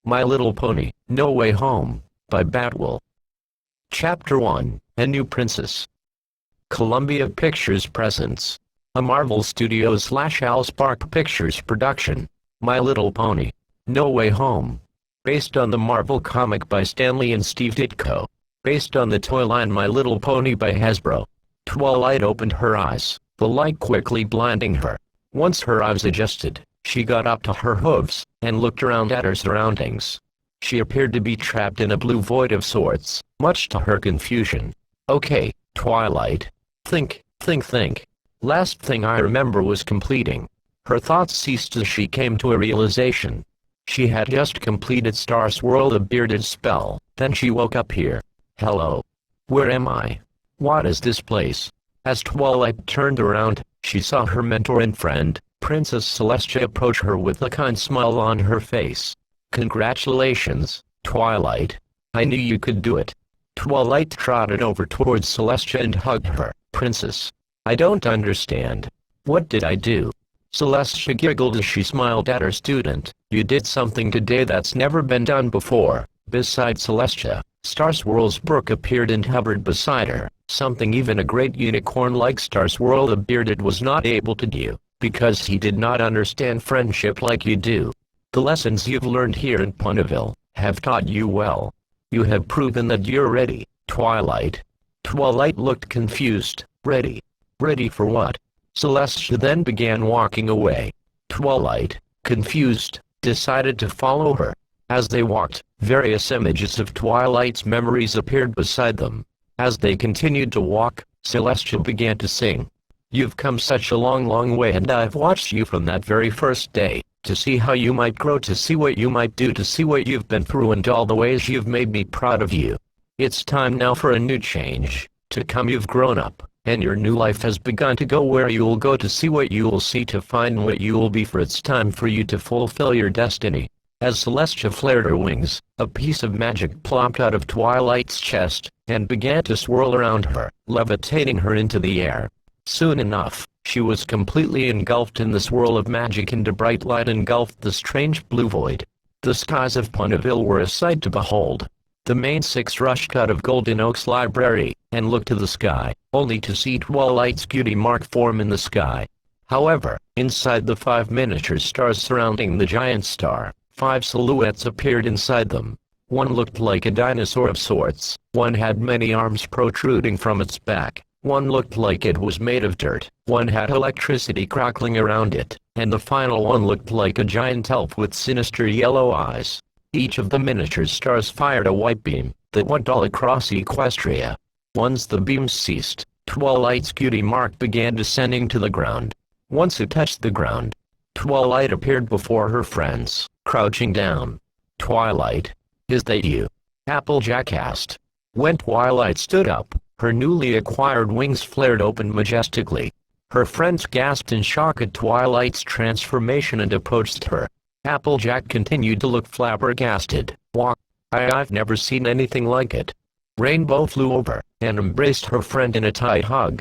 My Little Pony, No Way Home, by Batwell. Chapter 1, A New Princess. Columbia Pictures presents a Marvel Studios / AllSpark Pictures production, My Little Pony, No Way Home. Based on the Marvel comic by Stan Lee and Steve Ditko. Based on the toy line My Little Pony by Hasbro. Twilight opened her eyes, the light quickly blinding her. Once her eyes adjusted, she got up to her hooves, and looked around at her surroundings. She appeared to be trapped in a blue void of sorts, much to her confusion. Okay, Twilight. Think. Last thing I remember was completing. Her thoughts ceased as she came to a realization. She had just completed Star Swirl, a bearded spell, then she woke up here. Hello. Where am I? What is this place? As Twilight turned around, she saw her mentor and friend, Princess Celestia, approach her with a kind smile on her face. Congratulations, Twilight. I knew you could do it. Twilight trotted over towards Celestia and hugged her. Princess, I don't understand. What did I do? Celestia giggled as she smiled at her student. You did something today that's never been done before. Beside Celestia, Star Swirl's Brook appeared and hovered beside her, something even a great unicorn like Star Swirl the Bearded was not able to do, because he did not understand friendship like you do. The lessons you've learned here in Ponyville have taught you well. You have proven that you're ready, Twilight. Twilight looked confused. Ready? Ready for what? Celestia then began walking away. Twilight, confused, decided to follow her. As they walked, various images of Twilight's memories appeared beside them. As they continued to walk, Celestia began to sing. You've come such a long way, and I've watched you from that very first day, to see how you might grow, to see what you might do, to see what you've been through, and all the ways you've made me proud of you. It's time now for a new change. To come, you've grown up, and your new life has begun. To go where you'll go, to see what you will see, to find what you will be, for it's time for you to fulfill your destiny. As Celestia flared her wings, a piece of magic plopped out of Twilight's chest, and began to swirl around her, levitating her into the air. Soon enough, she was completely engulfed in the swirl of magic, and a bright light engulfed the strange blue void. The skies of Ponyville were a sight to behold. The main six rushed out of Golden Oaks Library, and looked to the sky, only to see Twilight's cutie mark form in the sky. However, inside the 5 miniature stars surrounding the giant star, 5 silhouettes appeared inside them. One looked like a dinosaur of sorts, one had many arms protruding from its back, one looked like it was made of dirt, one had electricity crackling around it, and the final one looked like a giant elf with sinister yellow eyes. Each of the miniature stars fired a white beam that went all across Equestria. Once the beams ceased, Twilight's cutie mark began descending to the ground. Once it touched the ground, Twilight appeared before her friends, crouching down. Twilight, is that you? Applejack asked. When Twilight stood up, her newly acquired wings flared open majestically. Her friends gasped in shock at Twilight's transformation and approached her. Applejack continued to look flabbergasted. I've never seen anything like it. Rainbow flew over, and embraced her friend in a tight hug.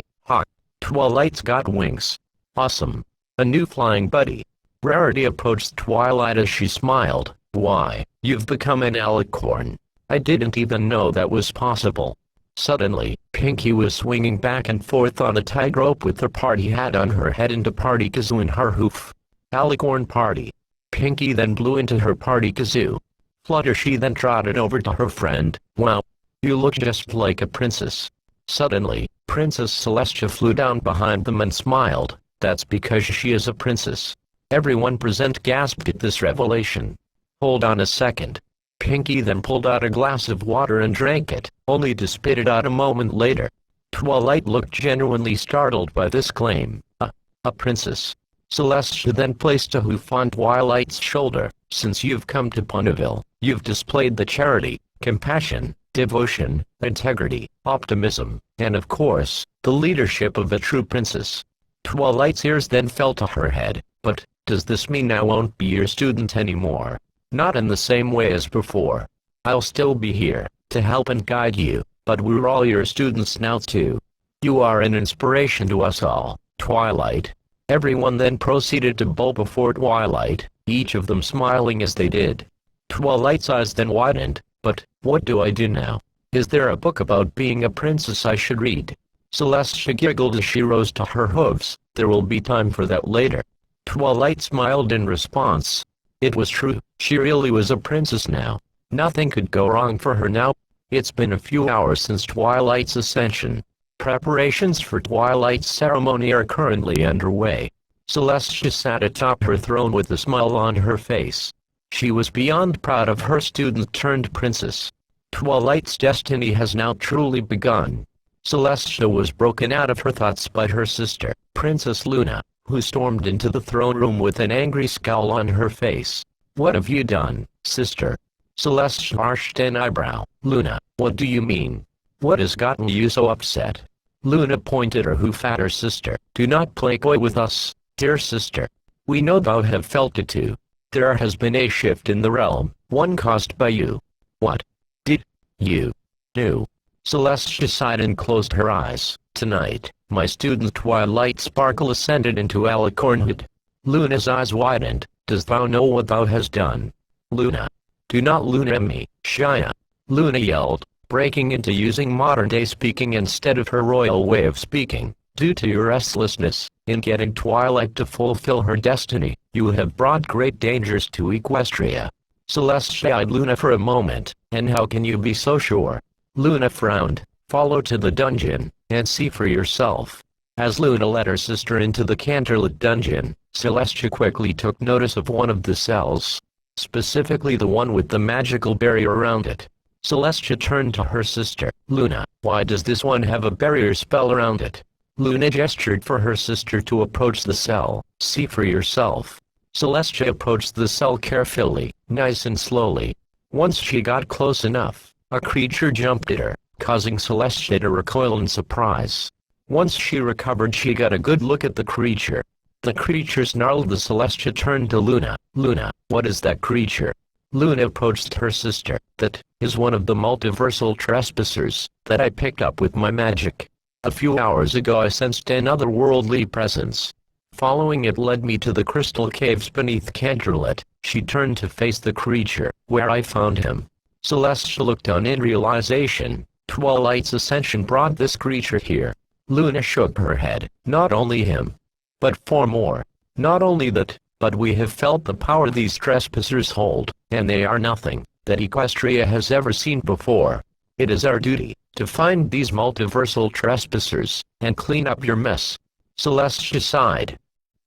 Twilight's got wings. Awesome. A new flying buddy. Rarity approached Twilight as she smiled. Why, you've become an alicorn. I didn't even know that was possible. Suddenly, Pinkie was swinging back and forth on a tightrope with her party hat on her head and a party kazoo in her hoof. Alicorn party. Pinkie then blew into her party kazoo. Fluttershy then trotted over to her friend. Wow, you look just like a princess. Suddenly, Princess Celestia flew down behind them and smiled. That's because she is a princess. Everyone present gasped at this revelation. Hold on a second. Pinkie then pulled out a glass of water and drank it, only to spit it out a moment later. Twilight looked genuinely startled by this claim. A princess. Celestia then placed a hoof on Twilight's shoulder. Since you've come to Ponyville, you've displayed the charity, compassion, devotion, integrity, optimism, and of course, the leadership of a true princess. Twilight's ears then fell to her head. But, does this mean I won't be your student anymore? Not in the same way as before. I'll still be here, to help and guide you, but we're all your students now too. You are an inspiration to us all, Twilight. Everyone then proceeded to bow before Twilight, each of them smiling as they did. Twilight's eyes then widened. But, what do I do now? Is there a book about being a princess I should read? Celestia giggled as she rose to her hooves. There will be time for that later. Twilight smiled in response. It was true, she really was a princess now. Nothing could go wrong for her now. It's been a few hours since Twilight's ascension. Preparations for Twilight's ceremony are currently underway. Celestia sat atop her throne with a smile on her face. She was beyond proud of her student-turned-princess. Twilight's destiny has now truly begun. Celestia was broken out of her thoughts by her sister, Princess Luna, who stormed into the throne room with an angry scowl on her face. "What have you done, sister?" Celestia arched an eyebrow. "Luna, what do you mean? What has gotten you so upset?" Luna pointed her hoof at her sister. "Do not play coy with us, dear sister. We no doubt have felt it too. There has been a shift in the realm, one caused by you." "What? Did you do?" Celestia sighed and closed her eyes. "Tonight, my student Twilight Sparkle ascended into Alicornhood." Luna's eyes widened. "Dost thou know what thou hast done?" "Luna. Do not Luna me, Shia!" Luna yelled, breaking into using modern-day speaking instead of her royal way of speaking. "Due to your restlessness, in getting Twilight to fulfill her destiny, you have brought great dangers to Equestria." Celestia eyed Luna for a moment. "And how can you be so sure?" Luna frowned. "Follow to the dungeon, and see for yourself." As Luna led her sister into the Canterlot dungeon, Celestia quickly took notice of one of the cells. Specifically the one with the magical barrier around it. Celestia turned to her sister. "Luna, why does this one have a barrier spell around it?" Luna gestured for her sister to approach the cell. "See for yourself." Celestia approached the cell carefully, nice and slowly. Once she got close enough, a creature jumped at her, causing Celestia to recoil in surprise. Once she recovered, she got a good look at the creature. The creature snarled as Celestia turned to Luna. "Luna, what is that creature?" Luna approached her sister. "That is one of the multiversal trespassers that I picked up with my magic. A few hours ago I sensed an otherworldly presence. Following it led me to the crystal caves beneath Canterlot." She turned to face the creature. "Where I found him." Celestia looked on in realization. Twilight's ascension brought this creature here. Luna shook her head. "Not only him, but 4 more. Not only that, but we have felt the power these trespassers hold, and they are nothing that Equestria has ever seen before. It is our duty to find these multiversal trespassers and clean up your mess." Celestia sighed.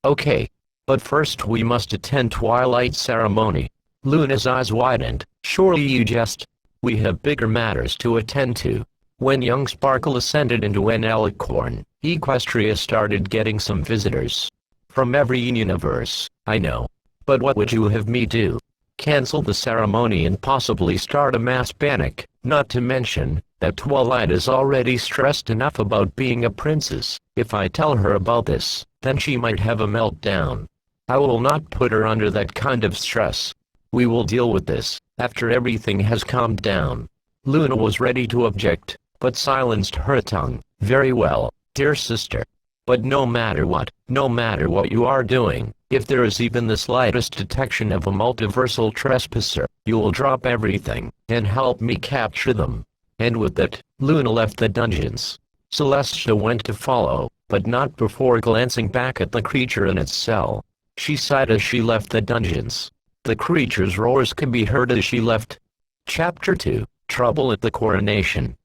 "Okay. But first we must attend Twilight's ceremony." Luna's eyes widened. "Surely you jest. We have bigger matters to attend to." When young Sparkle ascended into an Alicorn, Equestria started getting some visitors. From every universe. "I know. But what would you have me do? Cancel the ceremony and possibly start a mass panic, not to mention that Twilight is already stressed enough about being a princess. If I tell her about this, then she might have a meltdown. I will not put her under that kind of stress. We will deal with this after everything has calmed down." Luna was ready to object, but silenced her tongue. "Very well, dear sister. But no matter what you are doing, if there is even the slightest detection of a multiversal trespasser, you will drop everything and help me capture them." And with that, Luna left the dungeons. Celestia went to follow, but not before glancing back at the creature in its cell. She sighed as she left the dungeons. The creature's roars could be heard as she left. Chapter 2: Trouble at the Coronation.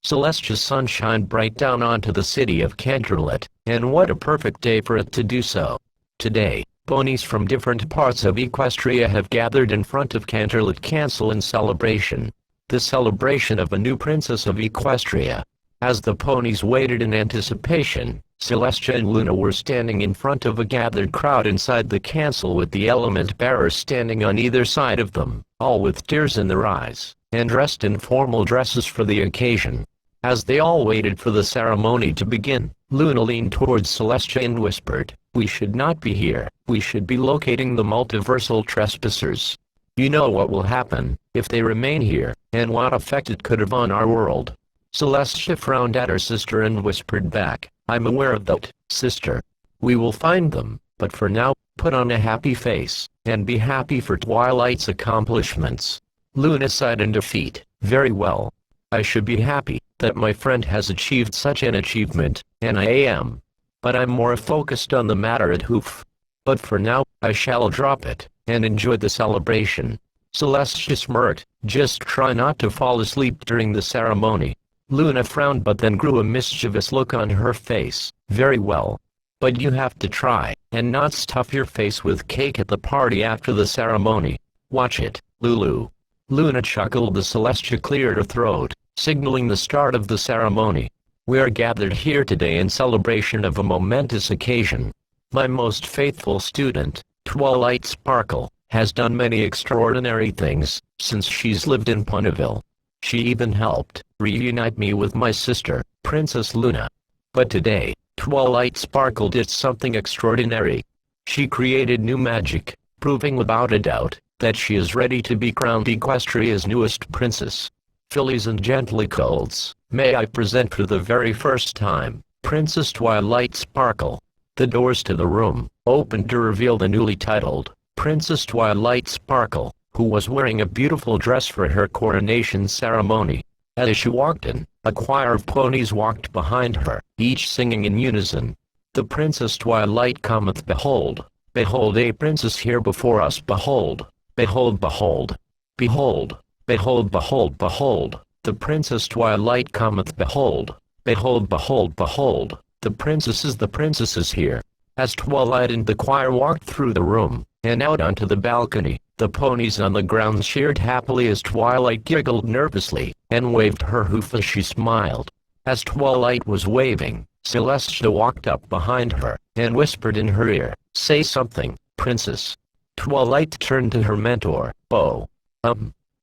Celestia's sun shined bright down onto the city of Canterlot, and what a perfect day for it to do so. Today, ponies from different parts of Equestria have gathered in front of Canterlot Castle in celebration. The celebration of a new princess of Equestria. As the ponies waited in anticipation, Celestia and Luna were standing in front of a gathered crowd inside the castle with the element bearers standing on either side of them, all with tears in their eyes, and dressed in formal dresses for the occasion. As they all waited for the ceremony to begin, Luna leaned towards Celestia and whispered, "We should not be here. We should be locating the multiversal trespassers. You know what will happen if they remain here, and what effect it could have on our world." Celestia frowned at her sister and whispered back, "I'm aware of that, sister. We will find them, but for now, Put on a happy face, and be happy for Twilight's accomplishments. Luna sighed in defeat. Very well. I should be happy that my friend has achieved such an achievement, and I am. But I'm more focused on the matter at Hoof. But for now, I shall drop it, and enjoy the celebration. Celestia smirked. Just try not to fall asleep during the ceremony. Luna frowned but then grew a mischievous look on her face. Very well. But you have to try, and not stuff your face with cake at the party after the ceremony. Watch it, Lulu. Luna chuckled. The Celestia cleared her throat, signaling the start of the ceremony. We are gathered here today in celebration of a momentous occasion. My most faithful student, Twilight Sparkle, has done many extraordinary things since she's lived in Ponyville. She even helped reunite me with my sister, Princess Luna. But today, Twilight Sparkle did something extraordinary. She created new magic, proving without a doubt that she is ready to be crowned Equestria's newest princess. Fillies and gentlecolds, may I present for the very first time, Princess Twilight Sparkle. The doors to the room opened to reveal the newly titled Princess Twilight Sparkle, who was wearing a beautiful dress for her coronation ceremony. As she walked in, a choir of ponies walked behind her, each singing in unison. The Princess Twilight cometh, behold, behold a princess here before us, behold, behold, behold, behold, behold, behold, behold, the Princess Twilight cometh, behold, behold, behold, behold, the princess is here. As Twilight and the choir walked through the room, and out onto the balcony, the ponies on the ground cheered happily as Twilight giggled nervously, and waved her hoof as she smiled. As Twilight was waving, Celestia walked up behind her, and whispered in her ear, "Say something, princess." Twilight turned to her mentor. "Oh.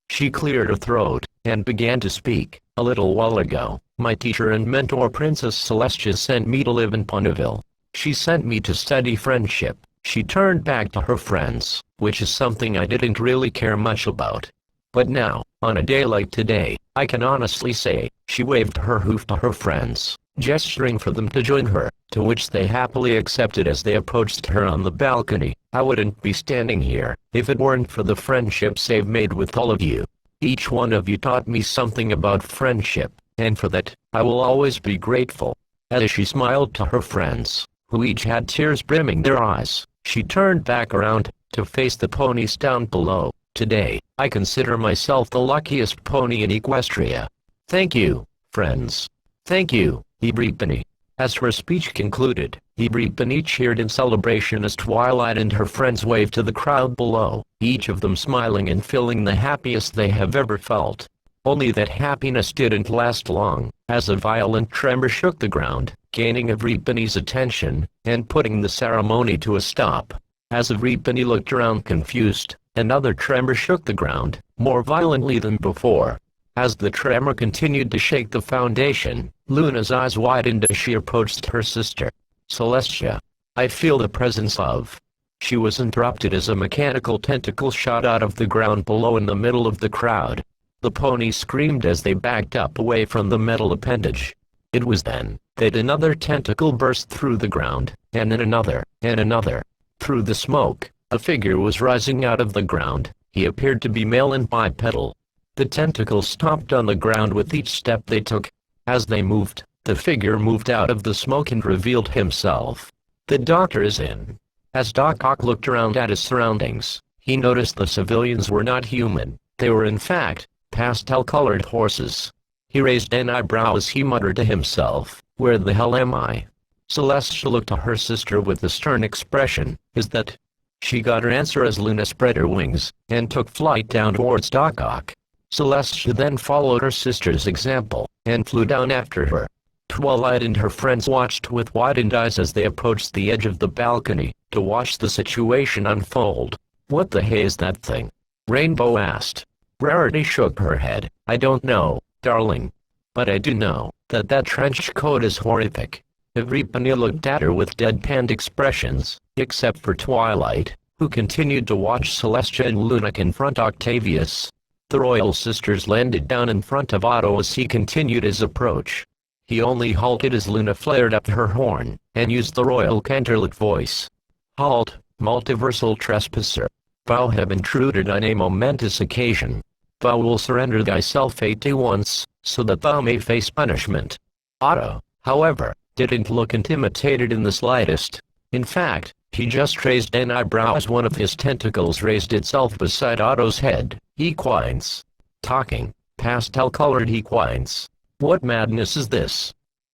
She cleared her throat, and began to speak. "A little while ago, my teacher and mentor Princess Celestia sent me to live in Ponyville. She sent me to study friendship." She turned back to her friends, which is something I didn't really care much about. But now, on a day like today, I can honestly say, she waved her hoof to her friends, gesturing for them to join her, to which they happily accepted as they approached her on the balcony. I wouldn't be standing here, if it weren't for the friendships I've made with all of you. Each one of you taught me something about friendship, and for that, I will always be grateful. As she smiled to her friends, who each had tears brimming their eyes, she turned back around, to face the ponies down below. "Today, I consider myself the luckiest pony in Equestria. Thank you, friends. Thank you, Ebriepenny." As her speech concluded, Ebriepenny cheered in celebration as Twilight and her friends waved to the crowd below, each of them smiling and feeling the happiest they have ever felt. Only that happiness didn't last long, as a violent tremor shook the ground, gaining Ebriepenny's attention, and putting the ceremony to a stop. As Ebriepenny looked around confused, another tremor shook the ground, more violently than before. As the tremor continued to shake the foundation, Luna's eyes widened as she approached her sister. "Celestia, I feel the presence of..." She was interrupted as a mechanical tentacle shot out of the ground below in the middle of the crowd. The ponies screamed as they backed up away from the metal appendage. It was then that another tentacle burst through the ground, and then another, and another. Through the smoke, a figure was rising out of the ground. He appeared to be male and bipedal. The tentacles stomped on the ground with each step they took. As they moved, the figure moved out of the smoke and revealed himself. "The doctor is in." As Doc Ock looked around at his surroundings, he noticed the civilians were not human. They were in fact pastel-colored horses. He raised an eyebrow as he muttered to himself, "Where the hell am I?" Celestia looked to her sister with a stern expression. "Is that..." She got her answer as Luna spread her wings, and took flight down towards Doc Ock. Celestia then followed her sister's example, and flew down after her. Twilight and her friends watched with widened eyes as they approached the edge of the balcony, to watch the situation unfold. "What the hey is that thing?" Rainbow asked. Rarity shook her head. "I don't know, darling. But I do know that that trench coat is horrific." Ebriepenny looked at her with deadpan expressions, except for Twilight, who continued to watch Celestia and Luna confront Octavius. The royal sisters landed down in front of Otto as he continued his approach. He only halted as Luna flared up her horn, and used the royal canterlet voice. "Halt, multiversal trespasser. Thou have intruded on a momentous occasion. Thou will surrender thyself fate once, so that thou may face punishment. Otto, however, didn't look intimidated in the slightest. In fact, he just raised an eyebrow as one of his tentacles raised itself beside Otto's head. Equines. Talking, pastel-colored equines. What madness is this?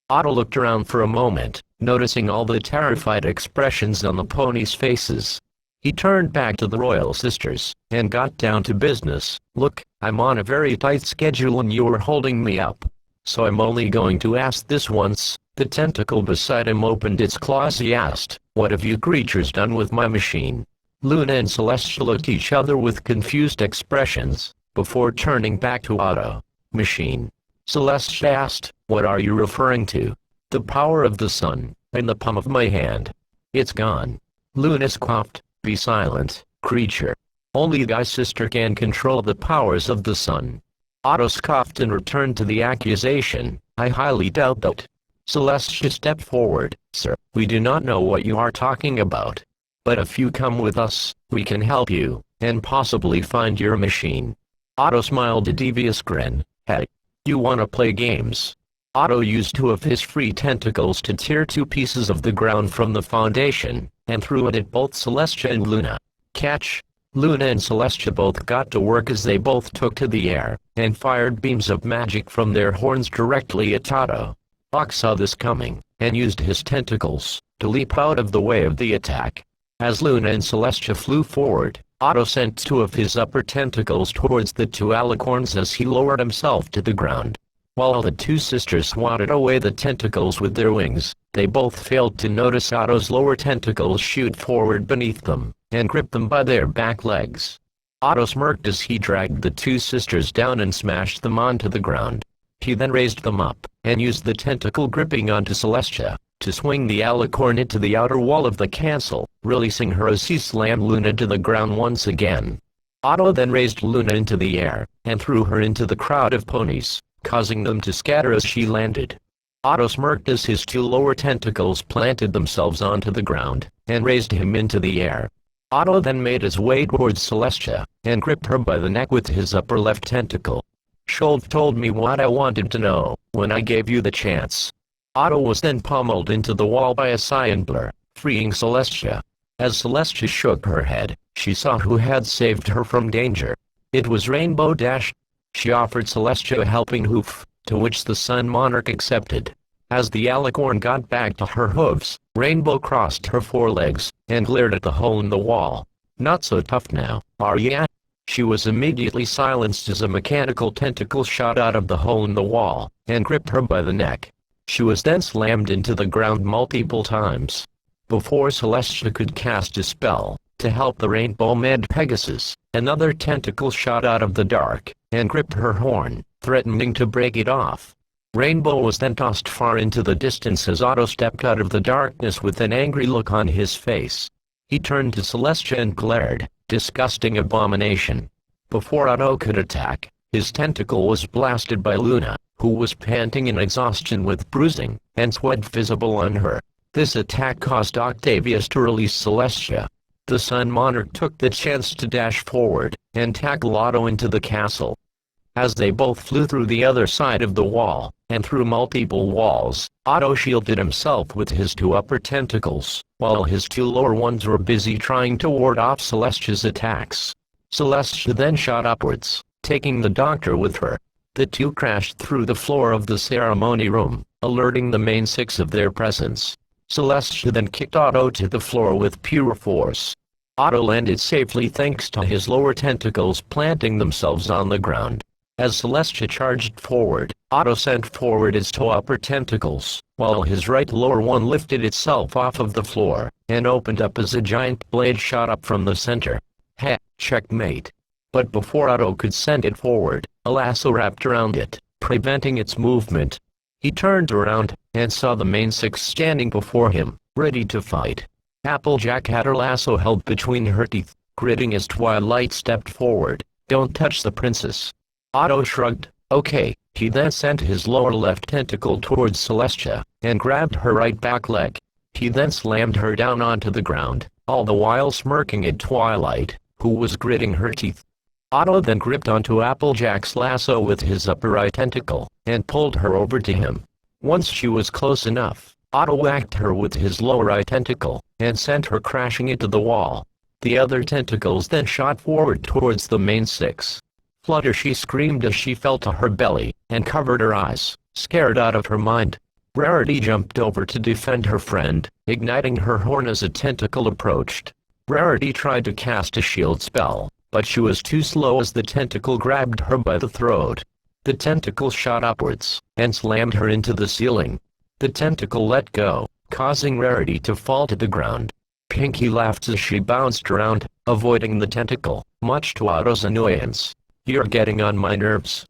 Otto looked around for a moment, noticing all the terrified expressions on the ponies' faces. He turned back to the royal sisters, and got down to business. Look, I'm on a very tight schedule and you're holding me up. So I'm only going to ask this once. The tentacle beside him opened its claws. He asked, what have you creatures done with my machine? Luna and Celestia looked at each other with confused expressions, before turning back to Otto. Machine? Celestia asked, what are you referring to? The power of the sun, in the palm of my hand. It's gone. Luna scoffed. Be silent, creature. Only thy sister can control the powers of the sun. Otto scoffed and returned to the accusation. I highly doubt that. Celestia stepped forward. Sir, we do not know what you are talking about. But if you come with us, we can help you, and possibly find your machine. Otto smiled a devious grin. Hey, you wanna play games? Otto used two of his free tentacles to tear two pieces of the ground from the foundation, and threw it at both Celestia and Luna. Catch! Luna and Celestia both got to work as they both took to the air, and fired beams of magic from their horns directly at Otto. Ox saw this coming, and used his tentacles to leap out of the way of the attack. As Luna and Celestia flew forward, Otto sent two of his upper tentacles towards the two alicorns as he lowered himself to the ground. While the two sisters swatted away the tentacles with their wings, they both failed to notice Otto's lower tentacles shoot forward beneath them, and grip them by their back legs. Otto smirked as he dragged the two sisters down and smashed them onto the ground. He then raised them up, and used the tentacle gripping onto Celestia, to swing the alicorn into the outer wall of the castle, releasing her as he slammed Luna to the ground once again. Otto then raised Luna into the air, and threw her into the crowd of ponies, causing them to scatter as she landed. Otto smirked as his two lower tentacles planted themselves onto the ground, and raised him into the air. Otto then made his way towards Celestia, and gripped her by the neck with his upper left tentacle. Schold told me what I wanted to know, when I gave you the chance. Otto was then pummeled into the wall by a cyan blur, freeing Celestia. As Celestia shook her head, she saw who had saved her from danger. It was Rainbow Dash. She offered Celestia a helping hoof, to which the Sun Monarch accepted. As the alicorn got back to her hooves, Rainbow crossed her forelegs, and glared at the hole in the wall. Not so tough now, are ya? She was immediately silenced as a mechanical tentacle shot out of the hole in the wall, and gripped her by the neck. She was then slammed into the ground multiple times. Before Celestia could cast a spell, to help the Rainbow Med Pegasus, another tentacle shot out of the dark, and gripped her horn, threatening to break it off. Rainbow was then tossed far into the distance as Otto stepped out of the darkness with an angry look on his face. He turned to Celestia and glared, disgusting abomination. Before Otto could attack, his tentacle was blasted by Luna, who was panting in exhaustion with bruising, and sweat visible on her. This attack caused Octavius to release Celestia. The Sun Monarch took the chance to dash forward, and tackle Otto into the castle. As they both flew through the other side of the wall, and through multiple walls, Otto shielded himself with his two upper tentacles, while his two lower ones were busy trying to ward off Celestia's attacks. Celestia then shot upwards, taking the doctor with her. The two crashed through the floor of the ceremony room, alerting the main six of their presence. Celestia then kicked Otto to the floor with pure force. Otto landed safely thanks to his lower tentacles planting themselves on the ground. As Celestia charged forward, Otto sent forward his two upper tentacles, while his right lower one lifted itself off of the floor, and opened up as a giant blade shot up from the center. Ha! Checkmate! But before Otto could send it forward, a lasso wrapped around it, preventing its movement. He turned around, and saw the main six standing before him, ready to fight. Applejack had her lasso held between her teeth, gritting as Twilight stepped forward. Don't touch the princess. Otto shrugged. Okay. He then sent his lower left tentacle towards Celestia, and grabbed her right back leg. He then slammed her down onto the ground, all the while smirking at Twilight, who was gritting her teeth. Otto then gripped onto Applejack's lasso with his upper right tentacle, and pulled her over to him. Once she was close enough, Otto whacked her with his lower right tentacle, and sent her crashing into the wall. The other tentacles then shot forward towards the main six. Flutter, she screamed as she fell to her belly, and covered her eyes, scared out of her mind. Rarity jumped over to defend her friend, igniting her horn as a tentacle approached. Rarity tried to cast a shield spell, but she was too slow as the tentacle grabbed her by the throat. The tentacle shot upwards, and slammed her into the ceiling. The tentacle let go, causing Rarity to fall to the ground. Pinkie laughed as she bounced around, avoiding the tentacle, much to Otto's annoyance. "You're getting on my nerves."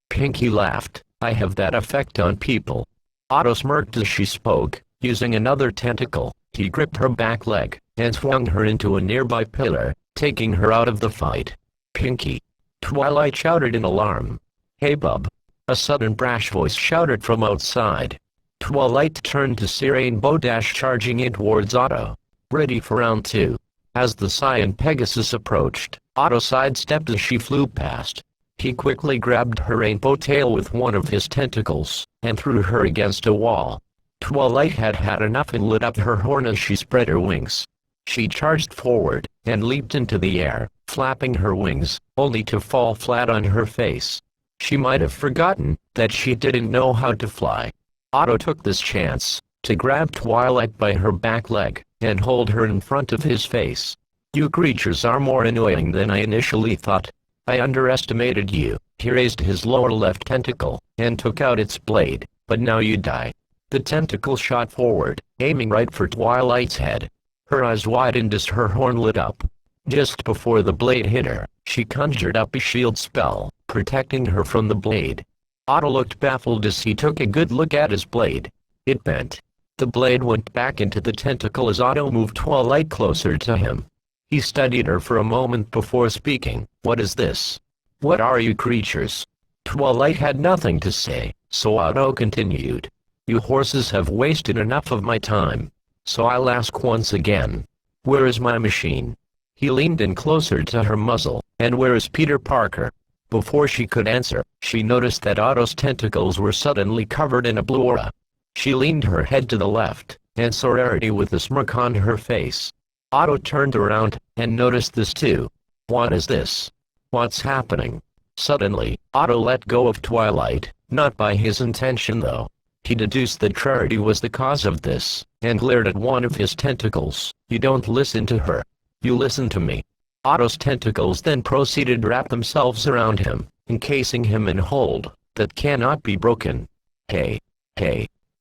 Pinkie laughed. "I have that effect on people." Otto smirked as she spoke. Using another tentacle, he gripped her back leg, and swung her into a nearby pillar, taking her out of the fight. "Pinkie!" Twilight shouted in alarm. "Hey bub!" A sudden brash voice shouted from outside. Twilight turned to see Rainbow Dash charging in towards Otto. Ready for round two. As the Cyan Pegasus approached, Otto sidestepped as she flew past. He quickly grabbed her rainbow tail with one of his tentacles, and threw her against a wall. Twilight had had enough and lit up her horn as she spread her wings. She charged forward, and leaped into the air, flapping her wings, only to fall flat on her face. She might have forgotten that she didn't know how to fly. Otto took this chance to grab Twilight by her back leg, and hold her in front of his face. "You creatures are more annoying than I initially thought. I underestimated you." He raised his lower left tentacle, and took out its blade, "but now you die." The tentacle shot forward, aiming right for Twilight's head. Her eyes widened as her horn lit up. Just before the blade hit her, she conjured up a shield spell, protecting her from the blade. Otto looked baffled as he took a good look at his blade. It bent. The blade went back into the tentacle as Otto moved Twilight closer to him. He studied her for a moment before speaking. "What is this? What are you creatures?" Twilight had nothing to say, so Otto continued. "You horses have wasted enough of my time. So I'll ask once again. Where is my machine?" He leaned in closer to her muzzle. "And where is Peter Parker?" Before she could answer, she noticed that Otto's tentacles were suddenly covered in a blue aura. She leaned her head to the left, and saw Rarity with a smirk on her face. Otto turned around, and noticed this too. "What is this? What's happening?" Suddenly, Otto let go of Twilight, not by his intention though. He deduced that Rarity was the cause of this, and glared at one of his tentacles. "You don't listen to her. You listen to me." Otto's tentacles then proceeded to wrap themselves around him, encasing him in a hold that cannot be broken. Hey,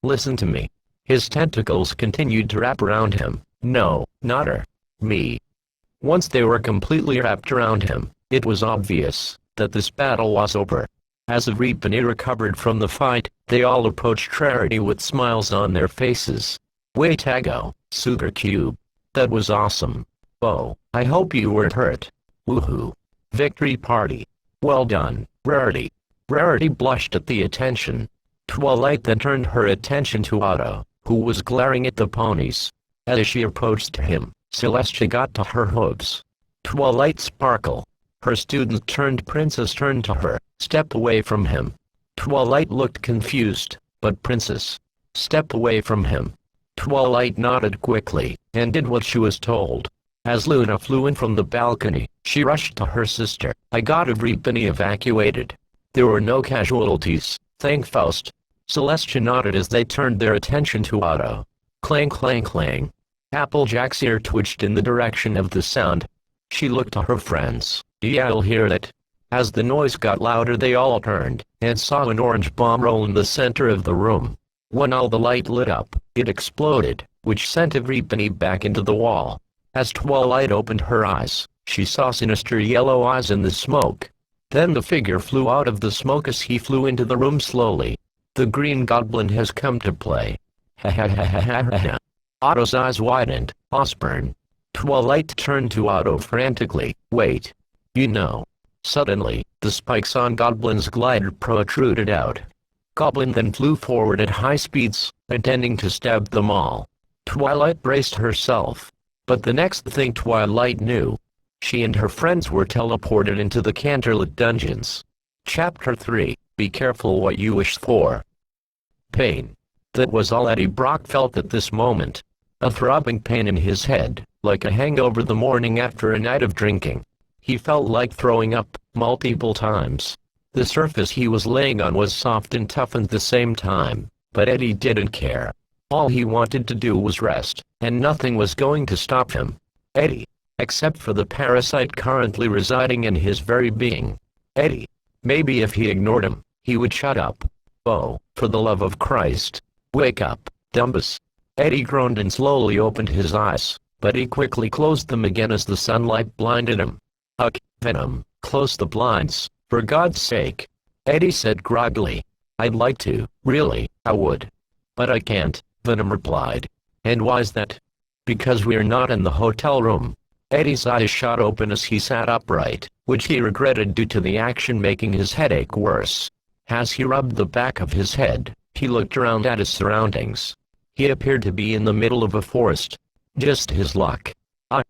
listen to me." His tentacles continued to wrap around him. "No, not her. Me." Once they were completely wrapped around him, it was obvious that this battle was over. As Reapany recovered from the fight, they all approached Rarity with smiles on their faces. "Way to go, Super Cube. That was awesome. Oh, I hope you weren't hurt. Woohoo. Victory party. Well done, Rarity." Rarity blushed at the attention. Twilight then turned her attention to Otto, who was glaring at the ponies. As she approached him, Celestia got to her hooves. Twilight sparkle. Her student-turned-princess turned to her. "Step away from him." Twilight looked confused. "But princess." "Step away from him." Twilight nodded quickly, and did what she was told. As Luna flew in from the balcony, she rushed to her sister. "I got Reapany evacuated. There were no casualties, thank Faust." Celestia nodded as they turned their attention to Otto. Clang clang clang. Applejack's ear twitched in the direction of the sound. She looked to her friends. "Yeah, I'll hear that." As the noise got louder, they all turned, and saw an orange bomb roll in the center of the room. When all the light lit up, it exploded, which sent Reapany back into the wall. As Twilight opened her eyes, she saw sinister yellow eyes in the smoke. Then the figure flew out of the smoke as he flew into the room slowly. "The Green Goblin has come to play." Ha ha ha ha ha ha. Otto's eyes widened. "Osborn." Twilight turned to Otto frantically. "Wait. You know." Suddenly, the spikes on Goblin's glider protruded out. Goblin then flew forward at high speeds, intending to stab them all. Twilight braced herself. But the next thing Twilight knew, she and her friends were teleported into the Canterlot dungeons. Chapter 3, Be careful what you wish for. Pain. That was all Eddie Brock felt at this moment. A throbbing pain in his head, like a hangover the morning after a night of drinking. He felt like throwing up, multiple times. The surface he was laying on was soft and tough at the same time, but Eddie didn't care. All he wanted to do was rest, and nothing was going to stop him. Eddie. Except for the parasite currently residing in his very being. Eddie. Maybe if he ignored him, he would shut up. Oh, for the love of Christ. Wake up, Dumbus. Eddie groaned and slowly opened his eyes, but he quickly closed them again as the sunlight blinded him. Ugh, Venom, close the blinds, for God's sake. Eddie said groggily. I'd like to, really, I would. But I can't, Venom replied. And why's that? Because we're not in the hotel room. Eddie's eyes shot open as he sat upright, which he regretted due to the action making his headache worse. As he rubbed the back of his head, he looked around at his surroundings. He appeared to be in the middle of a forest. Just his luck.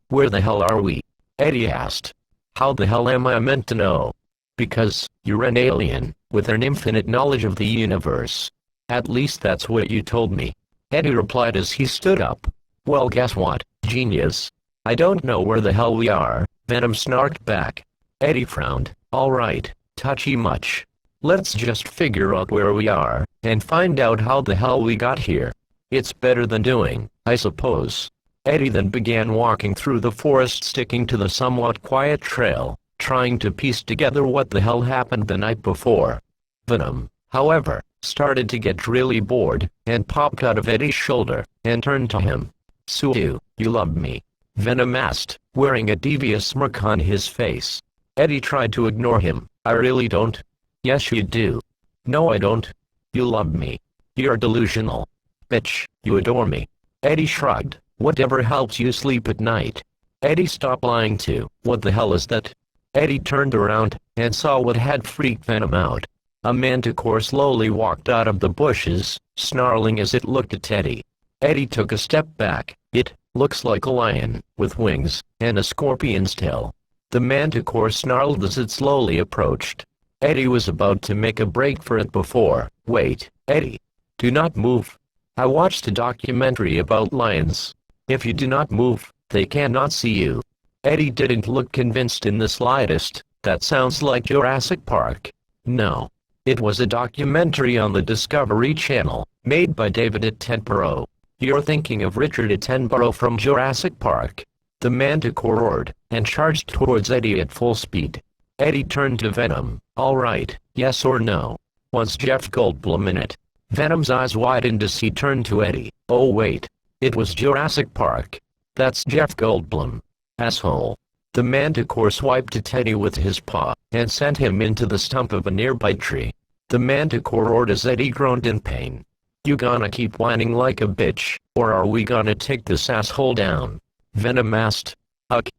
Where the hell are we? Eddie asked. How the hell am I meant to know? Because, you're an alien, with an infinite knowledge of the universe. At least that's what you told me. Eddie replied as he stood up. Well, guess what, genius? I don't know where the hell we are, Venom snarked back. Eddie frowned. Alright, touchy much. Let's just figure out where we are, and find out how the hell we got here. It's better than doing, I suppose. Eddie then began walking through the forest, sticking to the somewhat quiet trail, trying to piece together what the hell happened the night before. Venom, however, started to get really bored, and popped out of Eddie's shoulder, and turned to him. So you love me? Venom asked, wearing a devious smirk on his face. Eddie tried to ignore him. I really don't. Yes you do. No I don't. You love me. You're delusional. Bitch, you adore me. Eddie shrugged. Whatever helps you sleep at night. Eddie stopped lying too. What the hell is that? Eddie turned around, and saw what had freaked Venom out. A manticore slowly walked out of the bushes, snarling as it looked at Eddie. Eddie took a step back. It looks like a lion, with wings, and a scorpion's tail. The manticore snarled as it slowly approached. Eddie was about to make a break for it before. Wait, Eddie. Do not move. I watched a documentary about lions. If you do not move, they cannot see you. Eddie didn't look convinced in the slightest. That sounds like Jurassic Park. No. It was a documentary on the Discovery Channel, made by David Attenborough. You're thinking of Richard Attenborough from Jurassic Park. The manticore roared, and charged towards Eddie at full speed. Eddie turned to Venom. Alright, yes or no? Wants Jeff Goldblum in it? Venom's eyes widened as he turned to Eddie. Oh wait. It was Jurassic Park. That's Jeff Goldblum. Asshole. The manticore swiped at Eddie with his paw, and sent him into the stump of a nearby tree. The manticore roared as Eddie groaned in pain. You gonna keep whining like a bitch, or are we gonna take this asshole down? Venom asked.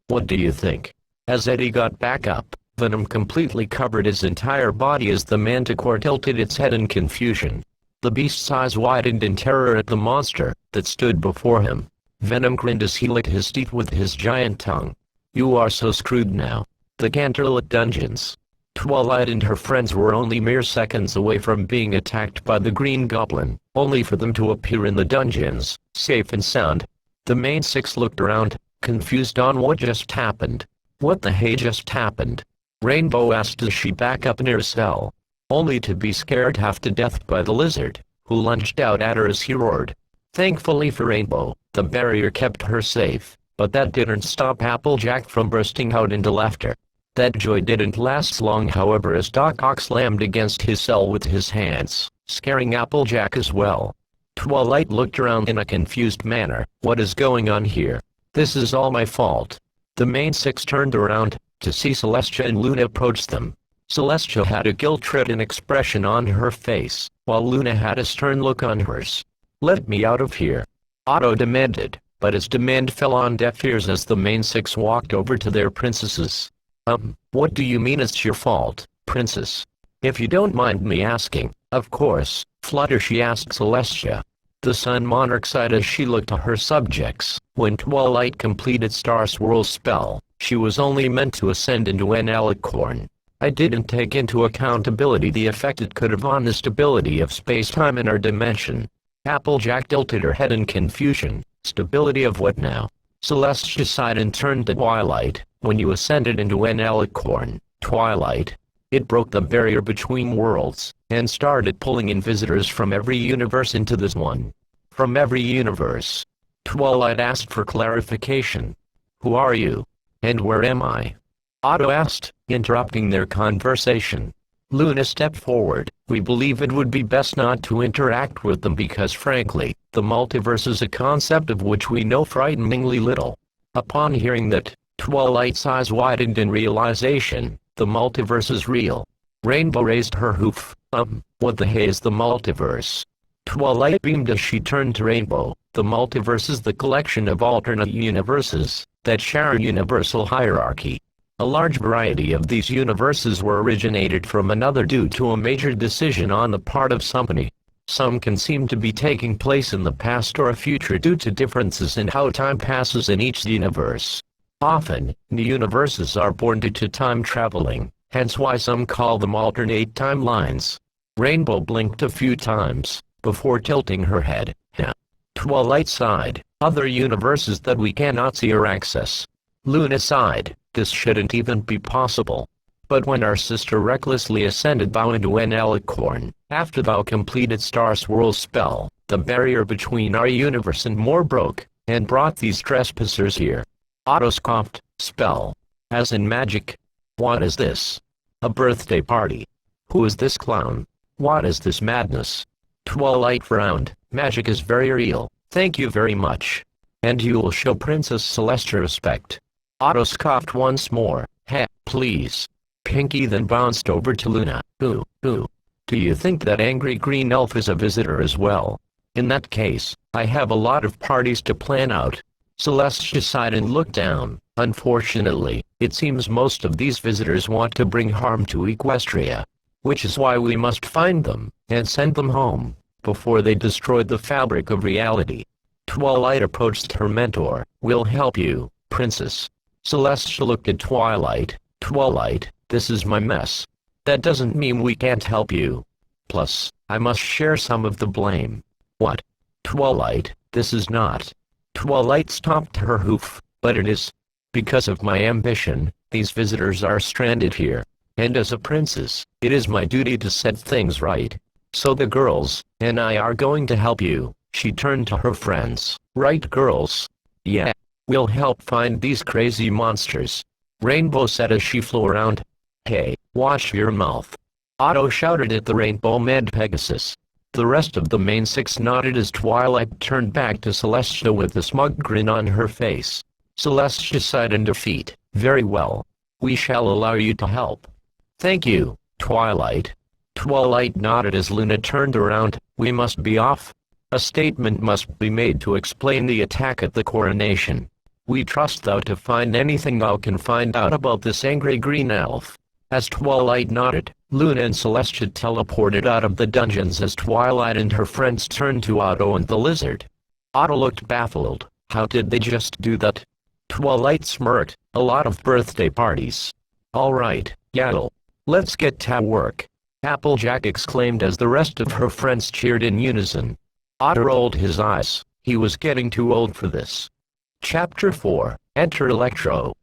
What do you think? As Eddie got back up, Venom completely covered his entire body as the manticore tilted its head in confusion. The beast's eyes widened in terror at the monster that stood before him. Venom grinned as he licked his teeth with his giant tongue. You are so screwed now. The Canterlot dungeons. Twilight and her friends were only mere seconds away from being attacked by the Green Goblin, only for them to appear in the dungeons, safe and sound. The main six looked around, confused on what just happened. What the hey just happened? Rainbow asked as she back up near Cell. Only to be scared half to death by the lizard, who lunged out at her as he roared. Thankfully for Rainbow, the barrier kept her safe, but that didn't stop Applejack from bursting out into laughter. That joy didn't last long however as Doc Ock slammed against his cell with his hands, scaring Applejack as well. Twilight looked around in a confused manner. What is going on here? This is all my fault. The main six turned around, to see Celestia and Luna approach them. Celestia had a guilt-ridden expression on her face, while Luna had a stern look on hers. Let me out of here. Otto demanded, but his demand fell on deaf ears as the main six walked over to their princesses. What do you mean it's your fault, princess? If you don't mind me asking, of course, Fluttershy asked Celestia. The Sun Monarch sighed as she looked at her subjects. When Twilight completed Star Swirl's spell, she was only meant to ascend into an alicorn. I didn't take into accountability the effect it could have on the stability of space-time in our dimension. Applejack tilted her head in confusion. Stability of what now? Celestia sighed and turned to Twilight. When you ascended into an alicorn, Twilight, it broke the barrier between worlds, and started pulling in visitors from every universe into this one. From every universe. Twilight asked for clarification. Who are you? And where am I? Otto asked, interrupting their conversation. Luna stepped forward. We believe it would be best not to interact with them because frankly, the multiverse is a concept of which we know frighteningly little. Upon hearing that, Twilight's eyes widened in realization. The multiverse is real. Rainbow raised her hoof. What the hey is the multiverse? Twilight beamed as she turned to Rainbow. The multiverse is the collection of alternate universes that share a universal hierarchy. A large variety of these universes were originated from another due to a major decision on the part of somebody. Some can seem to be taking place in the past or future due to differences in how time passes in each universe. Often, the universes are born due to time traveling, hence why some call them alternate timelines. Rainbow blinked a few times, before tilting her head. Twilight sighed. Other universes that we cannot see or access. Luna sighed. This shouldn't even be possible. But when our sister recklessly ascended thou into an alicorn, after thou completed Star Swirl's spell, the barrier between our universe and more broke, and brought these trespassers here. Otto scoffed. Spell? As in magic? What is this? A birthday party? Who is this clown? What is this madness? Twilight frowned. Magic is very real, thank you very much. And you will show Princess Celestia respect. Otto scoffed once more. Please. Pinky then bounced over to Luna. Do you think that angry green elf is a visitor as well? In that case, I have a lot of parties to plan out. Celestia sighed and looked down. Unfortunately, it seems most of these visitors want to bring harm to Equestria. Which is why we must find them, and send them home, before they destroy the fabric of reality. Twilight approached her mentor. We'll help you, Princess. Celestia looked at Twilight. Twilight, this is my mess. That doesn't mean we can't help you. Plus, I must share some of the blame. What? Twilight, this is not. Twilight stomped her hoof. But it is. Because of my ambition, these visitors are stranded here. And as a princess, it is my duty to set things right. So the girls and I are going to help you. She turned to her friends. Right, girls? Yeah. We'll help find these crazy monsters. Rainbow said as she flew around. Hey, watch your mouth. Otto shouted at the Rainbow Med Pegasus. The rest of the main six nodded as Twilight turned back to Celestia with a smug grin on her face. Celestia sighed in defeat. Very well. We shall allow you to help. Thank you, Twilight. Twilight nodded as Luna turned around. We must be off. A statement must be made to explain the attack at the coronation. We trust thou to find anything thou can find out about this angry green elf. As Twilight nodded, Luna and Celestia teleported out of the dungeons as Twilight and her friends turned to Otto and the lizard. Otto looked baffled. How did they just do that? Twilight smirked. A lot of birthday parties. All right, Yaddle. Let's get to work. Applejack exclaimed as the rest of her friends cheered in unison. Otto rolled his eyes. He was getting too old for this. Chapter 4. Enter Electro.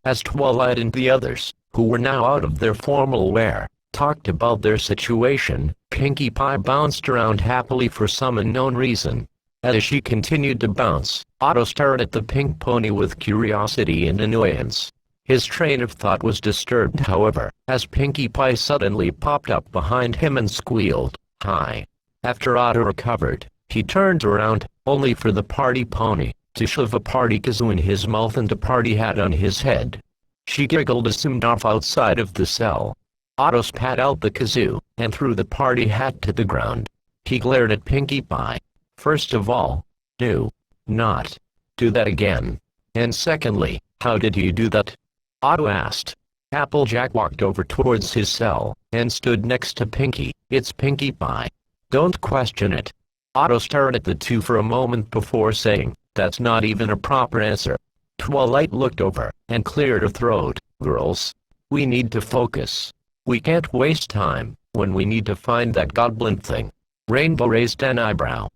As Twilight and the others, who were now out of their formal wear, talked about their situation, Pinkie Pie bounced around happily for some unknown reason. As she continued to bounce, Otto stared at the pink pony with curiosity and annoyance. His train of thought was disturbed however, as Pinkie Pie suddenly popped up behind him and squealed, "Hi." After Otto recovered, he turned around, only for the party pony to shove a party kazoo in his mouth and a party hat on his head. She giggled as zoomed off outside of the cell. Otto spat out the kazoo, and threw the party hat to the ground. He glared at Pinkie Pie. First of all, do not do that again. And secondly, how did you do that? Otto asked. Applejack walked over towards his cell, and stood next to Pinkie. It's Pinkie Pie. Don't question it. Otto stared at the two for a moment before saying, "That's not even a proper answer." Twilight looked over and cleared her throat. "Girls, we need to focus. We can't waste time when we need to find that goblin thing." Rainbow raised an eyebrow.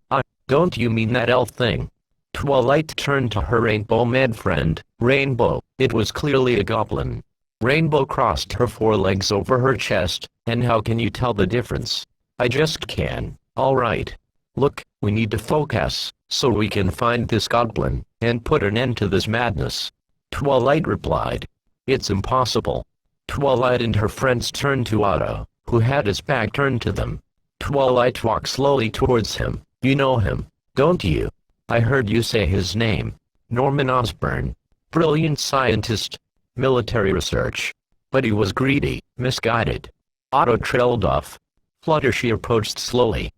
Don't you mean that elf thing?" Twilight turned to her rainbow-mad friend. "Rainbow, it was clearly a goblin." Rainbow crossed her forelegs over her chest. "And how can you tell the difference?" "I just can." "All right. Look, we need to focus, so we can find this goblin, and put an end to this madness." Twilight replied. "It's impossible." Twilight and her friends turned to Otto, who had his back turned to them. Twilight walked slowly towards him. "You know him, don't you? I heard you say his name. Norman Osborn. Brilliant scientist. Military research. But he was greedy, misguided." Otto trailed off. Fluttershy approached slowly.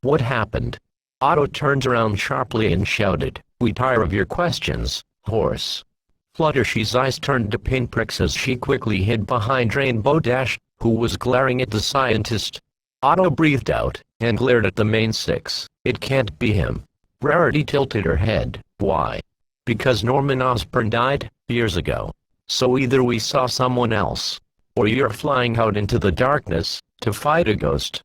What happened?" Otto turned around sharply and shouted, "We tire of your questions, horse." Fluttershy's eyes turned to pinpricks as she quickly hid behind Rainbow Dash, who was glaring at the scientist. Otto breathed out, and glared at the main six. "It can't be him." Rarity tilted her head. "Why?" "Because Norman Osborn died, years ago. So either we saw someone else, or you're flying out into the darkness, to fight a ghost."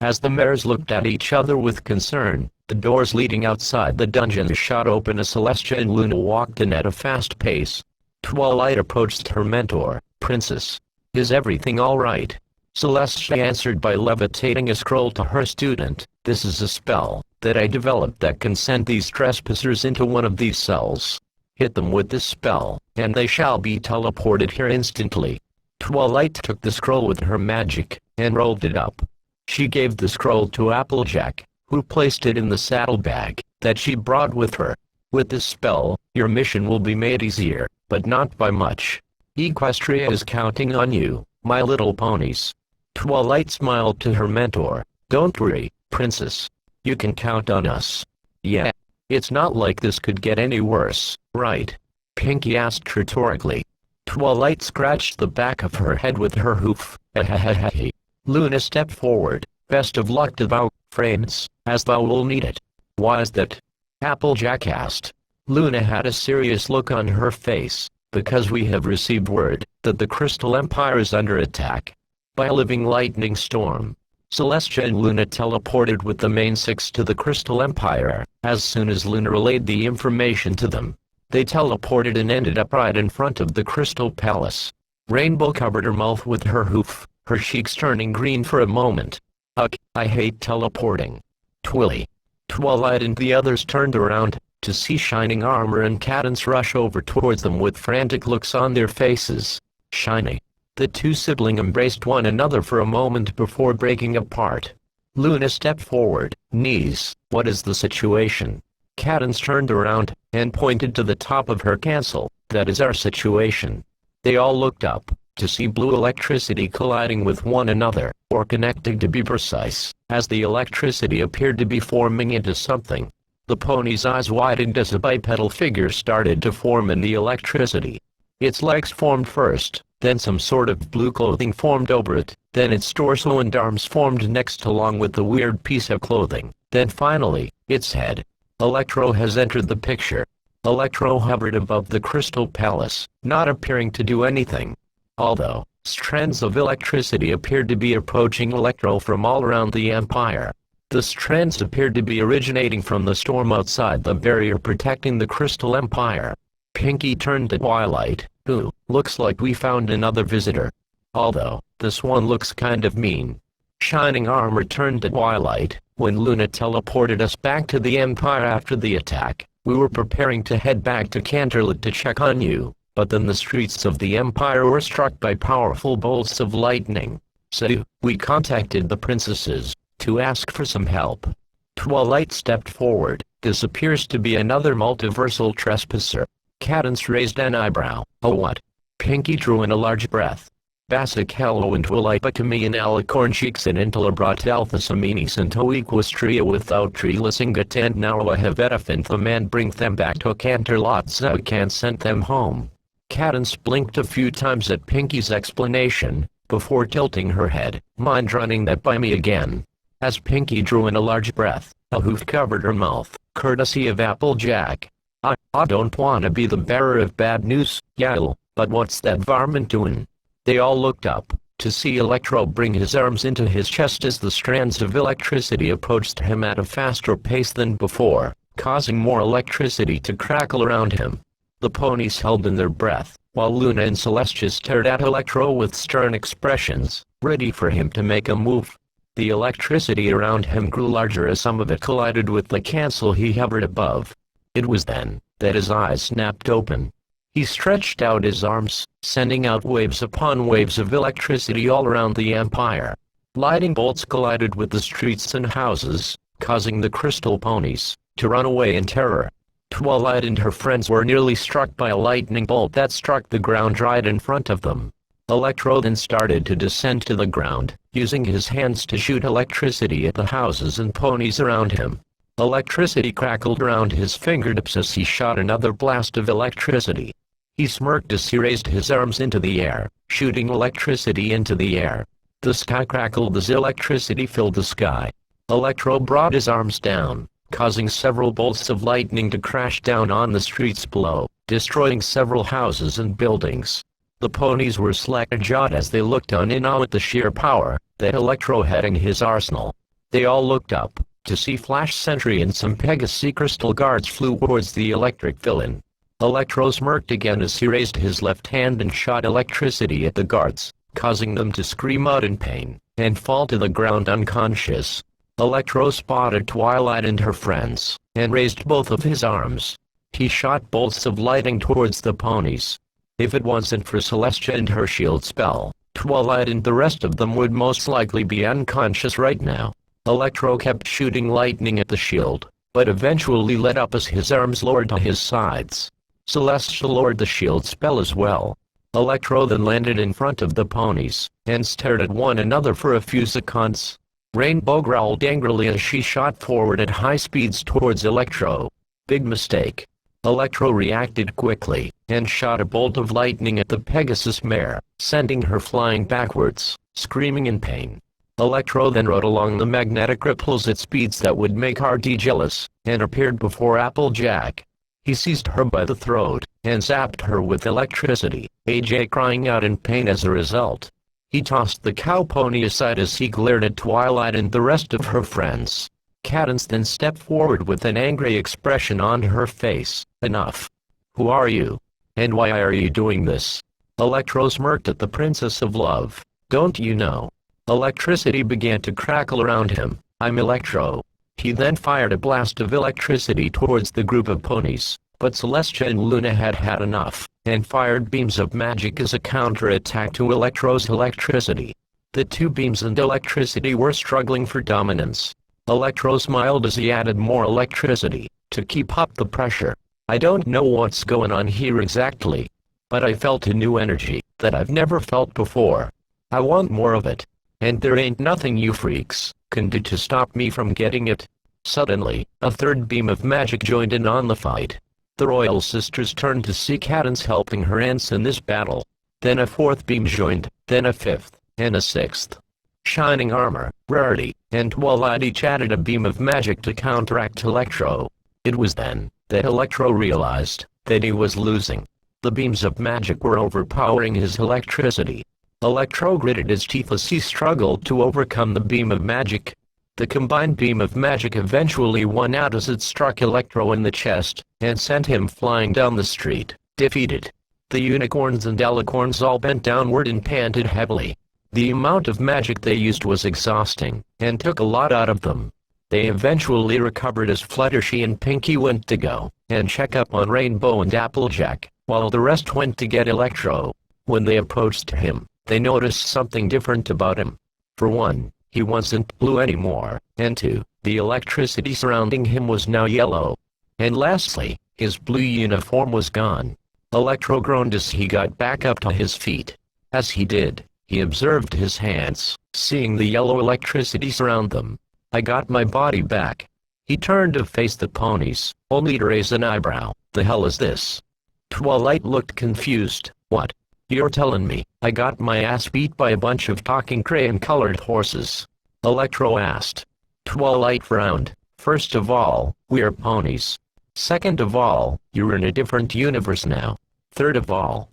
As the mares looked at each other with concern, the doors leading outside the dungeon shot open as Celestia and Luna walked in at a fast pace. Twilight approached her mentor. "Princess, is everything all right?" Celestia answered by levitating a scroll to her student. "This is a spell that I developed that can send these trespassers into one of these cells. Hit them with this spell, and they shall be teleported here instantly." Twilight took the scroll with her magic, and rolled it up. She gave the scroll to Applejack, who placed it in the saddlebag that she brought with her. "With this spell, your mission will be made easier, but not by much. Equestria is counting on you, my little ponies." Twilight smiled to her mentor. "Don't worry, Princess. You can count on us." "Yeah. It's not like this could get any worse, right?" Pinkie asked rhetorically. Twilight scratched the back of her head with her hoof. "Ahahaha." Luna stepped forward. "Best of luck to thou, friends, as thou will need it." "Why is that?" Applejack asked. Luna had a serious look on her face. "Because we have received word that the Crystal Empire is under attack by a living lightning storm." Celestia and Luna teleported with the main six to the Crystal Empire. As soon as Luna relayed the information to them, they teleported and ended up right in front of the Crystal Palace. Rainbow covered her mouth with her hoof, her cheeks turning green for a moment. "Ugh, I hate teleporting." Twilight and the others turned around to see Shining Armor and Cadance rush over towards them with frantic looks on their faces. "Shiny." The two siblings embraced one another for a moment before breaking apart. Luna stepped forward. "Niece, what is the situation?" Cadance turned around and pointed to the top of her castle. "That is our situation." They all looked up to see blue electricity colliding with one another, or connecting to be precise, as the electricity appeared to be forming into something. The pony's eyes widened as a bipedal figure started to form in the electricity. Its legs formed first, then some sort of blue clothing formed over it, then its torso and arms formed next along with the weird piece of clothing, then finally, its head. Electro has entered the picture. Electro hovered above the Crystal Palace, not appearing to do anything. Although, strands of electricity appeared to be approaching Electro from all around the Empire. The strands appeared to be originating from the storm outside the barrier protecting the Crystal Empire. Pinkie turned to Twilight. "Ooh, looks like we found another visitor. Although, this one looks kind of mean." Shining Armor turned to Twilight. "When Luna teleported us back to the Empire after the attack, we were preparing to head back to Canterlot to check on you, but then the streets of the Empire were struck by powerful bolts of lightning. So, we contacted the princesses to ask for some help." Twilight stepped forward. "This appears to be another multiversal trespasser." Cadance raised an eyebrow. "Oh what?" Pinkie drew in a large breath. "Basic hello and Twilipacami and alicorn cheeks and intelabrat alpha saminis and equestria without trilasingat and narrow have edifanthem and bring them back to Canterlot so we can send them home." Cadance blinked a few times at Pinkie's explanation, before tilting her head. "Mind running that by me again?" As Pinkie drew in a large breath, A hoof covered her mouth, courtesy of Applejack. I don't want to be the bearer of bad news, Yaddle, but what's that varmint doing? They all looked up, to see Electro bring his arms into his chest as the strands of electricity approached him at a faster pace than before, causing more electricity to crackle around him. The ponies held in their breath, while Luna and Celestia stared at Electro with stern expressions, ready for him to make a move. The electricity around him grew larger as some of it collided with the cancel he hovered above. It was then that his eyes snapped open. He stretched out his arms, sending out waves upon waves of electricity all around the Empire. Lightning bolts collided with the streets and houses, causing the crystal ponies to run away in terror. Twilight and her friends were nearly struck by a lightning bolt that struck the ground right in front of them. Electro then started to descend to the ground, using his hands to shoot electricity at the houses and ponies around him. Electricity crackled around his fingertips as he shot another blast of electricity. He smirked as he raised his arms into the air, shooting electricity into the air. The sky crackled as electricity filled the sky. Electro brought his arms down, causing several bolts of lightning to crash down on the streets below, destroying several houses and buildings. The ponies were slack-jawed as they looked on in awe at the sheer power that Electro had in his arsenal. They all looked up, to see Flash Sentry and some Pegasus Crystal Guards flew towards the electric villain. Electro smirked again as he raised his left hand and shot electricity at the guards, causing them to scream out in pain and fall to the ground unconscious. Electro spotted Twilight and her friends, and raised both of his arms. He shot bolts of lightning towards the ponies. If it wasn't for Celestia and her shield spell, Twilight and the rest of them would most likely be unconscious right now. Electro kept shooting lightning at the shield, but eventually let up as his arms lowered to his sides. Celestia lowered the shield spell as well. Electro then landed in front of the ponies, and stared at one another for a few seconds. Rainbow growled angrily as she shot forward at high speeds towards Electro. Big mistake. Electro reacted quickly, and shot a bolt of lightning at the Pegasus mare, sending her flying backwards, screaming in pain. Electro then rode along the magnetic ripples at speeds that would make RD jealous, and appeared before Applejack. He seized her by the throat, and zapped her with electricity, AJ crying out in pain as a result. He tossed the cow pony aside as he glared at Twilight and the rest of her friends. Cadance then stepped forward with an angry expression on her face. Enough. Who are you? And why are you doing this? Electro smirked at the Princess of Love. Don't you know? Electricity began to crackle around him. I'm Electro. He then fired a blast of electricity towards the group of ponies, but Celestia and Luna had had enough, and fired beams of magic as a counterattack to Electro's electricity. The two beams and electricity were struggling for dominance. Electro smiled as he added more electricity, to keep up the pressure. I don't know what's going on here exactly, but I felt a new energy that I've never felt before. I want more of it, and there ain't nothing you freaks can do to stop me from getting it. Suddenly, a third beam of magic joined in on the fight. The royal sisters turned to see Cadance helping her aunts in this battle. Then a fourth beam joined, then a fifth, and a sixth. Shining Armor, Rarity, and Twilight each added a beam of magic to counteract Electro. It was then that Electro realized that he was losing. The beams of magic were overpowering his electricity. Electro gritted his teeth as he struggled to overcome the beam of magic. The combined beam of magic eventually won out as it struck Electro in the chest, and sent him flying down the street, defeated. The unicorns and alicorns all bent downward and panted heavily. The amount of magic they used was exhausting, and took a lot out of them. They eventually recovered as Fluttershy and Pinkie went to go and check up on Rainbow and Applejack, while the rest went to get Electro. When they approached him, they noticed something different about him. For one, he wasn't blue anymore, and two, the electricity surrounding him was now yellow. And lastly, his blue uniform was gone. Electro groaned as he got back up to his feet. As he did, he observed his hands, seeing the yellow electricity surround them. I got my body back. He turned to face the ponies, only to raise an eyebrow. The hell is this? Twilight looked confused. What? You're telling me I got my ass beat by a bunch of talking crayon-colored horses? Electro asked. Twilight frowned. First of all, we are ponies. Second of all, you're in a different universe now. Third of all,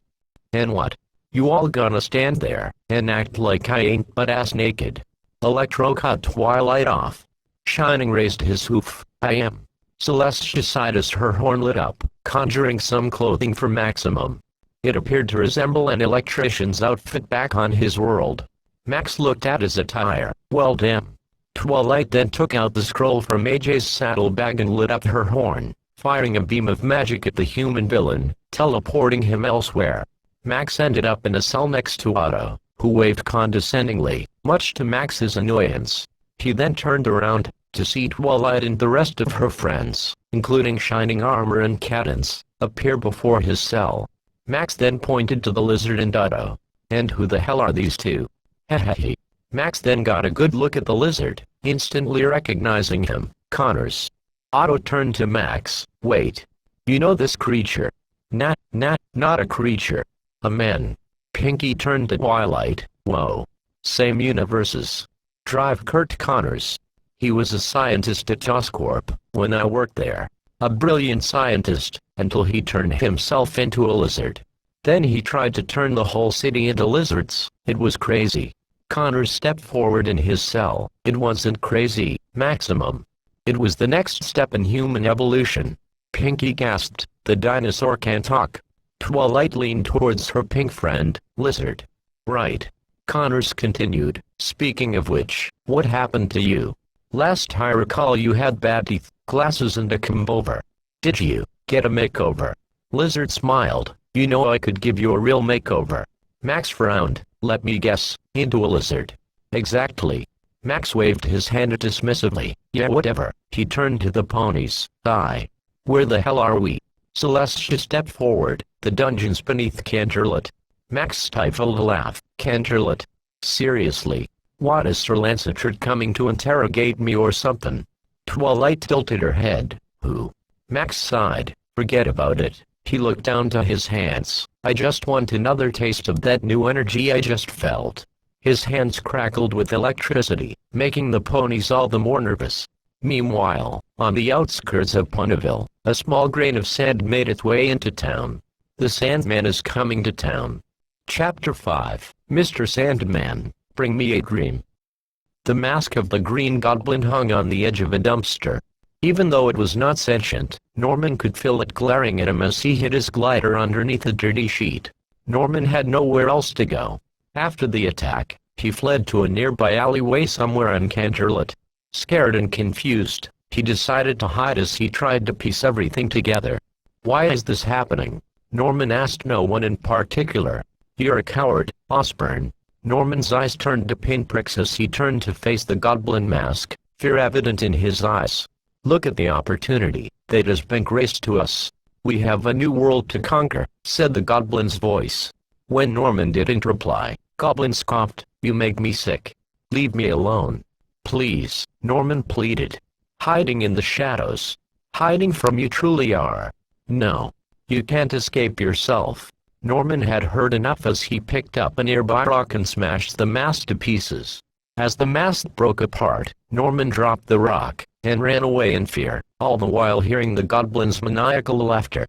and what? You all gonna stand there and act like I ain't butt-ass naked? Electro cut Twilight off. Shining raised his hoof. I am. Celestia sighed as her horn lit up, conjuring some clothing for Maximum. It appeared to resemble an electrician's outfit back on his world. Max looked at his attire. Well damn. Twilight then took out the scroll from AJ's saddlebag and lit up her horn, firing a beam of magic at the human villain, teleporting him elsewhere. Max ended up in a cell next to Otto, who waved condescendingly, much to Max's annoyance. He then turned around to see Twilight and the rest of her friends, including Shining Armor and Cadence, appear before his cell. Max then pointed to the lizard and Otto. And who the hell are these two? Hehehe. Max then got a good look at the lizard, instantly recognizing him. Connors. Otto turned to Max. Wait. You know this creature? Not a creature. A man. Pinky turned to Twilight. Whoa. Same universes. Drive Kurt Connors. He was a scientist at Oscorp when I worked there. A brilliant scientist, until he turned himself into a lizard. Then he tried to turn the whole city into lizards. It was crazy. Connors stepped forward in his cell. It wasn't crazy, Maximum. It was the next step in human evolution. Pinky gasped, the dinosaur can't talk. Twilight leaned towards her pink friend, Lizard. Right. Connors continued, speaking of which, what happened to you? Last I recall you had bad teeth, glasses and a comb-over. Did you get a makeover? Lizard smiled. You know I could give you a real makeover. Max frowned. Let me guess, into a lizard. Exactly. Max waved his hand dismissively. Yeah, whatever. He turned to the ponies. Where the hell are we? Celestia stepped forward. The dungeon's beneath Canterlot. Max stifled a laugh. Canterlot? Seriously? What is Sir Lancetard coming to interrogate me or something? Twilight tilted her head. Who? Max sighed. Forget about it. He looked down to his hands. I just want another taste of that new energy I just felt. His hands crackled with electricity, making the ponies all the more nervous. Meanwhile, on the outskirts of Ponyville, a small grain of sand made its way into town. The Sandman is coming to town. Chapter 5. Mr. Sandman, bring me a dream. The mask of the Green Goblin hung on the edge of a dumpster. Even though it was not sentient, Norman could feel it glaring at him as he hid his glider underneath a dirty sheet. Norman had nowhere else to go. After the attack, he fled to a nearby alleyway somewhere on Canterlot. Scared and confused, he decided to hide as he tried to piece everything together. Why is this happening? Norman asked no one in particular. You're a coward, Osborn. Norman's eyes turned to pinpricks as he turned to face the goblin mask, fear evident in his eyes. Look at the opportunity that has been graced to us. We have a new world to conquer, said the goblin's voice. When Norman didn't reply, Goblin scoffed, you make me sick. Leave me alone. Please, Norman pleaded. Hiding in the shadows. Hiding from you truly are. No. You can't escape yourself. Norman had heard enough as he picked up a nearby rock and smashed the mask to pieces. As the mask broke apart, Norman dropped the rock and ran away in fear, all the while hearing the goblin's maniacal laughter.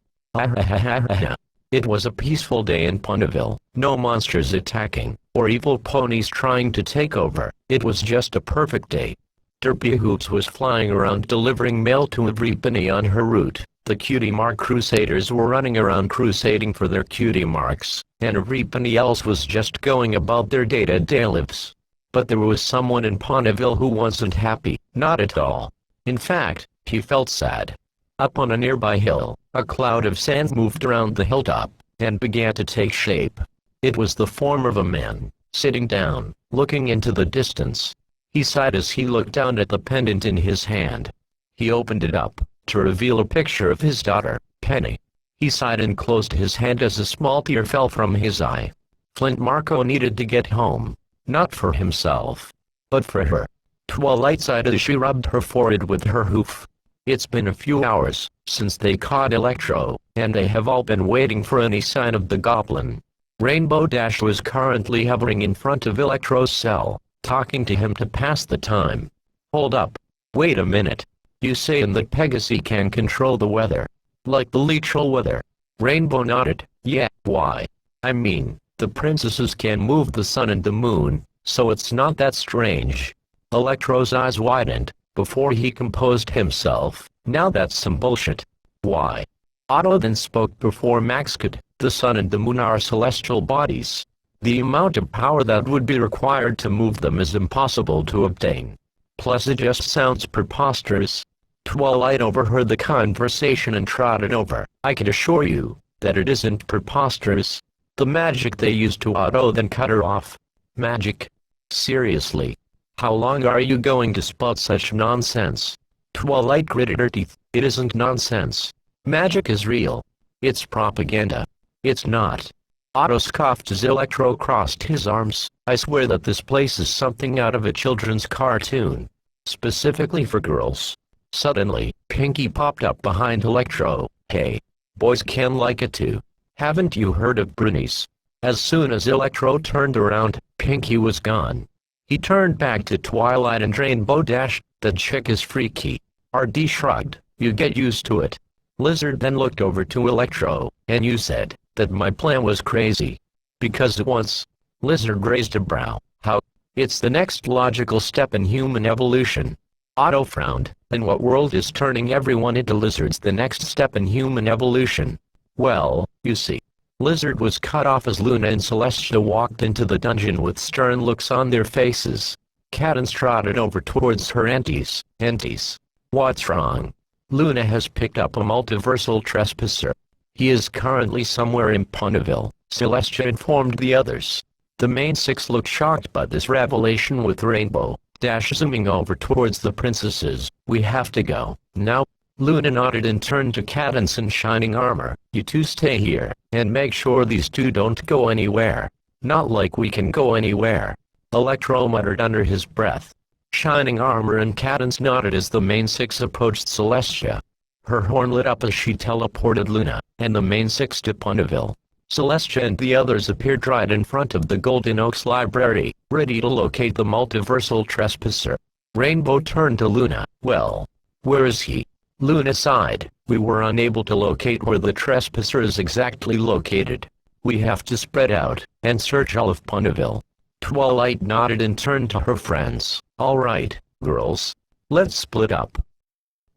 It was a peaceful day in Ponyville, no monsters attacking, or evil ponies trying to take over. It was just a perfect day. Derpy Hoops was flying around delivering mail to every penny on her route. The Cutie Mark Crusaders were running around crusading for their cutie marks, and everybody else was just going about their day-to-day lives. But there was someone in Ponyville who wasn't happy, not at all. In fact, he felt sad. Up on a nearby hill, a cloud of sand moved around the hilltop, and began to take shape. It was the form of a man, sitting down, looking into the distance. He sighed as he looked down at the pendant in his hand. He opened it up, to reveal a picture of his daughter, Penny. He sighed and closed his hand as a small tear fell from his eye. Flint Marko needed to get home, not for himself, but for her. Twilight sighed as she rubbed her forehead with her hoof. It's been a few hours since they caught Electro, and they have all been waiting for any sign of the goblin. Rainbow Dash was currently hovering in front of Electro's cell, talking to him to pass the time. Hold up. Wait a minute. You saying that Pegasi can control the weather? Like the literal weather? Rainbow nodded. Yeah, why? I mean, the princesses can move the sun and the moon, so it's not that strange. Electro's eyes widened, before he composed himself. Now that's some bullshit. Why? Otto then spoke before Max could. The sun and the moon are celestial bodies. The amount of power that would be required to move them is impossible to obtain. Plus it just sounds preposterous. Twilight overheard the conversation and trotted over. I can assure you that it isn't preposterous. The magic they used to Otto then cut her off. Magic? Seriously? How long are you going to spout such nonsense? Twilight gritted her teeth. It isn't nonsense. Magic is real. It's propaganda. It's not. Otto scoffed as Electro crossed his arms. I swear that this place is something out of a children's cartoon. Specifically for girls. Suddenly, Pinky popped up behind Electro. Hey. Boys can like it too. Haven't you heard of brunies? As soon as Electro turned around, Pinky was gone. He turned back to Twilight and Rainbow Dash. That chick is freaky. RD shrugged. You get used to it. Lizard then looked over to Electro. And you said that my plan was crazy. Because it was. Lizard raised a brow. How? It's the next logical step in human evolution. Otto frowned. In what world is turning everyone into lizards the next step in human evolution? Well, you see. Lizard was cut off as Luna and Celestia walked into the dungeon with stern looks on their faces. Cadance trotted over towards her aunties. Aunties. What's wrong? Luna has picked up a multiversal trespasser. He is currently somewhere in Ponyville, Celestia informed the others. The main six looked shocked by this revelation with Rainbow Dash zooming over towards the princesses. We have to go, now. Luna nodded and turned to Cadance and Shining Armor. You two stay here, and make sure these two don't go anywhere. Not like we can go anywhere. Electro muttered under his breath. Shining Armor and Cadance nodded as the main six approached Celestia. Her horn lit up as she teleported Luna and the main six to Ponyville. Celestia and the others appeared right in front of the Golden Oaks Library, ready to locate the multiversal trespasser. Rainbow turned to Luna. Well, where is he? Luna sighed. We were unable to locate where the trespasser is exactly located. We have to spread out and search all of Ponyville. Twilight nodded and turned to her friends. All right, girls. Let's split up.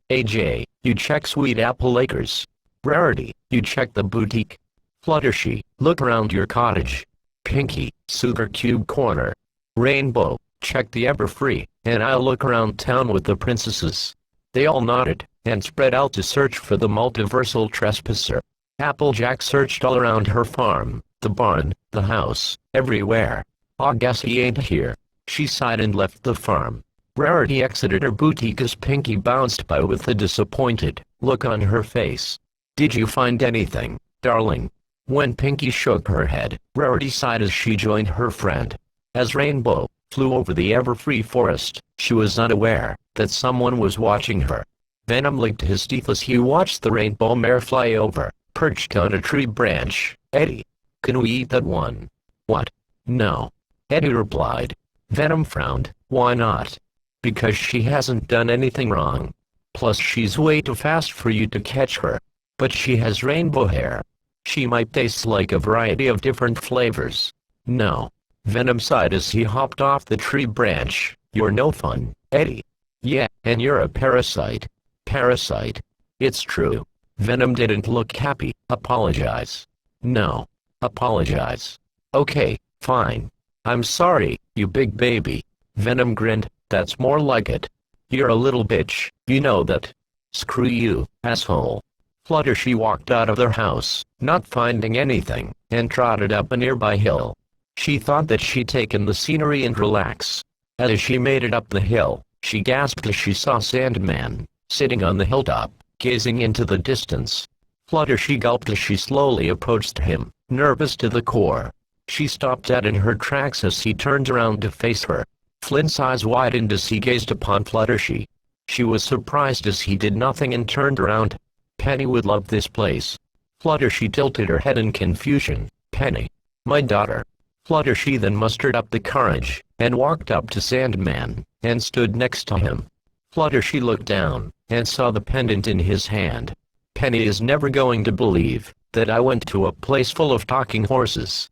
AJ, you check Sweet Apple Acres. Rarity, you check the boutique. Fluttershy, look around your cottage. Pinky, Sugar Cube Corner. Rainbow, check the Everfree, and I'll look around town with the princesses. They all nodded, and spread out to search for the multiversal trespasser. Applejack searched all around her farm, the barn, the house, everywhere. I guess he ain't here. She sighed and left the farm. Rarity exited her boutique as Pinky bounced by with a disappointed look on her face. Did you find anything, darling? When Pinky shook her head, Rarity sighed as she joined her friend. As Rainbow flew over the Everfree forest, she was unaware that someone was watching her. Venom licked his teeth as he watched the rainbow mare fly over, perched on a tree branch. Eddie, can we eat that one? What? No. Eddie replied. Venom frowned. Why not? Because she hasn't done anything wrong. Plus she's way too fast for you to catch her. But she has rainbow hair. She might taste like a variety of different flavors. No. Venom sighed as he hopped off the tree branch. You're no fun, Eddie. Yeah, and you're a parasite. Parasite. It's true. Venom didn't look happy. Apologize. No. Apologize. Okay, fine. I'm sorry, you big baby. Venom grinned. That's more like it. You're a little bitch, you know that. Screw you, asshole. Fluttershy walked out of their house, not finding anything, and trotted up a nearby hill. She thought that she'd taken the scenery and relax. As she made it up the hill, she gasped as she saw Sandman, sitting on the hilltop, gazing into the distance. Fluttershy gulped as she slowly approached him, nervous to the core. She stopped dead in her tracks as he turned around to face her. Flint's eyes widened as he gazed upon Fluttershy. She was surprised as he did nothing and turned around. Penny would love this place. Fluttershy tilted her head in confusion. Penny. My daughter. Fluttershy then mustered up the courage, and walked up to Sandman, and stood next to him. Fluttershy looked down, and saw the pendant in his hand. Penny is never going to believe that I went to a place full of talking horses.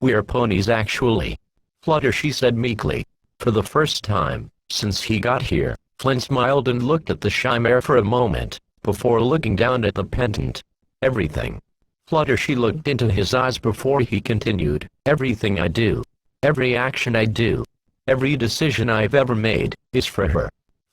We're ponies actually. Fluttershy said meekly. For the first time since he got here, Flint smiled and looked at the chimera for a moment, before looking down at the pendant. Everything. Fluttershy looked into his eyes before he continued. Everything I do. Every action I do. Every decision I've ever made, is for her.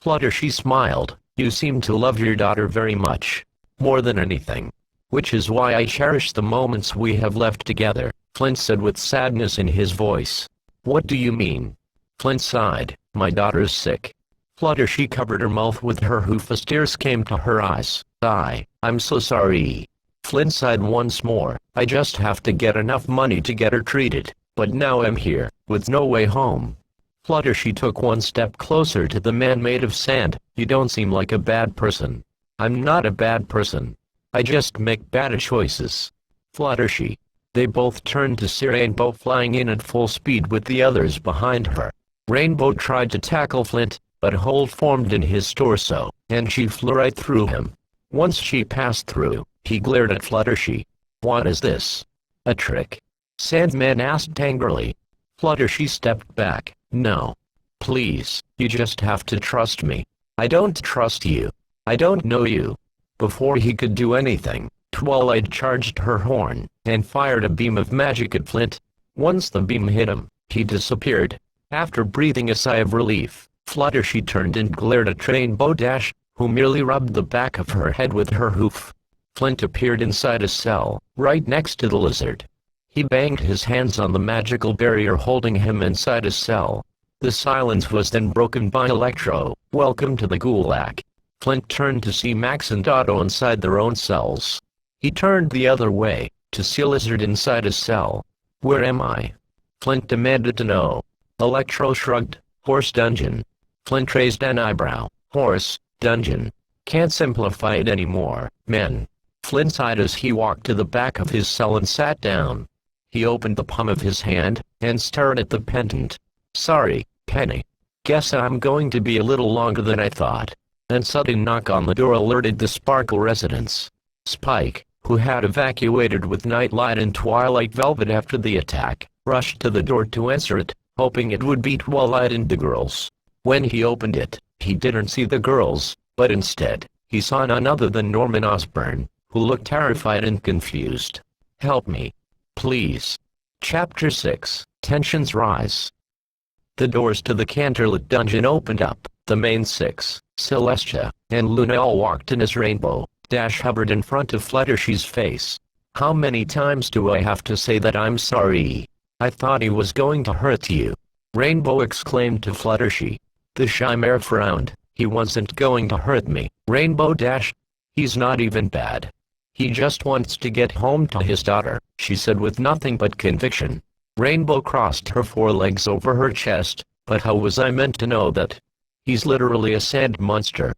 Fluttershy smiled. You seem to love your daughter very much. More than anything. Which is why I cherish the moments we have left together, Flint said with sadness in his voice. What do you mean? Flint sighed. My daughter's sick. Fluttershy covered her mouth with her hoof as tears came to her eyes. I'm so sorry. Flint sighed once more. I just have to get enough money to get her treated, but now I'm here, with no way home. Fluttershy took one step closer to the man made of sand. You don't seem like a bad person. I'm not a bad person. I just make bad choices. Fluttershy. They both turned to see Rainbow flying in at full speed with the others behind her. Rainbow tried to tackle Flint, but a hole formed in his torso, and she flew right through him. Once she passed through, he glared at Fluttershy. What is this? A trick? Sandman asked angrily. Fluttershy stepped back. No. Please, you just have to trust me. I don't trust you. I don't know you. Before he could do anything, Twilight charged her horn, and fired a beam of magic at Flint. Once the beam hit him, he disappeared. After breathing a sigh of relief, Fluttershy turned and glared at Rainbow Dash, who merely rubbed the back of her head with her hoof. Flint appeared inside a cell, right next to the lizard. He banged his hands on the magical barrier holding him inside a cell. The silence was then broken by Electro. Welcome to the Gulag. Flint turned to see Max and Otto inside their own cells. He turned the other way, to see a lizard inside a cell. Where am I? Flint demanded to know. Electro shrugged. Horse dungeon. Flint raised an eyebrow. Horse dungeon. Can't simplify it anymore, men. Flint sighed as he walked to the back of his cell and sat down. He opened the palm of his hand, and stared at the pendant. Sorry, Penny. Guess I'm going to be a little longer than I thought. A sudden knock on the door alerted the Sparkle residents. Spike, who had evacuated with Nightlight and Twilight Velvet after the attack, rushed to the door to answer it, hoping it would be Twilight and the girls. When he opened it, he didn't see the girls, but instead, he saw none other than Norman Osborn, who looked terrified and confused. Help me. Please. Chapter 6, Tensions Rise. The doors to the Canterlot dungeon opened up. The main six, Celestia, and Luna all walked in as Rainbow Dash hovered in front of Fluttershy's face. How many times do I have to say that I'm sorry? I thought he was going to hurt you. Rainbow exclaimed to Fluttershy. The Chimera frowned. He wasn't going to hurt me, Rainbow Dash. He's not even bad. He just wants to get home to his daughter, she said with nothing but conviction. Rainbow crossed her forelegs over her chest. But how was I meant to know that? He's literally a sand monster.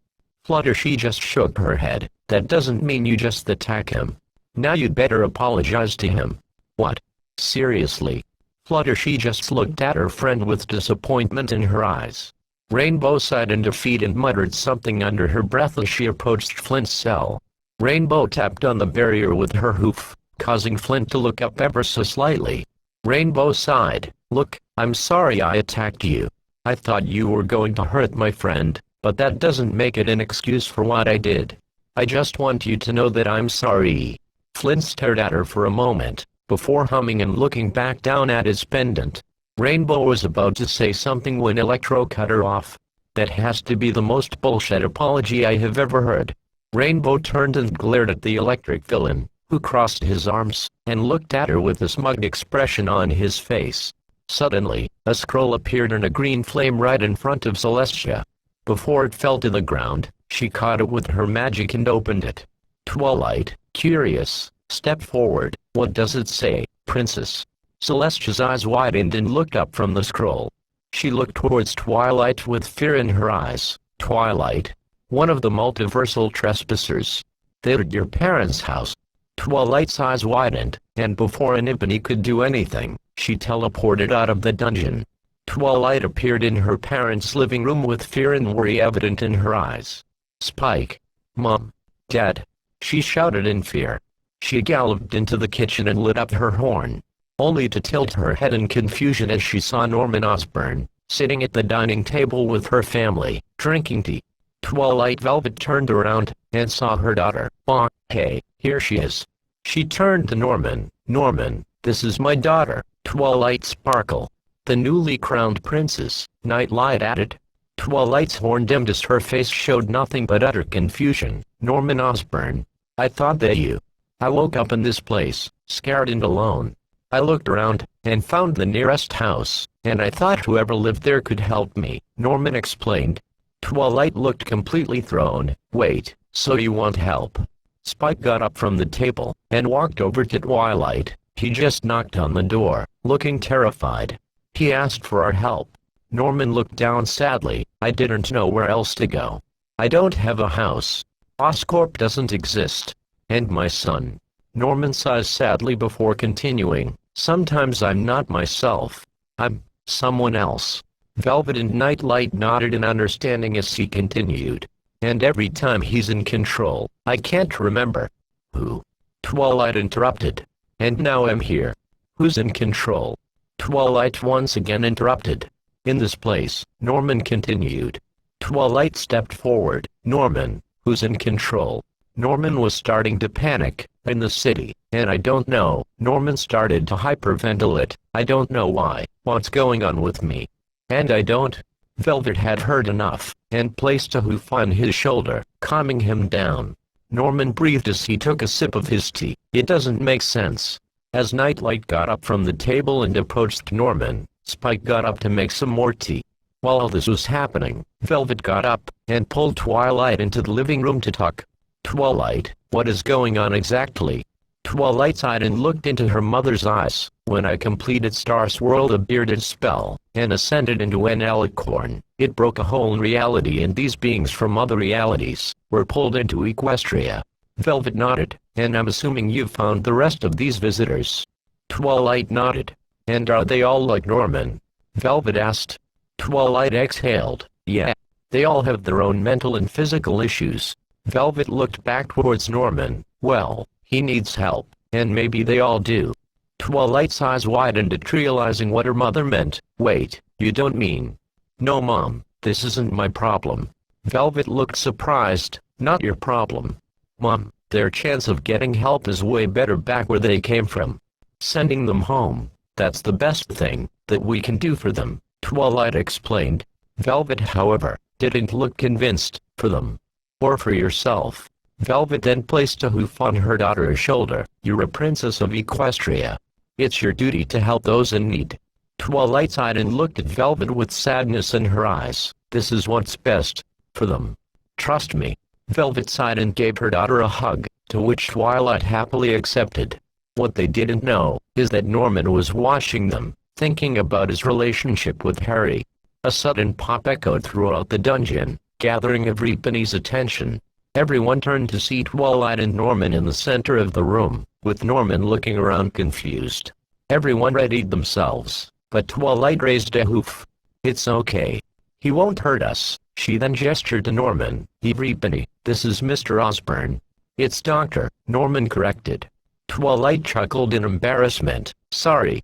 Fluttershy just shook her head. That doesn't mean you just attack him. Now you'd better apologize to him. What? Seriously? Fluttershy just looked at her friend with disappointment in her eyes. Rainbow sighed in defeat and muttered something under her breath as she approached Flint's cell. Rainbow tapped on the barrier with her hoof, causing Flint to look up ever so slightly. Rainbow sighed. Look, I'm sorry I attacked you. I thought you were going to hurt my friend, but that doesn't make it an excuse for what I did. I just want you to know that I'm sorry. Flint stared at her for a moment, before humming and looking back down at his pendant. Rainbow was about to say something when Electro cut her off. That has to be the most bullshit apology I have ever heard. Rainbow turned and glared at the electric villain, who crossed his arms, and looked at her with a smug expression on his face. Suddenly, a scroll appeared in a green flame right in front of Celestia. Before it fell to the ground, she caught it with her magic and opened it. Twilight, curious, stepped forward. What does it say, Princess? Celestia's eyes widened and looked up from the scroll. She looked towards Twilight with fear in her eyes. Twilight? One of the multiversal trespassers. They're at your parents' house. Twilight's eyes widened, and before anybody could do anything, she teleported out of the dungeon. Twilight appeared in her parents' living room with fear and worry evident in her eyes. Spike. Mom. Dad. She shouted in fear. She galloped into the kitchen and lit up her horn, only to tilt her head in confusion as she saw Norman Osborn, sitting at the dining table with her family, drinking tea. Twilight Velvet turned around, and saw her daughter. "Oh, hey, here she is." She turned to Norman. "Norman, this is my daughter, Twilight Sparkle, the newly crowned princess," Nightlight added. Twilight's horn dimmed as her face showed nothing but utter confusion. "Norman Osborn, I thought that you..." "I woke up in this place, scared and alone. I looked around, and found the nearest house, and I thought whoever lived there could help me," Norman explained. Twilight looked completely thrown. "Wait, so you want help?" Spike got up from the table, and walked over to Twilight. He just knocked on the door, looking terrified. He asked for our help. Norman looked down sadly. "I didn't know where else to go. I don't have a house. Oscorp doesn't exist. And my son." Norman sighs sadly before continuing. "Sometimes I'm not myself. I'm someone else." Velvet and Nightlight nodded in understanding as he continued. "And every time he's in control, I can't remember." "Who?" Twilight interrupted. "And now I'm here." "Who's in control?" Twilight once again interrupted. "In this place," Norman continued. Twilight stepped forward. "Norman, who's in control?" Norman was starting to panic. "In the city, and I don't know." Norman started to hyperventilate. "I don't know why. What's going on with me? And I don't." Velvet had heard enough, and placed a hoof on his shoulder, calming him down. Norman breathed as he took a sip of his tea. "It doesn't make sense." As Nightlight got up from the table and approached Norman, Spike got up to make some more tea. While all this was happening, Velvet got up, and pulled Twilight into the living room to talk. "Twilight, what is going on exactly?" Twilight sighed and looked into her mother's eyes. "When I completed Star Swirled a bearded spell, and ascended into an alicorn, it broke a hole in reality, and these beings from other realities were pulled into Equestria." Velvet nodded. "And I'm assuming you've found the rest of these visitors?" Twilight nodded. "And are they all like Norman?" Velvet asked. Twilight exhaled. "Yeah. They all have their own mental and physical issues." Velvet looked back towards Norman. "Well, he needs help, and maybe they all do." Twilight's eyes widened at realizing what her mother meant. "Wait, you don't mean..." "No, Mom, this isn't my problem." Velvet looked surprised. "Not your problem, Mom. Their chance of getting help is way better back where they came from. Sending them home, that's the best thing that we can do for them," Twilight explained. Velvet, however, didn't look convinced. "For them? Or for yourself?" Velvet then placed a hoof on her daughter's shoulder. "You're a princess of Equestria. It's your duty to help those in need." Twilight sighed and looked at Velvet with sadness in her eyes. "This is what's best for them. Trust me." Velvet sighed and gave her daughter a hug, to which Twilight happily accepted. What they didn't know is that Norman was watching them, thinking about his relationship with Harry. A sudden pop echoed throughout the dungeon, gathering everybody's attention. Everyone turned to see Twilight and Norman in the center of the room, with Norman looking around confused. Everyone readied themselves, but Twilight raised a hoof. "It's okay. He won't hurt us." She then gestured to Norman. "Everybody, this is Mr. Osborn." "It's Doctor," Norman corrected. Twilight chuckled in embarrassment. "Sorry.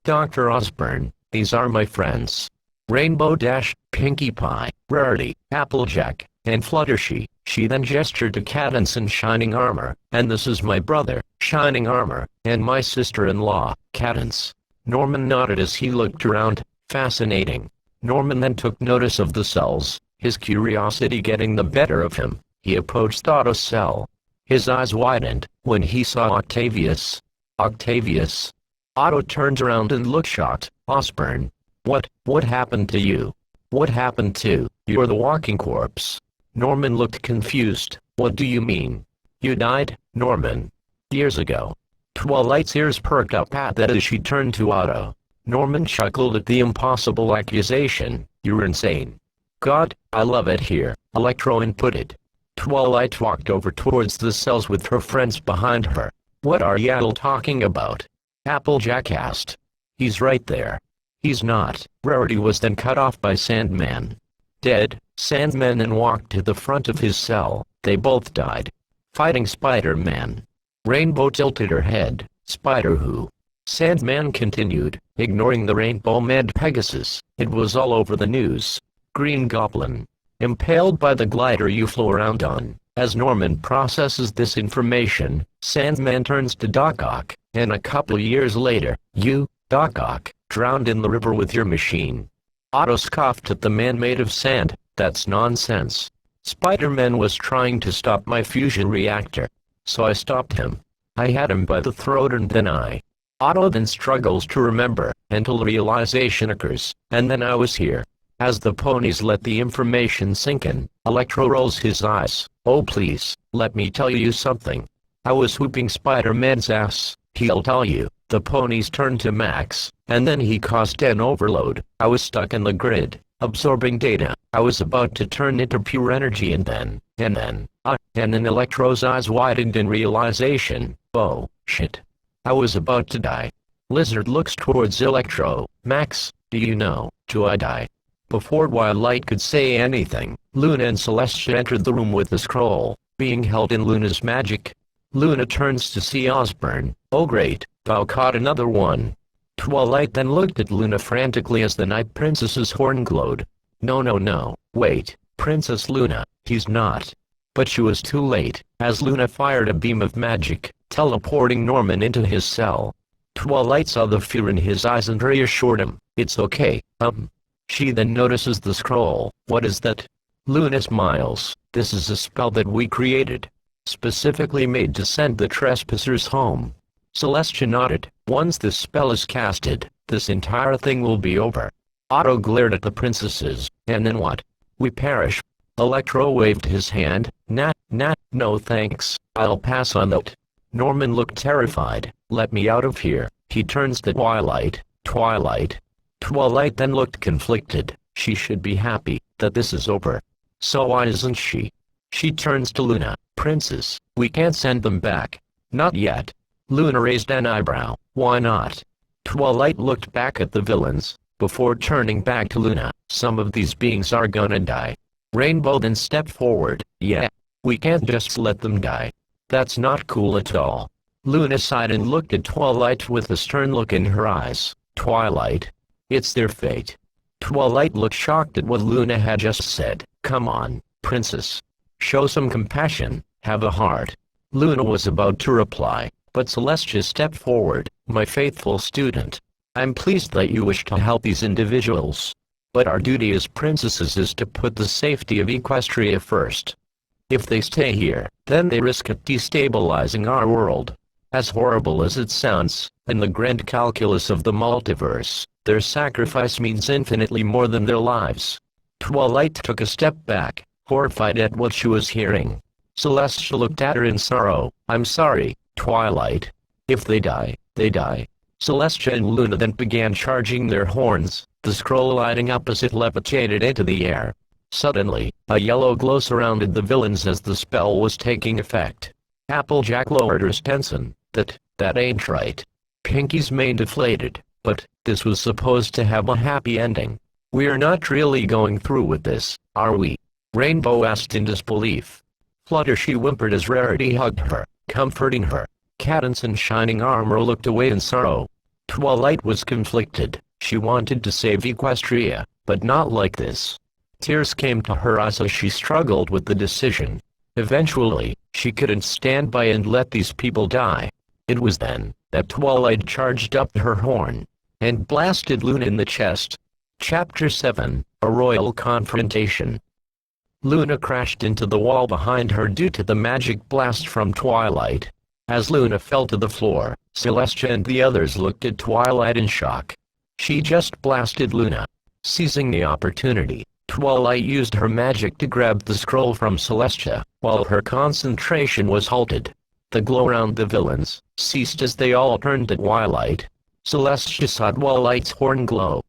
Dr. Osborn, these are my friends. Rainbow Dash, Pinkie Pie, Rarity, Applejack, and Fluttershy." She then gestured to Cadance in Shining Armor. "And this is my brother, Shining Armor, and my sister-in-law, Cadance." Norman nodded as he looked around. "Fascinating." Norman then took notice of the cells, his curiosity getting the better of him. He approached Otto's cell. His eyes widened when he saw Octavius. "Octavius?" Otto turned around and looked shocked. "Osborn? What happened to you? What happened to... You're the walking corpse." Norman looked confused. "What do you mean? You died, Norman?" "Years ago." Twilight's ears perked up at that as she turned to Otto. Norman chuckled at the impossible accusation. "You're insane." "God, I love it here," Electro inputted. Twilight walked over towards the cells with her friends behind her. "What are y'all talking about?" Applejack asked. "He's right there." "He's not." Rarity was then cut off by Sandman. "Dead," Sandman and walked to the front of his cell. They both died. Fighting Spider-Man. Rainbow tilted her head. Spider who? Sandman continued, ignoring the rainbow mad Pegasus. It was all over the news. Green Goblin. Impaled by the glider you flew around on. As Norman processes this information, Sandman turns to Doc Ock, and a couple years later, you, Doc Ock, drowned in the river with your machine. Otto scoffed at the man made of sand. That's nonsense. Spider-Man was trying to stop my fusion reactor. So I stopped him. I had him by the throat and then Otto then struggles to remember, until realization occurs, and then I was here. As the ponies let the information sink in, Electro rolls his eyes. Oh please, let me tell you something. I was whooping Spider-Man's ass, he'll tell you. The ponies turned to Max, and then he caused an overload. I was stuck in the grid, absorbing data. I was about to turn into pure energy and then Electro's eyes widened in realization. Oh, shit. I was about to die. Lizard looks towards Electro. Max, do you know, do I die? Before Twilight could say anything, Luna and Celestia entered the room with the scroll, being held in Luna's magic. Luna turns to see Osborn. Oh great, thou caught another one. Twilight then looked at Luna frantically as the Night Princess's horn glowed. No, wait, Princess Luna, he's not. But she was too late, as Luna fired a beam of magic, teleporting Norman into his cell. Twilight saw the fear in his eyes and reassured him, it's okay, She then notices the scroll. What is that? Luna smiles. This is a spell that we created. Specifically made to send the trespassers home. Celestia nodded. Once this spell is casted, this entire thing will be over. Otto glared at the princesses. And then what? We perish. Electro waved his hand. No thanks. I'll pass on that. Norman looked terrified. Let me out of here. He turns to Twilight. Twilight then looked conflicted. She should be happy that this is over. So why isn't she? She turns to Luna. Princess, we can't send them back. Not yet. Luna raised an eyebrow. Why not? Twilight looked back at the villains, before turning back to Luna. Some of these beings are gonna die. Rainbow then stepped forward. Yeah. We can't just let them die. That's not cool at all. Luna sighed and looked at Twilight with a stern look in her eyes. Twilight. It's their fate. Twilight looked shocked at what Luna had just said. Come on, princess. Show some compassion, have a heart. Luna was about to reply, but Celestia stepped forward. My faithful student. I'm pleased that you wish to help these individuals. But our duty as princesses is to put the safety of Equestria first. If they stay here, then they risk destabilizing our world. As horrible as it sounds, in the grand calculus of the multiverse, their sacrifice means infinitely more than their lives. Twilight took a step back, horrified at what she was hearing. Celestia looked at her in sorrow. I'm sorry, Twilight. If they die, they die. Celestia and Luna then began charging their horns, the scroll lighting up as it levitated into the air. Suddenly, a yellow glow surrounded the villains as the spell was taking effect. Applejack lowered her Stenson. That ain't right. Pinky's mane deflated. But, this was supposed to have a happy ending. We're not really going through with this, are we? Rainbow asked in disbelief. Fluttershy whimpered as Rarity hugged her, comforting her. Cadance in shining armor looked away in sorrow. Twilight was conflicted. She wanted to save Equestria, but not like this. Tears came to her eyes as she struggled with the decision. Eventually, she couldn't stand by and let these people die. It was then that Twilight charged up her horn and blasted Luna in the chest. Chapter 7, A Royal Confrontation. Luna crashed into the wall behind her due to the magic blast from Twilight. As Luna fell to the floor, Celestia and the others looked at Twilight in shock. She just blasted Luna. Seizing the opportunity, Twilight used her magic to grab the scroll from Celestia, while her concentration was halted. The glow around the villains ceased as they all turned to Twilight. Celestia saw Twilight's horn glow.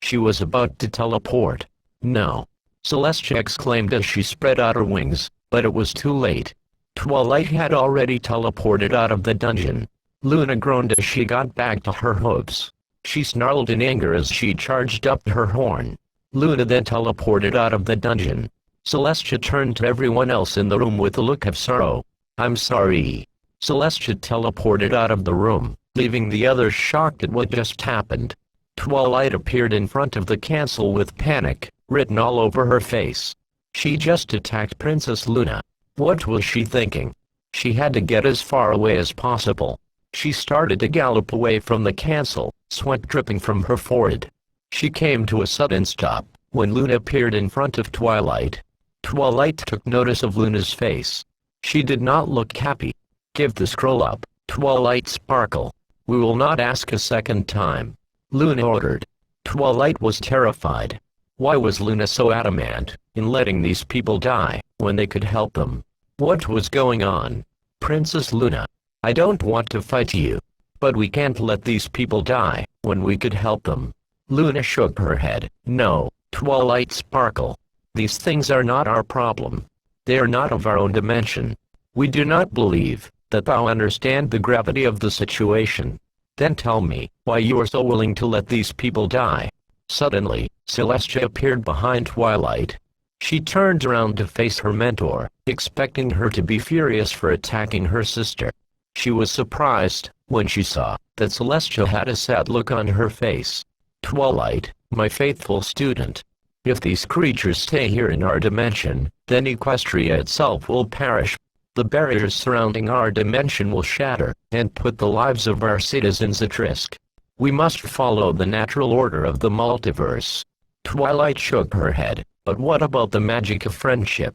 She was about to teleport. No. Celestia exclaimed as she spread out her wings, but it was too late. Twilight had already teleported out of the dungeon. Luna groaned as she got back to her hopes. She snarled in anger as she charged up her horn. Luna then teleported out of the dungeon. Celestia turned to everyone else in the room with a look of sorrow. I'm sorry. Celestia teleported out of the room, leaving the others shocked at what just happened. Twilight appeared in front of the castle with panic written all over her face. She just attacked Princess Luna. What was she thinking? She had to get as far away as possible. She started to gallop away from the castle, sweat dripping from her forehead. She came to a sudden stop when Luna appeared in front of Twilight. Twilight took notice of Luna's face. She did not look happy. Give the scroll up, Twilight Sparkle. We will not ask a second time, Luna ordered. Twilight was terrified. Why was Luna so adamant in letting these people die when they could help them? What was going on? Princess Luna, I don't want to fight you, but we can't let these people die when we could help them. Luna shook her head. No, Twilight Sparkle. These things are not our problem. They are not of our own dimension. We do not believe that thou understand the gravity of the situation. Then tell me why you are so willing to let these people die. Suddenly, Celestia appeared behind Twilight. She turned around to face her mentor, expecting her to be furious for attacking her sister. She was surprised when she saw that Celestia had a sad look on her face. Twilight, my faithful student. If these creatures stay here in our dimension, then Equestria itself will perish. The barriers surrounding our dimension will shatter and put the lives of our citizens at risk. We must follow the natural order of the multiverse. Twilight shook her head. But what about the magic of friendship?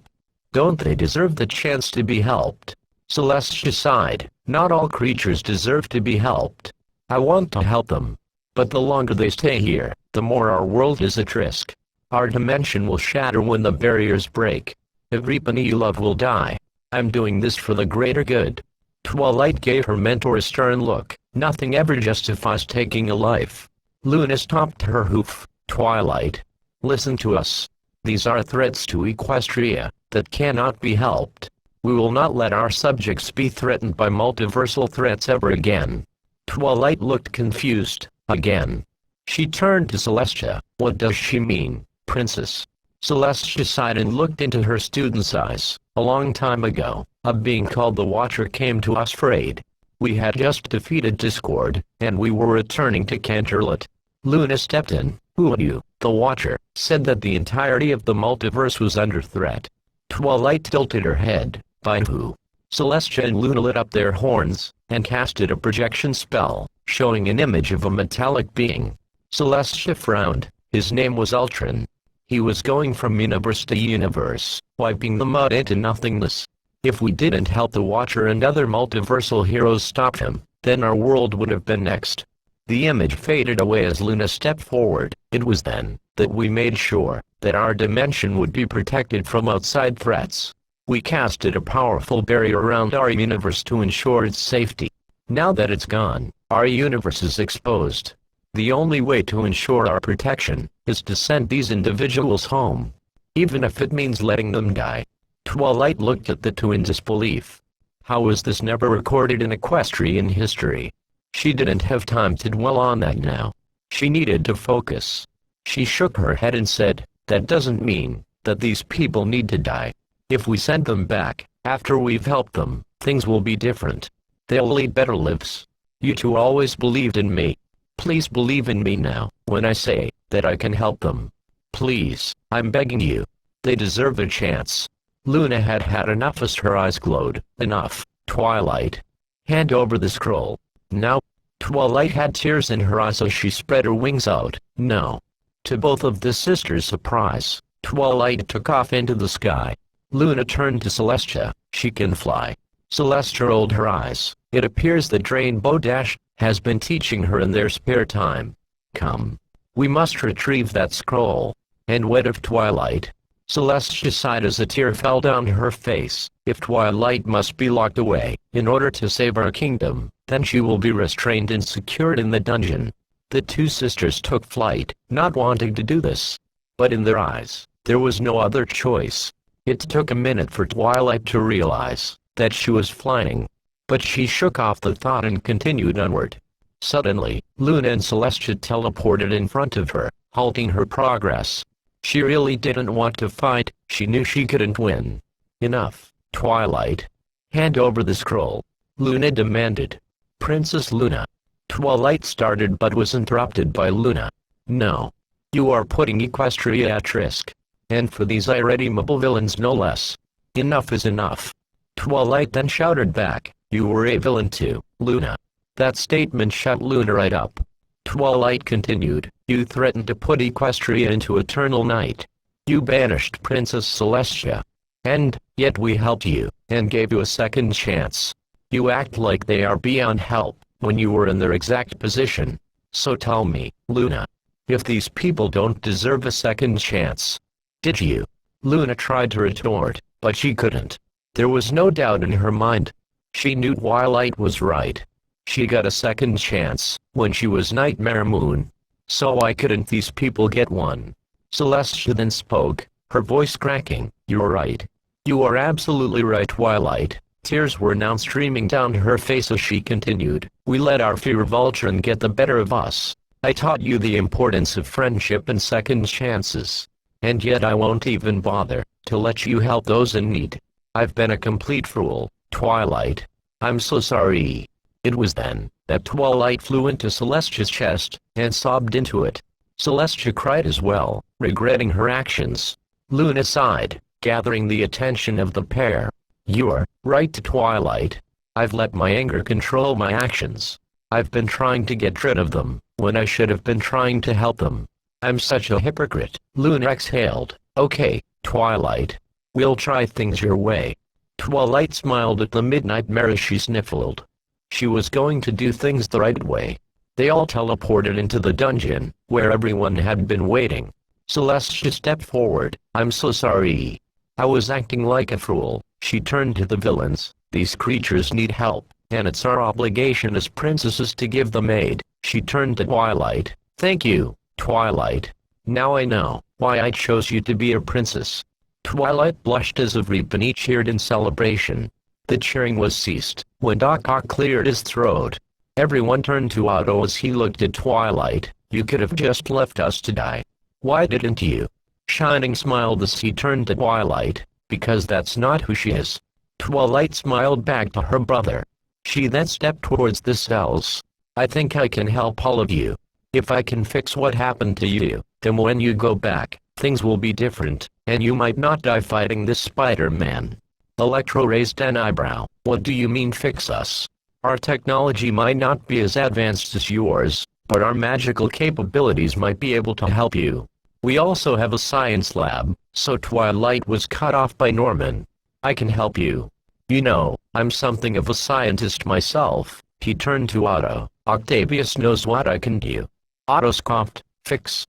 Don't they deserve the chance to be helped? Celestia sighed. Not all creatures deserve to be helped. I want to help them. But the longer they stay here, the more our world is at risk. Our dimension will shatter when the barriers break. Everybody you love will die. I'm doing this for the greater good. Twilight gave her mentor a stern look. Nothing ever justifies taking a life. Luna stomped her hoof. Twilight, listen to us. These are threats to Equestria that cannot be helped. We will not let our subjects be threatened by multiversal threats ever again. Twilight looked confused, again. She turned to Celestia. What does she mean, Princess? Celestia sighed and looked into her student's eyes. A long time ago, a being called the Watcher came to us for aid. We had just defeated Discord, and we were returning to Canterlot. Luna stepped in. Who are you? The Watcher said that the entirety of the multiverse was under threat. Twilight tilted her head. By who? Celestia and Luna lit up their horns and casted a projection spell, showing an image of a metallic being. Celestia frowned. His name was Ultron. He was going from universe to universe, wiping the mud into nothingness. If we didn't help the Watcher and other multiversal heroes stop him, then our world would have been next. The image faded away as Luna stepped forward. It was then that we made sure that our dimension would be protected from outside threats. We casted a powerful barrier around our universe to ensure its safety. Now that it's gone, our universe is exposed. The only way to ensure our protection is to send these individuals home, even if it means letting them die. Twilight looked at the two in disbelief. How was this never recorded in Equestrian history? She didn't have time to dwell on that now. She needed to focus. She shook her head and said, that doesn't mean that these people need to die. If we send them back, after we've helped them, things will be different. They'll lead better lives. You two always believed in me. Please believe in me now, when I say that I can help them. Please, I'm begging you. They deserve a chance. Luna had had enough as her eyes glowed. Enough, Twilight. Hand over the scroll. Now. Twilight had tears in her eyes as she spread her wings out. No. To both of the sisters' surprise, Twilight took off into the sky. Luna turned to Celestia. She can fly. Celestia rolled her eyes. It appears that Rainbow Dash has been teaching her in their spare time. Come. We must retrieve that scroll. And what of Twilight? Celestia sighed as a tear fell down her face. If Twilight must be locked away in order to save our kingdom, then she will be restrained and secured in the dungeon. The two sisters took flight, not wanting to do this. But in their eyes, there was no other choice. It took a minute for Twilight to realize that she was flying. But she shook off the thought and continued onward. Suddenly, Luna and Celestia teleported in front of her, halting her progress. She really didn't want to fight. She knew she couldn't win. Enough, Twilight. Hand over the scroll, Luna demanded. Princess Luna. Twilight started but was interrupted by Luna. No. You are putting Equestria at risk. And for these irredeemable villains no less. Enough is enough. Twilight then shouted back, you were a villain too, Luna. That statement shut Luna right up. Twilight continued, you threatened to put Equestria into eternal night. You banished Princess Celestia. And, yet we helped you, and gave you a second chance. You act like they are beyond help, when you were in their exact position. So tell me, Luna. If these people don't deserve a second chance. Did you? Luna tried to retort, but she couldn't. There was no doubt in her mind. She knew Twilight was right. She got a second chance, when she was Nightmare Moon. So why couldn't these people get one? Celestia then spoke, her voice cracking, you're right. You are absolutely right, Twilight. Tears were now streaming down her face as she continued, we let our fear Voltron get the better of us. I taught you the importance of friendship and second chances. And yet I won't even bother to let you help those in need. I've been a complete fool, Twilight. I'm so sorry. It was then that Twilight flew into Celestia's chest and sobbed into it. Celestia cried as well, regretting her actions. Luna sighed, gathering the attention of the pair. You're right, to Twilight. I've let my anger control my actions. I've been trying to get rid of them, when I should have been trying to help them. I'm such a hypocrite. Luna exhaled. Okay, Twilight. We'll try things your way. Twilight smiled at the Midnight Mare as she sniffled. She was going to do things the right way. They all teleported into the dungeon, where everyone had been waiting. Celestia stepped forward. I'm so sorry. I was acting like a fool. She turned to the villains. These creatures need help, and it's our obligation as princesses to give them aid. She turned to Twilight. Thank you, Twilight. Now I know why I chose you to be a princess. Twilight blushed as everybody cheered in celebration. The cheering was ceased when Doc Ock cleared his throat. Everyone turned to Otto as he looked at Twilight. You could have just left us to die. Why didn't you? Shining smiled as he turned to Twilight. Because that's not who she is. Twilight smiled back to her brother. She then stepped towards the cells. I think I can help all of you. If I can fix what happened to you, then when you go back, things will be different, and you might not die fighting this Spider-Man. Electro raised an eyebrow. What do you mean fix us? Our technology might not be as advanced as yours, but our magical capabilities might be able to help you. We also have a science lab, so Twilight was cut off by Norman. I can help you. You know, I'm something of a scientist myself. He turned to Otto. Octavius knows what I can do. Otto scoffed. Fix?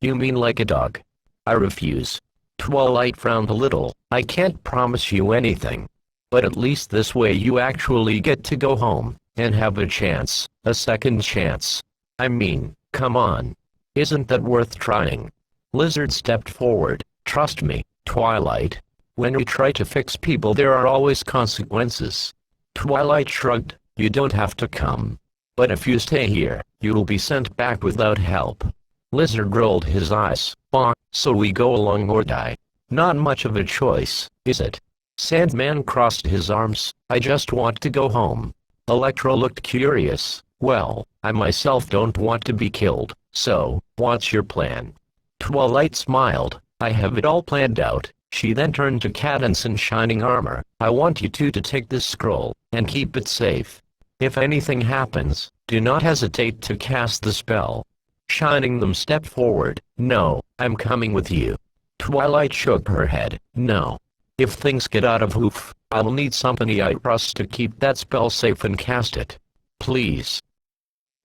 You mean like a dog? I refuse. Twilight frowned a little. I can't promise you anything. But at least this way you actually get to go home, and have a chance, a second chance. I mean, come on. Isn't that worth trying? Lizard stepped forward. Trust me, Twilight. When we try to fix people there are always consequences. Twilight shrugged. You don't have to come. But if you stay here, you will be sent back without help. Lizard rolled his eyes. Bonk, so we go along or die. Not much of a choice, is it? Sandman crossed his arms. I just want to go home. Electro looked curious. Well, I myself don't want to be killed, so, what's your plan? Twilight smiled. I have it all planned out. She then turned to Cadance in shining armor. I want you two to take this scroll, and keep it safe. If anything happens, do not hesitate to cast the spell. Shining them stepped forward. No, I'm coming with you. Twilight shook her head. No. If things get out of hoof, I'll need somebody I trust to keep that spell safe and cast it. Please.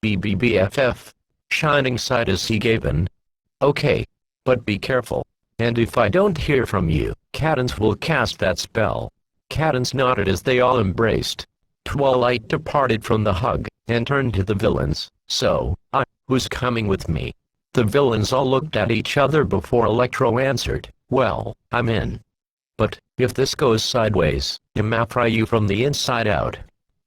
BBBFF. Shining sighed as he gave in. Okay. But be careful. And if I don't hear from you, Cadance will cast that spell. Cadance nodded as they all embraced. Twilight departed from the hug, and turned to the villains. So, who's coming with me? The villains all looked at each other before Electro answered. Well, I'm in. But, if this goes sideways, I'ma fry you from the inside out.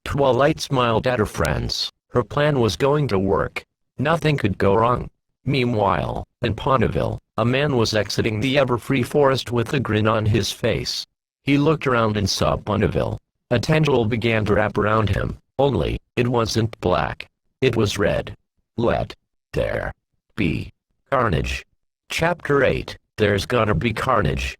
Twilight smiled at her friends. Her plan was going to work. Nothing could go wrong. Meanwhile, in Ponyville, A man was exiting the Everfree forest with a grin on his face. He looked around and saw Ponyville. A tendril began to wrap around him, only, it wasn't black. It was red. Let there be carnage. Chapter 8, There's Gonna Be Carnage.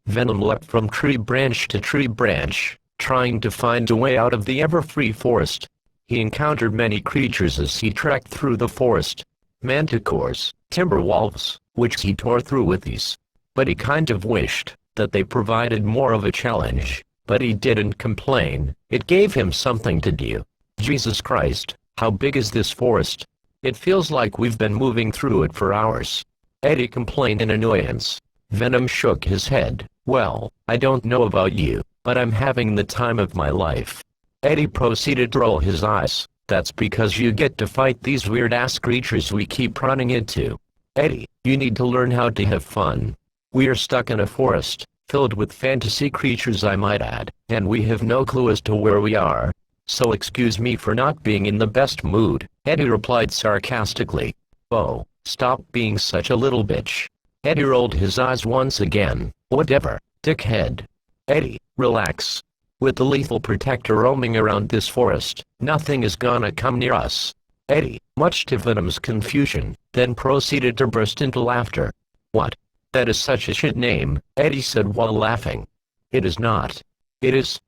Venom leapt from tree branch to tree branch, trying to find a way out of the Everfree forest. He encountered many creatures as he trekked through the forest. Manticores, timberwolves, which he tore through with ease. But he kind of wished that they provided more of a challenge. But he didn't complain, it gave him something to do. Jesus Christ, how big is this forest? It feels like we've been moving through it for hours. Eddie complained in annoyance. Venom shook his head. Well, I don't know about you, but I'm having the time of my life. Eddie proceeded to roll his eyes. That's because you get to fight these weird-ass creatures we keep running into. Eddie, you need to learn how to have fun. We are stuck in a forest, filled with fantasy creatures I might add, and we have no clue as to where we are. So excuse me for not being in the best mood, Eddie replied sarcastically. Oh, stop being such a little bitch. Eddie rolled his eyes once again. Whatever, dickhead. Eddie, relax. With the lethal protector roaming around this forest, nothing is gonna come near us. Eddie, much to Venom's confusion, then proceeded to burst into laughter. What? That is such a shit name, Eddie said while laughing. It is not. It is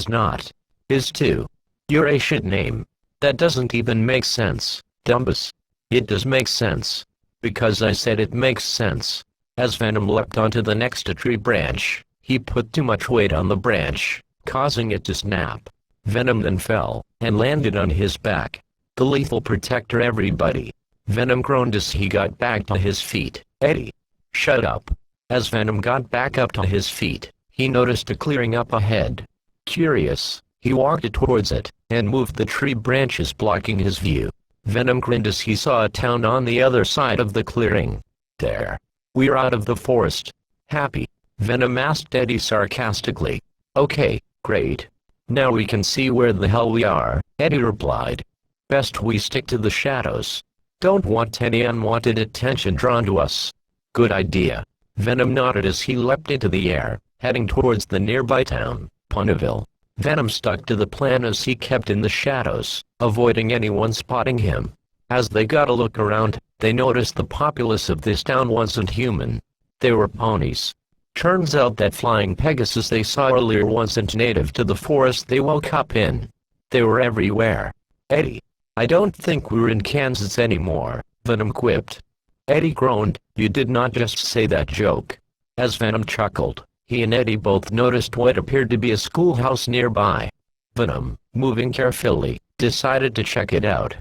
not. Is too. You're a shit name. That doesn't even make sense, Dumbus. It does make sense. Because I said it makes sense. As Venom leapt onto the next tree branch, he put too much weight on the branch, causing it to snap. Venom then fell, and landed on his back. The lethal protector everybody. Venom groaned as he got back to his feet. Eddie. Shut up. As Venom got back up to his feet, he noticed a clearing up ahead. Curious, he walked towards it, and moved the tree branches blocking his view. Venom grinned as he saw a town on the other side of the clearing. There. We're out of the forest. Happy? Venom asked Eddie sarcastically. Okay, great. Now we can see where the hell we are, Eddie replied. Best we stick to the shadows. Don't want any unwanted attention drawn to us. Good idea. Venom nodded as he leapt into the air, heading towards the nearby town, Ponyville. Venom stuck to the plan as he kept in the shadows, avoiding anyone spotting him. As they got a look around, they noticed the populace of this town wasn't human. They were ponies. Turns out that flying Pegasus they saw earlier wasn't native to the forest they woke up in. They were everywhere. Eddie. I don't think we're in Kansas anymore, Venom quipped. Eddie groaned. You did not just say that joke. As Venom chuckled, he and Eddie both noticed what appeared to be a schoolhouse nearby. Venom, moving carefully, decided to check it out.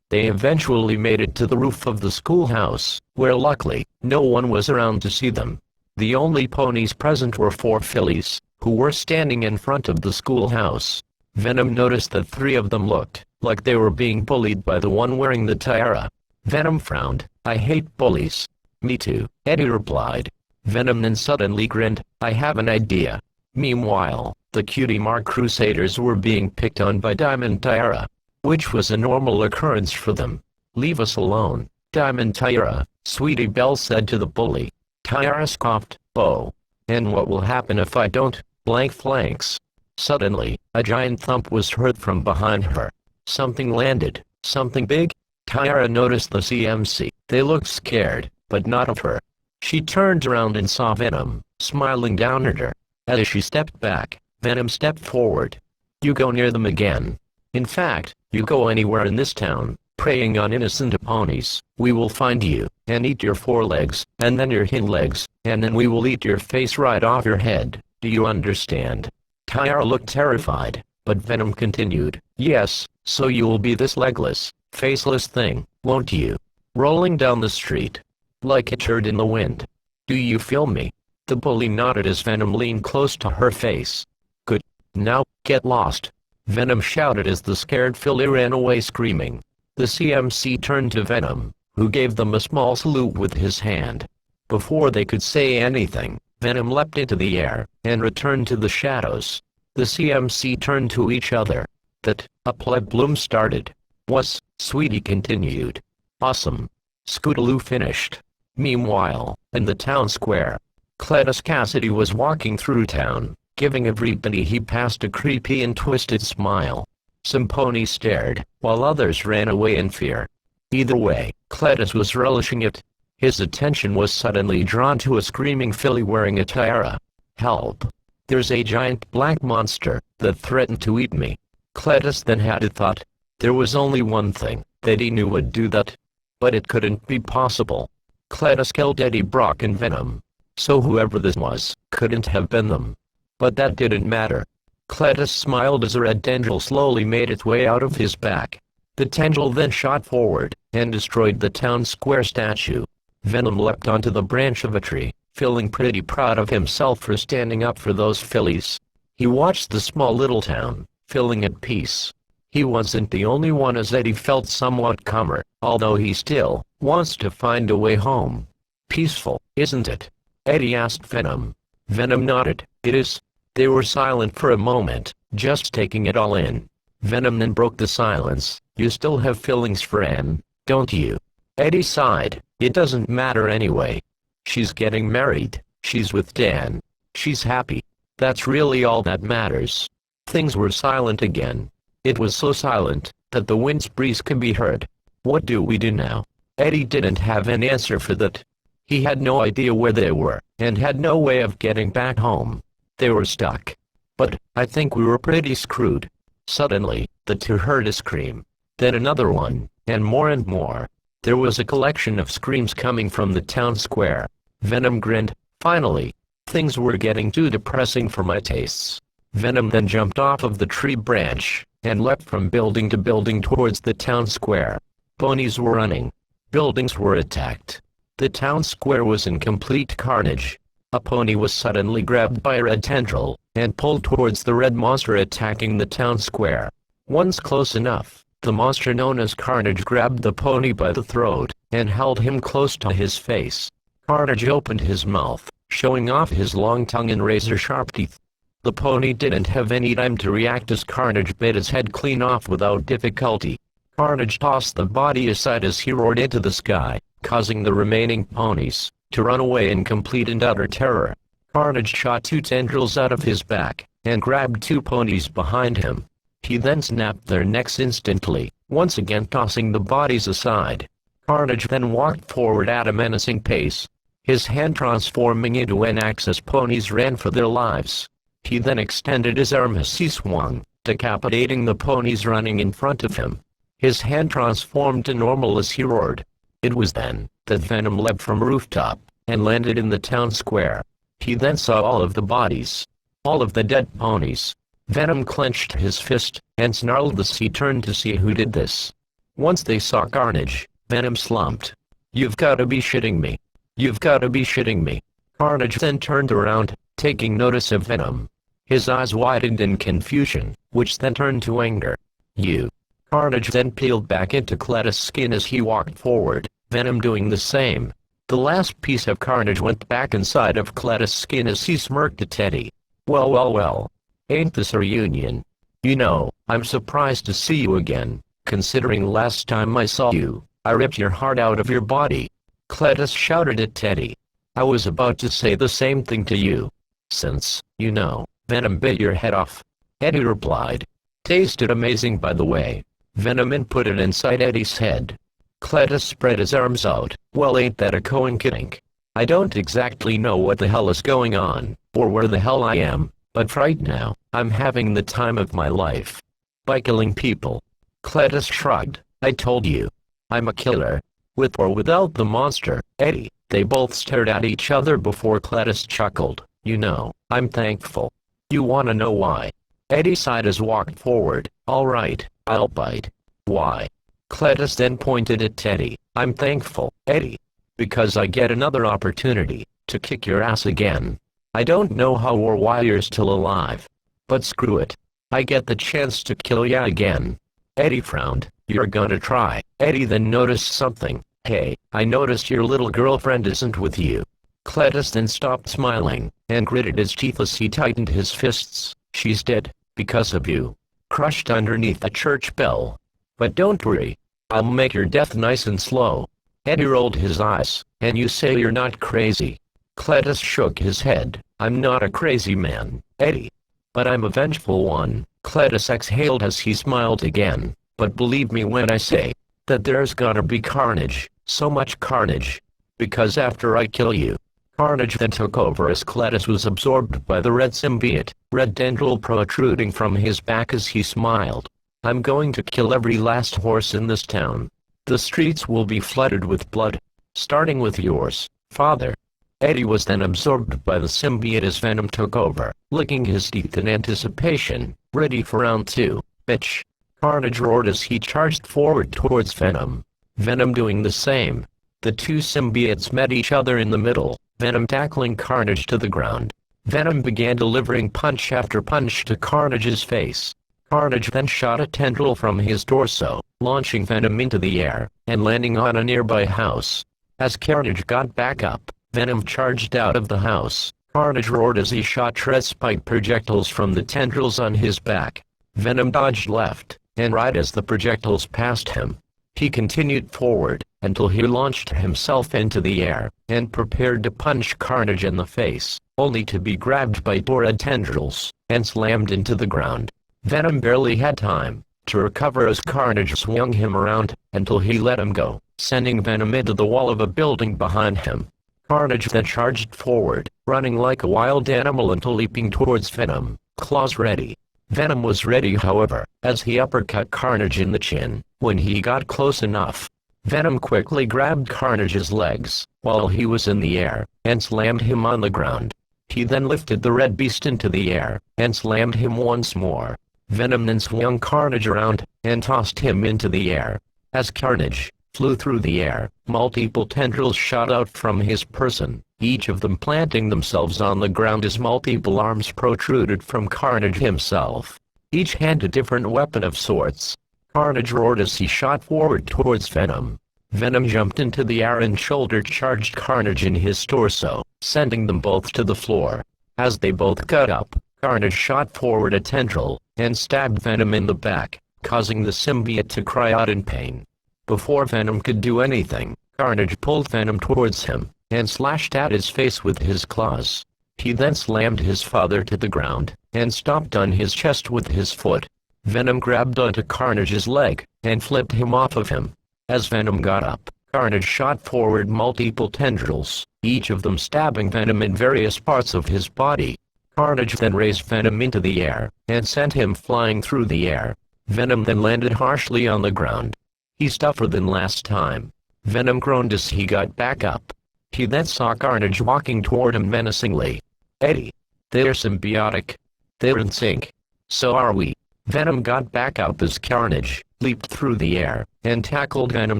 They eventually made it to the roof of the schoolhouse, where luckily, no one was around to see them. The only ponies present were 4 fillies, who were standing in front of the schoolhouse. Venom noticed that 3 of them looked like they were being bullied by the one wearing the tiara. Venom frowned. I hate bullies. Me too, Eddie replied. Venom then suddenly grinned. I have an idea. Meanwhile, the Cutie Mark Crusaders were being picked on by Diamond Tiara, which was a normal occurrence for them. Leave us alone, Diamond Tiara, Sweetie Belle said to the bully. Tiara scoffed. Oh. And what will happen if I don't? Blank flanks. Suddenly, a giant thump was heard from behind her. Something landed. Something big? Tiara noticed the CMC. They looked scared, but not of her. She turned around and saw Venom, smiling down at her. As she stepped back, Venom stepped forward. You go near them again. In fact, you go anywhere in this town, preying on innocent ponies, we will find you, and eat your forelegs, and then your hind legs, and then we will eat your face right off your head. Do you understand? Tiara looked terrified, but Venom continued. Yes, so you will be this legless, faceless thing, won't you? Rolling down the street. Like a turd in the wind. Do you feel me? The bully nodded as Venom leaned close to her face. Good. Now, get lost. Venom shouted as the scared filly ran away screaming. The CMC turned to Venom, who gave them a small salute with his hand. Before they could say anything, Venom leapt into the air, and returned to the shadows. The CMC turned to each other. That, a pleb bloom started. Was, Sweetie continued. Awesome. Scootaloo finished. Meanwhile, in the town square, Cletus Cassidy was walking through town, giving everybody he passed a creepy and twisted smile. Some ponies stared, while others ran away in fear. Either way, Cletus was relishing it. His attention was suddenly drawn to a screaming filly wearing a tiara. "Help! There's a giant black monster that threatened to eat me." Cletus then had a thought. There was only one thing that he knew would do that. But it couldn't be possible. Cletus killed Eddie Brock and Venom. So whoever this was, couldn't have been them. But that didn't matter. Cletus smiled as a red tendril slowly made its way out of his back. The tendril then shot forward, and destroyed the town square statue. Venom leapt onto the branch of a tree, feeling pretty proud of himself for standing up for those fillies. He watched the small little town, feeling at peace. He wasn't the only one, as Eddie felt somewhat calmer, although he still wants to find a way home. "Peaceful, isn't it?" Eddie asked Venom. Venom nodded. "It is." They were silent for a moment, just taking it all in. Venom then broke the silence. "You still have feelings for Anne, don't you?" Eddie sighed. "It doesn't matter anyway. She's getting married, she's with Dan, she's happy. That's really all that matters." Things were silent again. It was so silent that the wind's breeze could be heard. "What do we do now?" Eddie didn't have an answer for that. He had no idea where they were, and had no way of getting back home. They were stuck. "But I think we were pretty screwed." Suddenly, the two heard a scream. Then another one, and more and more. There was a collection of screams coming from the town square. Venom grinned. "Finally. Things were getting too depressing for my tastes." Venom then jumped off of the tree branch, and leapt from building to building towards the town square. Ponies were running. Buildings were attacked. The town square was in complete carnage. A pony was suddenly grabbed by a red tendril, and pulled towards the red monster attacking the town square. Once close enough, the monster known as Carnage grabbed the pony by the throat, and held him close to his face. Carnage opened his mouth, showing off his long tongue and razor-sharp teeth. The pony didn't have any time to react as Carnage bit his head clean off without difficulty. Carnage tossed the body aside as he roared into the sky, causing the remaining ponies to run away in complete and utter terror. Carnage shot two tendrils out of his back, and grabbed two ponies behind him. He then snapped their necks instantly, once again tossing the bodies aside. Carnage then walked forward at a menacing pace, his hand transforming into an axe as ponies ran for their lives. He then extended his arm as he swung, decapitating the ponies running in front of him. His hand transformed to normal as he roared. It was then that Venom leapt from a rooftop, and landed in the town square. He then saw all of the bodies. All of the dead ponies. Venom clenched his fist, and snarled as he turned to see who did this. Once they saw Carnage, Venom slumped. "You've gotta be shitting me. You've gotta be shitting me." Carnage then turned around, taking notice of Venom. His eyes widened in confusion, which then turned to anger. "You." Carnage then peeled back into Cletus' skin as he walked forward, Venom doing the same. The last piece of Carnage went back inside of Cletus' skin as he smirked at Teddy. Well, well, well. Ain't this a reunion? You know, I'm surprised to see you again, considering last time I saw you, I ripped your heart out of your body." Cletus shouted at Teddy. "I was about to say the same thing to you. Since, you know, Venom bit your head off." Eddie replied. "Tasted amazing, by the way." Venom and put it inside Eddie's head. Cletus spread his arms out. "Well, ain't that a coinkydink? I don't exactly know what the hell is going on, or where the hell I am, but right now, I'm having the time of my life. By killing people." Cletus shrugged. "I told you. I'm a killer. With or without the monster, Eddie." They both stared at each other before Cletus chuckled. "You know, I'm thankful. You wanna know why?" Eddie sighed as walked forward. "All right, I'll bite." "Why?" Cletus then pointed at Teddy. "I'm thankful, Eddie. Because I get another opportunity to kick your ass again. I don't know how or why you're still alive. But screw it. I get the chance to kill ya again." Eddie frowned. "You're gonna try." Eddie then noticed something. "Hey, I noticed your little girlfriend isn't with you." Cletus then stopped smiling, and gritted his teeth as he tightened his fists. "She's dead, because of you. Crushed underneath a church bell. But don't worry. I'll make your death nice and slow." Eddie rolled his eyes. "And you say you're not crazy?" Cletus shook his head. "I'm not a crazy man, Eddie. But I'm a vengeful one." Cletus exhaled as he smiled again. "But believe me when I say that there's gonna be carnage, so much carnage. Because after I kill you..." Carnage then took over as Cletus was absorbed by the red symbiote, red tendril protruding from his back as he smiled. "I'm going to kill every last horse in this town. The streets will be flooded with blood. Starting with yours, father." Eddie was then absorbed by the symbiote as Venom took over, licking his teeth in anticipation, ready for round 2. "Bitch!" Carnage roared as he charged forward towards Venom. Venom doing the same. The two symbiotes met each other in the middle, Venom tackling Carnage to the ground. Venom began delivering punch after punch to Carnage's face. Carnage then shot a tendril from his torso, launching Venom into the air, and landing on a nearby house. As Carnage got back up, Venom charged out of the house. Carnage roared as he shot Treadspike projectiles from the tendrils on his back. Venom dodged left and right as the projectiles passed him. He continued forward until he launched himself into the air and prepared to punch Carnage in the face, only to be grabbed by red tendrils and slammed into the ground. Venom barely had time to recover as Carnage swung him around until he let him go, sending Venom into the wall of a building behind him. Carnage then charged forward, running like a wild animal until leaping towards Venom, claws ready. Venom was ready however, as he uppercut Carnage in the chin. When he got close enough, Venom quickly grabbed Carnage's legs, while he was in the air, and slammed him on the ground. He then lifted the red beast into the air, and slammed him once more. Venom then swung Carnage around, and tossed him into the air. As Carnage flew through the air, multiple tendrils shot out from his person, each of them planting themselves on the ground as multiple arms protruded from Carnage himself. Each hand a different weapon of sorts. Carnage roared as he shot forward towards Venom. Venom jumped into the air and shoulder-charged Carnage in his torso, sending them both to the floor. As they both got up, Carnage shot forward a tendril, and stabbed Venom in the back, causing the symbiote to cry out in pain. Before Venom could do anything, Carnage pulled Venom towards him, and slashed at his face with his claws. He then slammed his father to the ground, and stomped on his chest with his foot. Venom grabbed onto Carnage's leg, and flipped him off of him. As Venom got up, Carnage shot forward multiple tendrils, each of them stabbing Venom in various parts of his body. Carnage then raised Venom into the air, and sent him flying through the air. Venom then landed harshly on the ground. He's tougher than last time. Venom groaned as he got back up. He then saw Carnage walking toward him menacingly. "Eddie, they're symbiotic. They're in sync. So are we." Venom got back up as Carnage leaped through the air, and tackled Venom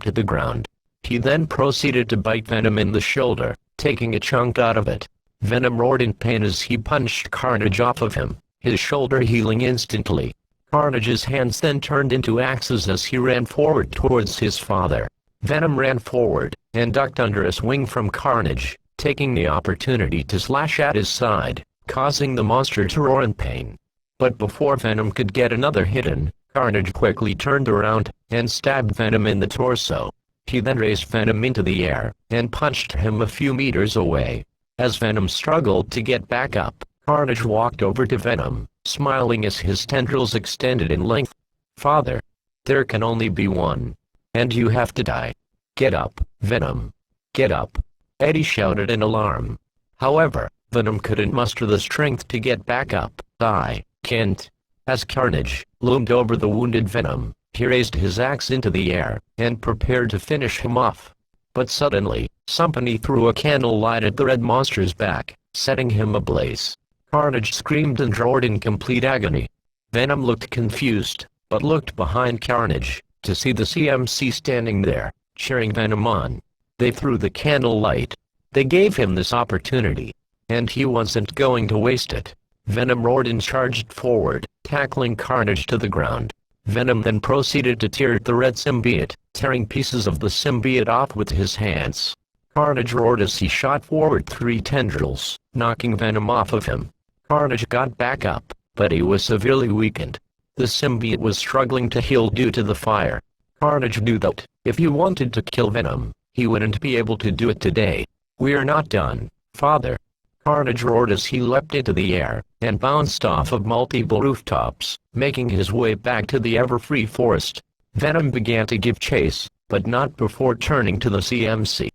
to the ground. He then proceeded to bite Venom in the shoulder, taking a chunk out of it. Venom roared in pain as he punched Carnage off of him, his shoulder healing instantly. Carnage's hands then turned into axes as he ran forward towards his father. Venom ran forward, and ducked under a swing from Carnage, taking the opportunity to slash at his side, causing the monster to roar in pain. But before Venom could get another hit in, Carnage quickly turned around, and stabbed Venom in the torso. He then raised Venom into the air, and punched him a few meters away. As Venom struggled to get back up, Carnage walked over to Venom, smiling as his tendrils extended in length. "Father, there can only be one. And you have to die. Get up, Venom. Get up," Eddie shouted in alarm. However, Venom couldn't muster the strength to get back up. "I can't." As Carnage loomed over the wounded Venom, he raised his axe into the air, and prepared to finish him off. But suddenly, somebody threw a candlelight at the red monster's back, setting him ablaze. Carnage screamed and roared in complete agony. Venom looked confused, but looked behind Carnage, to see the CMC standing there, cheering Venom on. They threw the candlelight. They gave him this opportunity, and he wasn't going to waste it. Venom roared and charged forward, tackling Carnage to the ground. Venom then proceeded to tear the red symbiote, tearing pieces of the symbiote off with his hands. Carnage roared as he shot forward 3 tendrils, knocking Venom off of him. Carnage got back up, but he was severely weakened. The symbiote was struggling to heal due to the fire. Carnage knew that, if he wanted to kill Venom, He wouldn't be able to do it today. We're not done, Father. Carnage roared as he leapt into the air, and bounced off of multiple rooftops, making his way back to the Everfree Forest. Venom began to give chase, but not before turning to the CMC.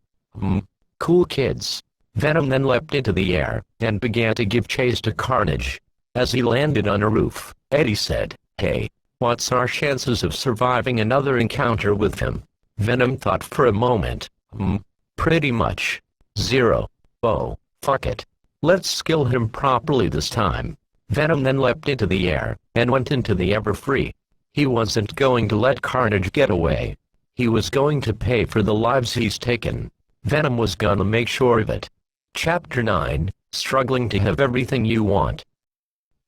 Cool kids. Venom then leapt into the air, and began to give chase to Carnage. As he landed on a roof, Eddie said, "Hey, what's our chances of surviving another encounter with him?" Venom thought for a moment. Pretty much 0. Oh, fuck it. Let's skill him properly this time. Venom then leapt into the air, and went into the Everfree. He wasn't going to let Carnage get away. He was going to pay for the lives he's taken. Venom was gonna make sure of it. Chapter 9, Struggling to Have Everything You Want.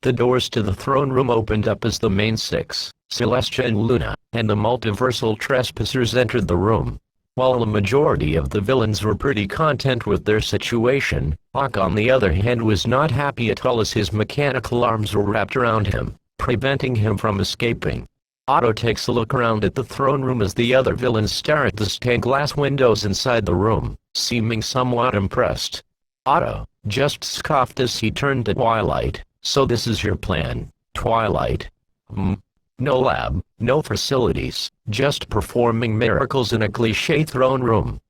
The doors to the throne room opened up as the main six, Celestia and Luna, and the multiversal trespassers entered the room. While the majority of the villains were pretty content with their situation, Hawk on the other hand was not happy at all as his mechanical arms were wrapped around him, preventing him from escaping. Otto takes a look around at the throne room as the other villains stare at the stained glass windows inside the room, seeming somewhat impressed. Otto just scoffed as he turned to Twilight. "So this is your plan, Twilight?" No lab, no facilities, just performing miracles in a cliché throne room.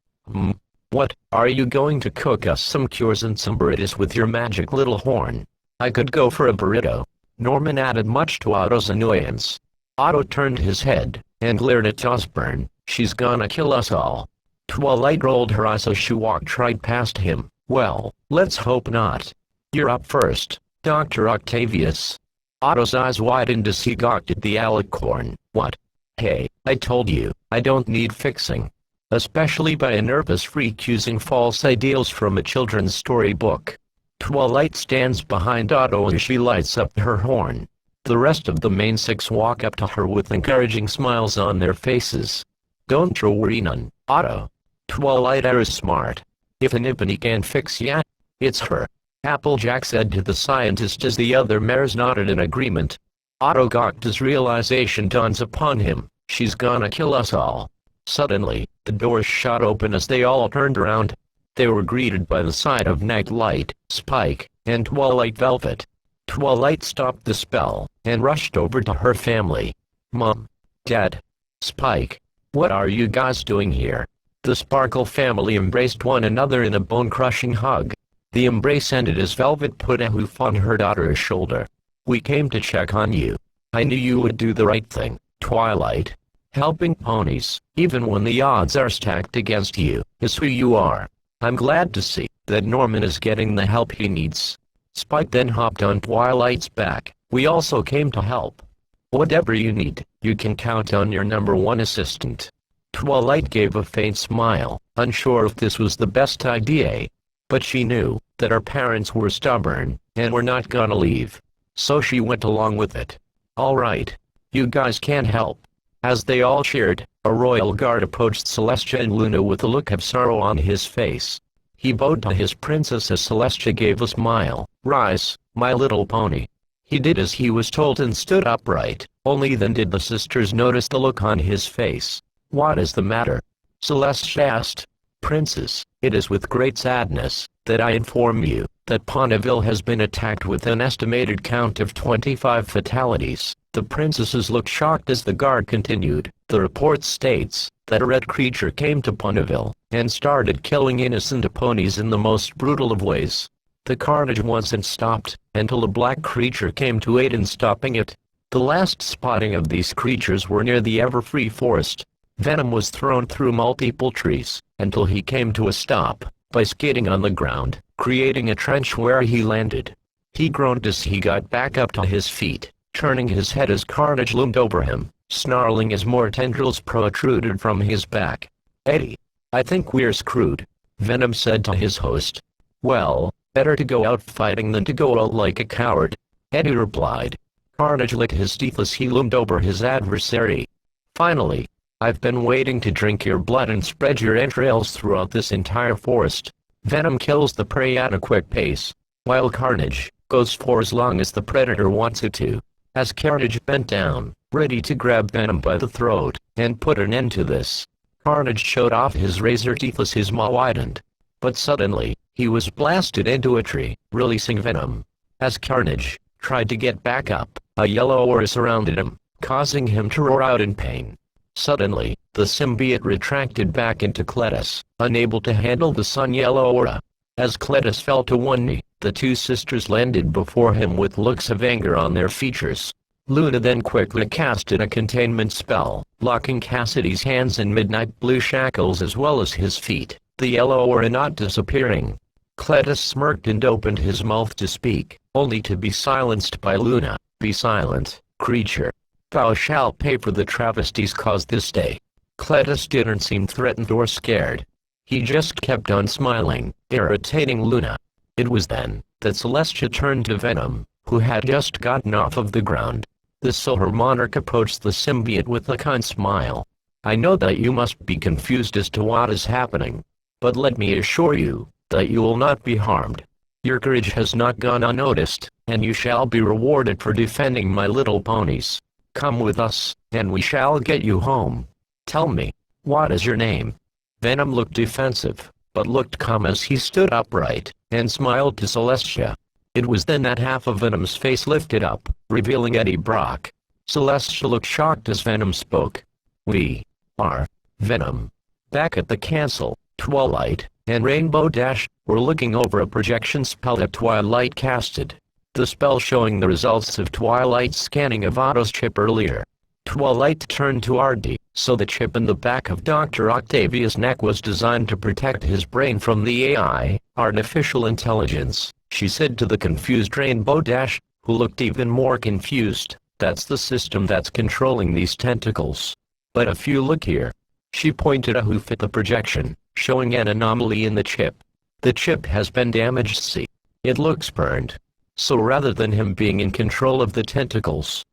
What, are you going to cook us some cures and some burritos with your magic little horn? I could go for a burrito. Norman added, much to Otto's annoyance. Otto turned his head, and glared at Osborn. "She's gonna kill us all." Twilight rolled her eyes as she walked right past him. "Well, let's hope not. You're up first, Dr. Octavius." Otto's eyes widened as he gawked at the alicorn. "What? Hey, I told you, I don't need fixing. Especially by a nervous freak using false ideals from a children's storybook." Twilight stands behind Otto as she lights up her horn. The rest of the main six walk up to her with encouraging smiles on their faces. "Don't you worry none, Otto. Twilight is smart. If anybody can fix ya, it's her," Applejack said to the scientist as the other mares nodded in agreement. Otto gawked as realization dawns upon him. She's gonna kill us all. Suddenly, the doors shot open as they all turned around. They were greeted by the sight of Nightlight, Spike, and Twilight Velvet. Twilight stopped the spell, and rushed over to her family. "Mom. Dad. Spike. What are you guys doing here?" The Sparkle family embraced one another in a bone-crushing hug. The embrace ended as Velvet put a hoof on her daughter's shoulder. "We came to check on you. I knew you would do the right thing, Twilight. Helping ponies, even when the odds are stacked against you, is who you are. I'm glad to see that Norman is getting the help he needs." Spike then hopped on Twilight's back. "We also came to help. Whatever you need, you can count on your #1 assistant." Twilight gave a faint smile, unsure if this was the best idea. But she knew that her parents were stubborn, and were not gonna leave. So she went along with it. "All right. You guys can help." As they all cheered, a royal guard approached Celestia and Luna with a look of sorrow on his face. He bowed to his princess as Celestia gave a smile. "Rise, my little pony." He did as he was told and stood upright. Only then did the sisters notice the look on his face. "What is the matter?" Celestia asked. "Princess, it is with great sadness that I inform you that Ponyville has been attacked with an estimated count of 25 fatalities." The princesses looked shocked as the guard continued. "The report states that a red creature came to Ponyville and started killing innocent ponies in the most brutal of ways. The carnage wasn't stopped until a black creature came to aid in stopping it. The last spotting of these creatures were near the Everfree Forest. Venom was thrown through multiple trees until he came to a stop by skidding on the ground, creating a trench where he landed. He groaned as he got back up to his feet, turning his head as carnage loomed over him, snarling as more tendrils protruded from his back. "Eddie, I think we're screwed," Venom said to his host. "Well, better to go out fighting than to go out like a coward," Eddie replied. Carnage licked his teeth as he loomed over his adversary. "Finally, I've been waiting to drink your blood and spread your entrails throughout this entire forest." Venom kills the prey at a quick pace, while Carnage goes for as long as the predator wants it to. As Carnage bent down, ready to grab Venom by the throat and put an end to this, Carnage showed off his razor teeth as his maw widened. But suddenly, he was blasted into a tree, releasing venom. As Carnage tried to get back up, a yellow aura surrounded him, causing him to roar out in pain. Suddenly, the symbiote retracted back into Cletus, unable to handle the sun-yellow aura. As Cletus fell to one knee, the two sisters landed before him with looks of anger on their features. Luna then quickly casted a containment spell, locking Cassidy's hands in midnight blue shackles as well as his feet, the yellow aura not disappearing. Cletus smirked and opened his mouth to speak, only to be silenced by Luna. "Be silent, creature. Thou shalt pay for the travesties caused this day." Cletus didn't seem threatened or scared. He just kept on smiling, irritating Luna. It was then that Celestia turned to Venom, who had just gotten off of the ground. The Silver Monarch approached the symbiote with a kind smile. "I know that you must be confused as to what is happening. But let me assure you that you will not be harmed. Your courage has not gone unnoticed, and you shall be rewarded for defending my little ponies. Come with us, and we shall get you home. Tell me, what is your name?" Venom looked defensive, but looked calm as he stood upright, and smiled to Celestia. It was then that half of Venom's face lifted up, revealing Eddie Brock. Celestia looked shocked as Venom spoke. "We are Venom." Back at the castle, Twilight and Rainbow Dash were looking over a projection spell that Twilight casted. The spell showing the results of Twilight's scanning of Otto's chip earlier. Twilight turned to Artie, so the chip in the back of Dr. Octavius' neck was designed to protect his brain from the AI, artificial intelligence, she said to the confused Rainbow Dash, who looked even more confused. "That's the system that's controlling these tentacles. But if you look here." She pointed a hoof at the projection, showing an anomaly in the chip. "The chip has been damaged. See? It looks burned. So rather than him being in control of the tentacles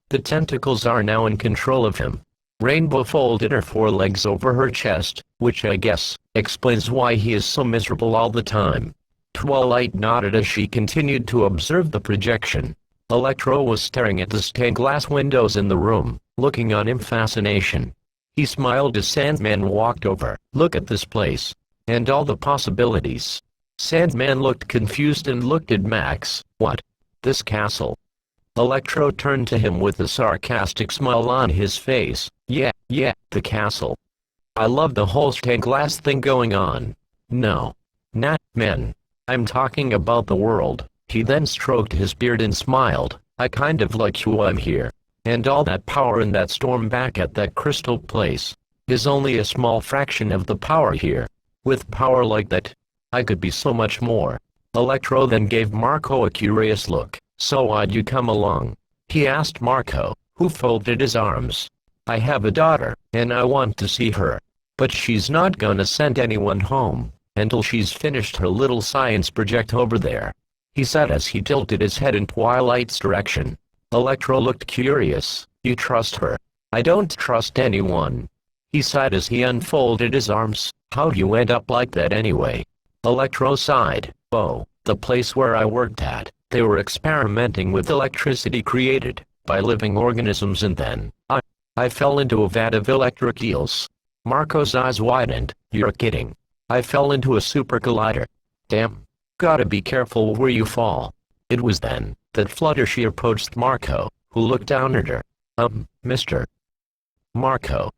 are now in control of him." Rainbow folded her forelegs over her chest, which I guess explains why he is so miserable all the time. Twilight nodded as she continued to observe the projection. Electro was staring at the stained glass windows in the room, looking on in fascination. He smiled as Sandman walked over. "Look at this place. And all the possibilities." Sandman looked confused and looked at Max. "What? This castle?" Electro turned to him with a sarcastic smile on his face. Yeah, the castle. I love the whole stained glass thing going on." "No. Not, man. I'm talking about the world." He then stroked his beard and smiled. "I kind of like who I'm here. And all that power in that storm back at that crystal place is only a small fraction of the power here. With power like that, I could be so much more." Electro then gave Marco a curious look. "So why'd you come along?" he asked Marco, who folded his arms. "I have a daughter, and I want to see her. But she's not gonna send anyone home until she's finished her little science project over there," he said as he tilted his head in Twilight's direction. Electro looked curious. "You trust her?" "I don't trust anyone," he sighed as he unfolded his arms. "How'd you end up like that anyway?" Electro sighed. "Oh, the place where I worked at, they were experimenting with electricity created by living organisms, and then I fell into a vat of electric eels." Marco's eyes widened. "You're kidding." "I fell into a super collider." "Damn. Gotta be careful where you fall." It was then that Fluttershy approached Marco, who looked down at her. Mr. Marco.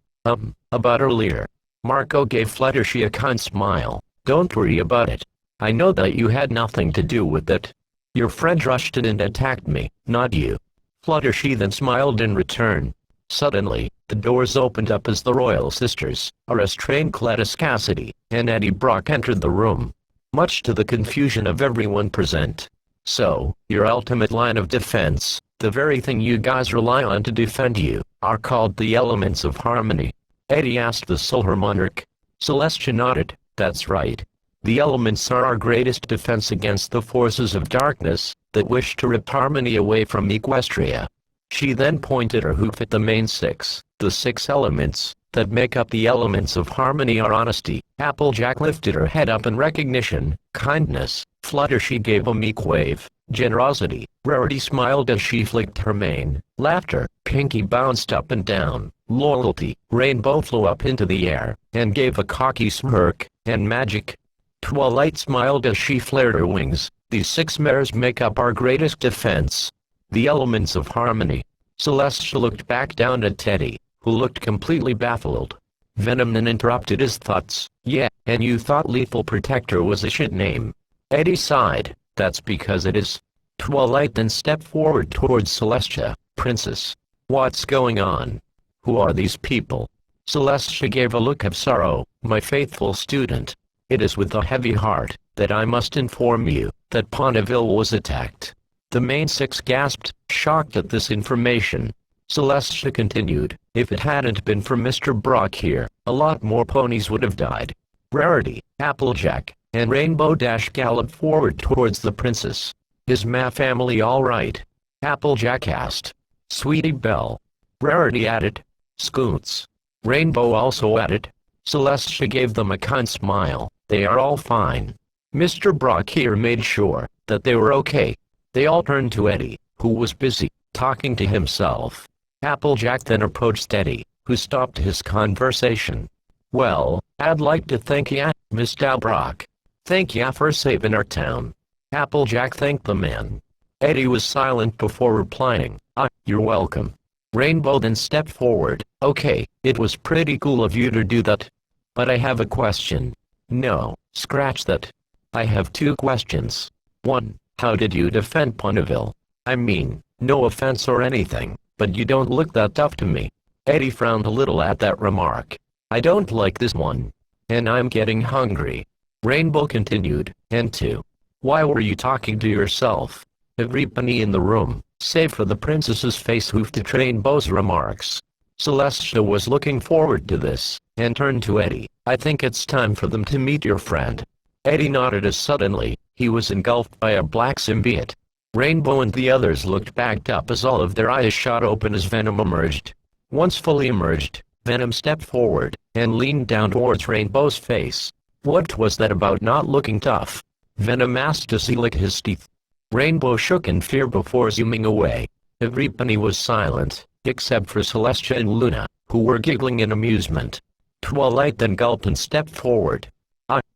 About earlier." Marco gave Fluttershy a kind smile. "Don't worry about it. I know that you had nothing to do with it. Your friend rushed in and attacked me, not you." Fluttershy then smiled in return. Suddenly, the doors opened up as the Royal Sisters, a restrained Cletus Cassidy, and Eddie Brock entered the room, much to the confusion of everyone present. "So, your ultimate line of defense, the very thing you guys rely on to defend you, are called the elements of harmony?" Eddie asked the Silver Monarch. Celestia nodded. "That's right. The elements are our greatest defense against the forces of darkness that wish to rip harmony away from Equestria." She then pointed her hoof at the main six. "The 6 elements that make up the elements of harmony are honesty." Applejack lifted her head up in recognition. "Kindness." Fluttershy gave a meek wave. Generosity. Rarity smiled as she flicked her mane. Laughter. Pinky bounced up and down. Loyalty. Rainbow flew up into the air, and gave a cocky smirk. And magic. Twilight smiled as she flared her wings. These 6 mares make up our greatest defense. The elements of harmony. Celestia looked back down at Teddy, who looked completely baffled. Venom then interrupted his thoughts. Yeah, and you thought Lethal Protector was a shit name. Eddie sighed. That's because it is. Twilight then stepped forward towards Celestia. Princess. What's going on? Who are these people? Celestia gave a look of sorrow. My faithful student. It is with a heavy heart that I must inform you that Ponyville was attacked. The main 6 gasped, shocked at this information. Celestia continued, if it hadn't been for Mr. Brock here, a lot more ponies would have died. Rarity, Applejack, and Rainbow Dash galloped forward towards the princess. Is Ma family all right? Applejack asked. Sweetie Belle. Rarity added. Scoots. Rainbow also added. Celestia gave them a kind smile. They are all fine. Mr. Brock here made sure that they were okay. They all turned to Eddie, who was busy talking to himself. Applejack then approached Eddie, who stopped his conversation. Well, I'd like to thank ya, Mr. Brock. Thank ya for saving our town. Applejack thanked the man. Eddie was silent before replying. You're welcome. Rainbow then stepped forward. Okay, it was pretty cool of you to do that. But I have a question. No, scratch that. I have 2 questions. 1. How did you defend Ponyville? I mean, no offense or anything, but you don't look that tough to me. Eddie frowned a little at that remark. I don't like this one. And I'm getting hungry. Rainbow continued. And 2. Why were you talking to yourself? Everybody in the room, save for the princess's face, hoofed at Rainbow's remarks. Celestia was looking forward to this, and turned to Eddie. I think it's time for them to meet your friend. Eddie nodded as suddenly, he was engulfed by a black symbiote. Rainbow and the others looked backed up as all of their eyes shot open as Venom emerged. Once fully emerged, Venom stepped forward, and leaned down towards Rainbow's face. What was that about not looking tough? Venom asked as he licked his teeth. Rainbow shook in fear before zooming away. Everybody was silent, except for Celestia and Luna, who were giggling in amusement. Twilight then gulped and stepped forward.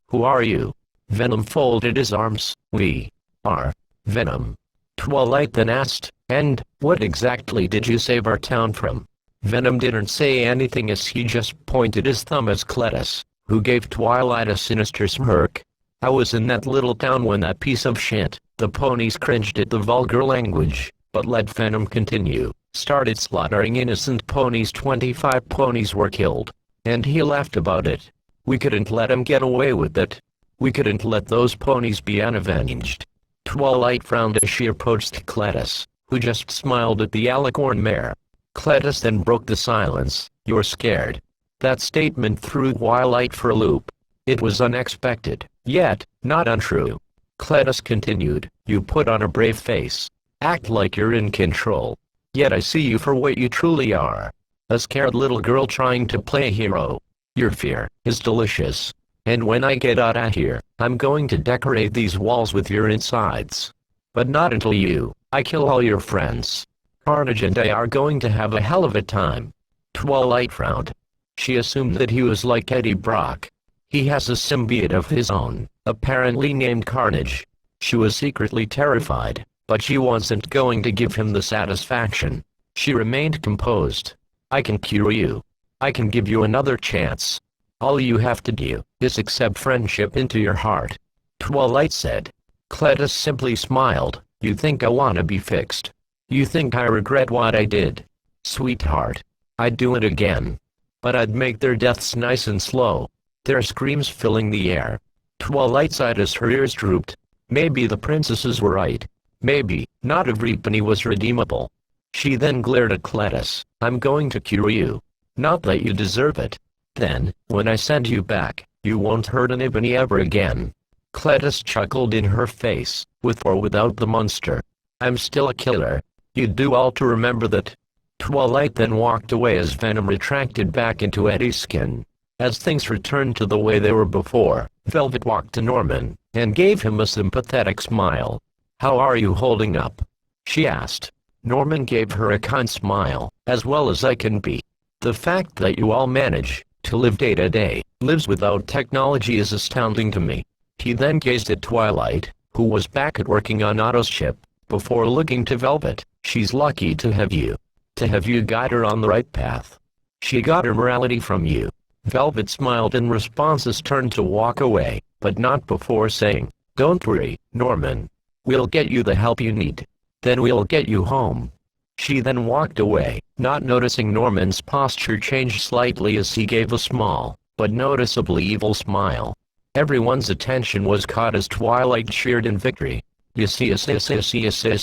Who are you? Venom folded his arms. We are Venom. Twilight then asked, and what exactly did you save our town from? Venom didn't say anything as he just pointed his thumb at Cletus, who gave Twilight a sinister smirk. I was in that little town when that piece of shit, the ponies cringed at the vulgar language, but let Venom continue, started slaughtering innocent ponies. 25 ponies were killed. And he laughed about it. We couldn't let him get away with it. We couldn't let those ponies be unavenged. Twilight frowned as she approached Cletus, who just smiled at the alicorn mare. Cletus then broke the silence. You're scared. That statement threw Twilight for a loop. It was unexpected, yet not untrue. Cletus continued, you put on a brave face. Act like you're in control. Yet I see you for what you truly are. A scared little girl trying to play a hero. Your fear is delicious. And when I get out of here, I'm going to decorate these walls with your insides. But not until I kill all your friends. Carnage and I are going to have a hell of a time. Twilight frowned. She assumed that he was like Eddie Brock. He has a symbiote of his own, apparently named Carnage. She was secretly terrified, but she wasn't going to give him the satisfaction. She remained composed. I can cure you. I can give you another chance. All you have to do is accept friendship into your heart. Twilight said. Cletus simply smiled. You think I want to be fixed? You think I regret what I did? Sweetheart, I'd do it again. But I'd make their deaths nice and slow. Their screams filling the air. Twilight sighed as her ears drooped. Maybe the princesses were right. Maybe not everybody was redeemable. She then glared at Cletus. I'm going to cure you. Not that you deserve it. Then, when I send you back, you won't hurt anybody ever again. Cletus chuckled in her face, with or without the monster. I'm still a killer. You'd do all to remember that. Twilight then walked away as Venom retracted back into Eddie's skin. As things returned to the way they were before, Velvet walked to Norman, and gave him a sympathetic smile. How are you holding up? She asked. Norman gave her a kind smile. As well as I can be. The fact that you all manage to live day to day, lives without technology is astounding to me. He then gazed at Twilight, who was back at working on Otto's ship, before looking to Velvet. She's lucky to have you. To have you guide her on the right path. She got her morality from you. Velvet smiled in response as turned to walk away, but not before saying, Don't worry, Norman. We'll get you the help you need. Then we'll get you home. She then walked away, not noticing Norman's posture change slightly as he gave a small, but noticeably evil smile. Everyone's attention was caught as Twilight cheered in victory. You see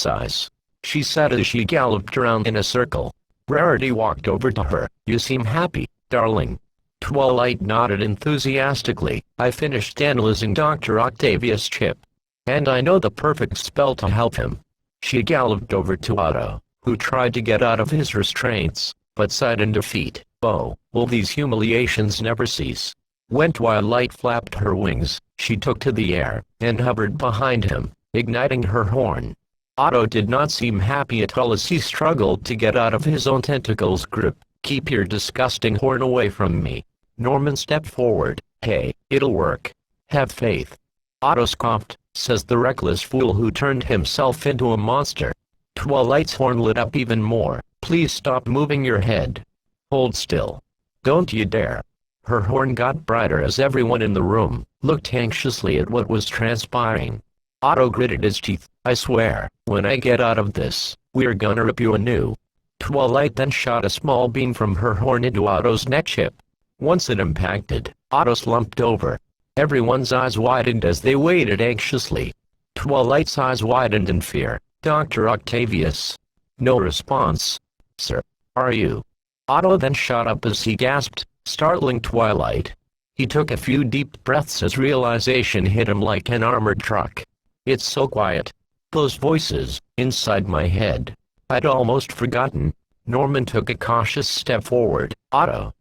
eyes. She said as she galloped around in a circle. Rarity walked over to her. You seem happy, darling. Twilight nodded enthusiastically. I finished analyzing Dr. Octavius' chip. And I know the perfect spell to help him. She galloped over to Otto, who tried to get out of his restraints, but sighed in defeat. Oh, will these humiliations never cease? When Twilight flapped her wings, she took to the air, and hovered behind him, igniting her horn. Otto did not seem happy at all as he struggled to get out of his own tentacles' grip. Keep your disgusting horn away from me. Norman stepped forward. Hey, it'll work. Have faith. Otto scoffed, says the reckless fool who turned himself into a monster. Twilight's horn lit up even more. Please stop moving your head. Hold still. Don't you dare. Her horn got brighter as everyone in the room looked anxiously at what was transpiring. Otto gritted his teeth. I swear, when I get out of this, we're gonna rip you anew. Twilight then shot a small beam from her horn into Otto's neck chip. Once it impacted, Otto slumped over. Everyone's eyes widened as they waited anxiously. Twilight's eyes widened in fear. Dr. Octavius. No response. Sir, are you? Otto then shot up as he gasped, startling Twilight. He took a few deep breaths as realization hit him like an armored truck. It's so quiet. Those voices, inside my head. I'd almost forgotten. Norman took a cautious step forward. Otto,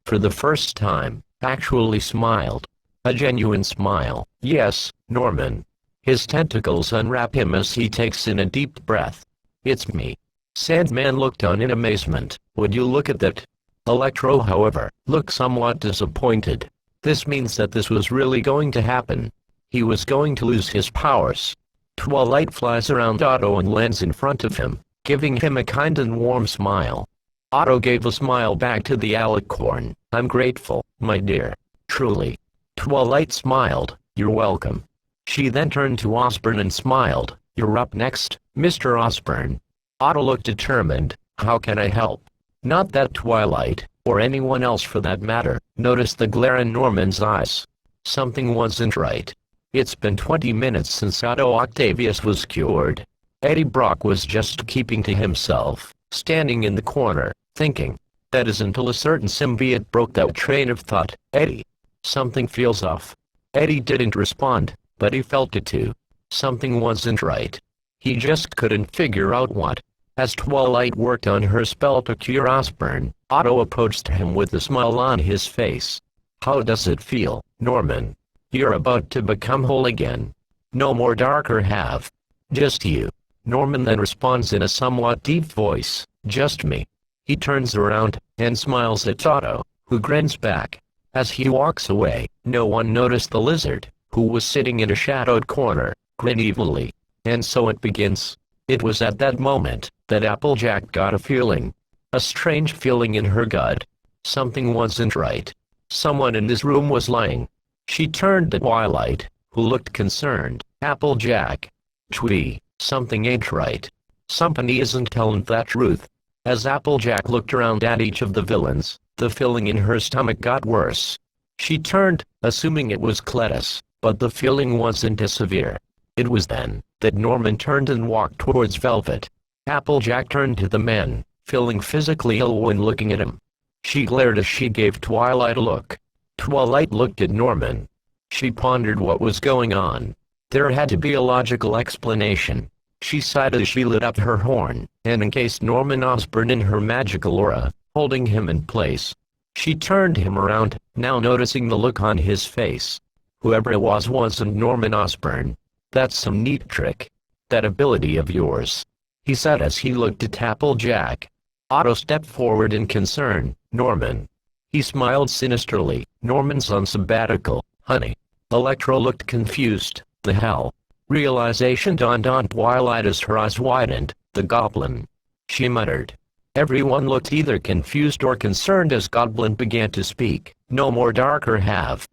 for the first time, actually smiled. A genuine smile. Yes, Norman. His tentacles unwrap him as he takes in a deep breath. It's me. Sandman looked on in amazement. Would you look at that? Electro, however, looked somewhat disappointed. This means that this was really going to happen. He was going to lose his powers. Twilight flies around Otto and lands in front of him, giving him a kind and warm smile. Otto gave a smile back to the alicorn. I'm grateful, my dear. Truly. Twilight smiled. You're welcome. She then turned to Osborn and smiled. You're up next, Mr. Osborn. Otto looked determined. How can I help? Not that Twilight, or anyone else for that matter, noticed the glare in Norman's eyes. Something wasn't right. It's been 20 minutes since Otto Octavius was cured. Eddie Brock was just keeping to himself, standing in the corner, thinking. That is until a certain symbiote broke that train of thought. Eddie. Something feels off. Eddie didn't respond, but he felt it too. Something wasn't right. He just couldn't figure out what. As Twilight worked on her spell to cure Osborn, Otto approached him with a smile on his face. How does it feel, Norman? You're about to become whole again. No more darker half. Just you. Norman then responds in a somewhat deep voice. Just me. He turns around, and smiles at Otto, who grins back. As he walks away, no one noticed the lizard, who was sitting in a shadowed corner, grin evilly. And so it begins. It was at that moment that Applejack got a feeling. A strange feeling in her gut. Something wasn't right. Someone in this room was lying. She turned to Twilight, who looked concerned. Applejack. Twee, something ain't right. Somebody isn't telling that truth. As Applejack looked around at each of the villains, the feeling in her stomach got worse. She turned, assuming it was Cletus, but the feeling wasn't as severe. It was then that Norman turned and walked towards Velvet. Applejack turned to the man, feeling physically ill when looking at him. She glared as she gave Twilight a look. Twilight looked at Norman. She pondered what was going on. There had to be a logical explanation. She sighed as she lit up her horn, and encased Norman Osborn in her magical aura, holding him in place. She turned him around, now noticing the look on his face. Whoever it was wasn't Norman Osborn. That's some neat trick. That ability of yours," he said as he looked at Applejack. Otto stepped forward in concern. "Norman." He smiled sinisterly. "Norman's on sabbatical, honey." Electro looked confused. "The hell?" Realization dawned on Twilight as her eyes widened. "The goblin," she muttered. Everyone looked either confused or concerned as Goblin began to speak. "No more darker have.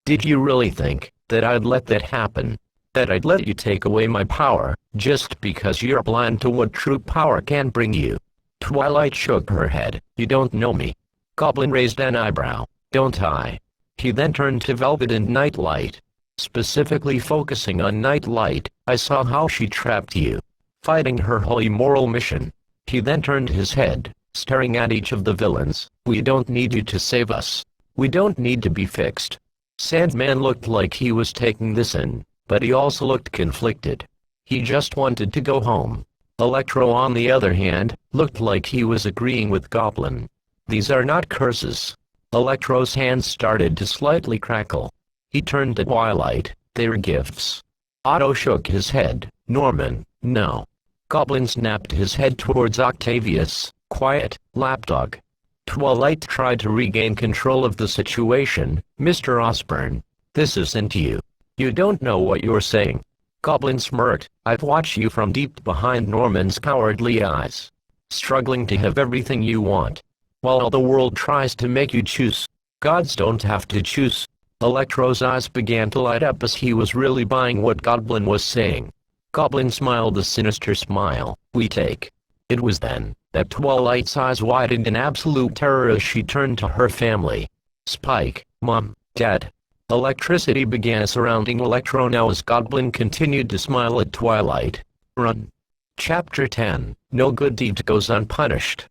Did you really think that I'd let that happen? That I'd let you take away my power, just because you're blind to what true power can bring you?" Twilight shook her head. "You don't know me." Goblin raised an eyebrow. "Don't I?" He then turned to Velvet and Nightlight. Specifically focusing on Nightlight, "I saw how she trapped you, fighting her holy moral mission." He then turned his head, staring at each of the villains. "We don't need you to save us. We don't need to be fixed." Sandman looked like he was taking this in, but he also looked conflicted. He just wanted to go home. Electro, on the other hand, looked like he was agreeing with Goblin. "These are not curses." Electro's hands started to slightly crackle. He turned to Twilight. "They're gifts." Otto shook his head. "Norman, no." Goblin snapped his head towards Octavius. "Quiet, lapdog." Twilight tried to regain control of the situation. "Mr. Osborn, this isn't you. You don't know what you're saying." Goblin smirked. "I've watched you from deep behind Norman's cowardly eyes, struggling to have everything you want, while the world tries to make you choose. Gods don't have to choose." Electro's eyes began to light up as he was really buying what Goblin was saying. Goblin smiled a sinister smile. "We take." It was then that Twilight's eyes widened in absolute terror as she turned to her family. Spike, Mom, Dad. Electricity began surrounding Electro now as Goblin continued to smile at Twilight. "Run." Chapter 10. No good deed goes unpunished.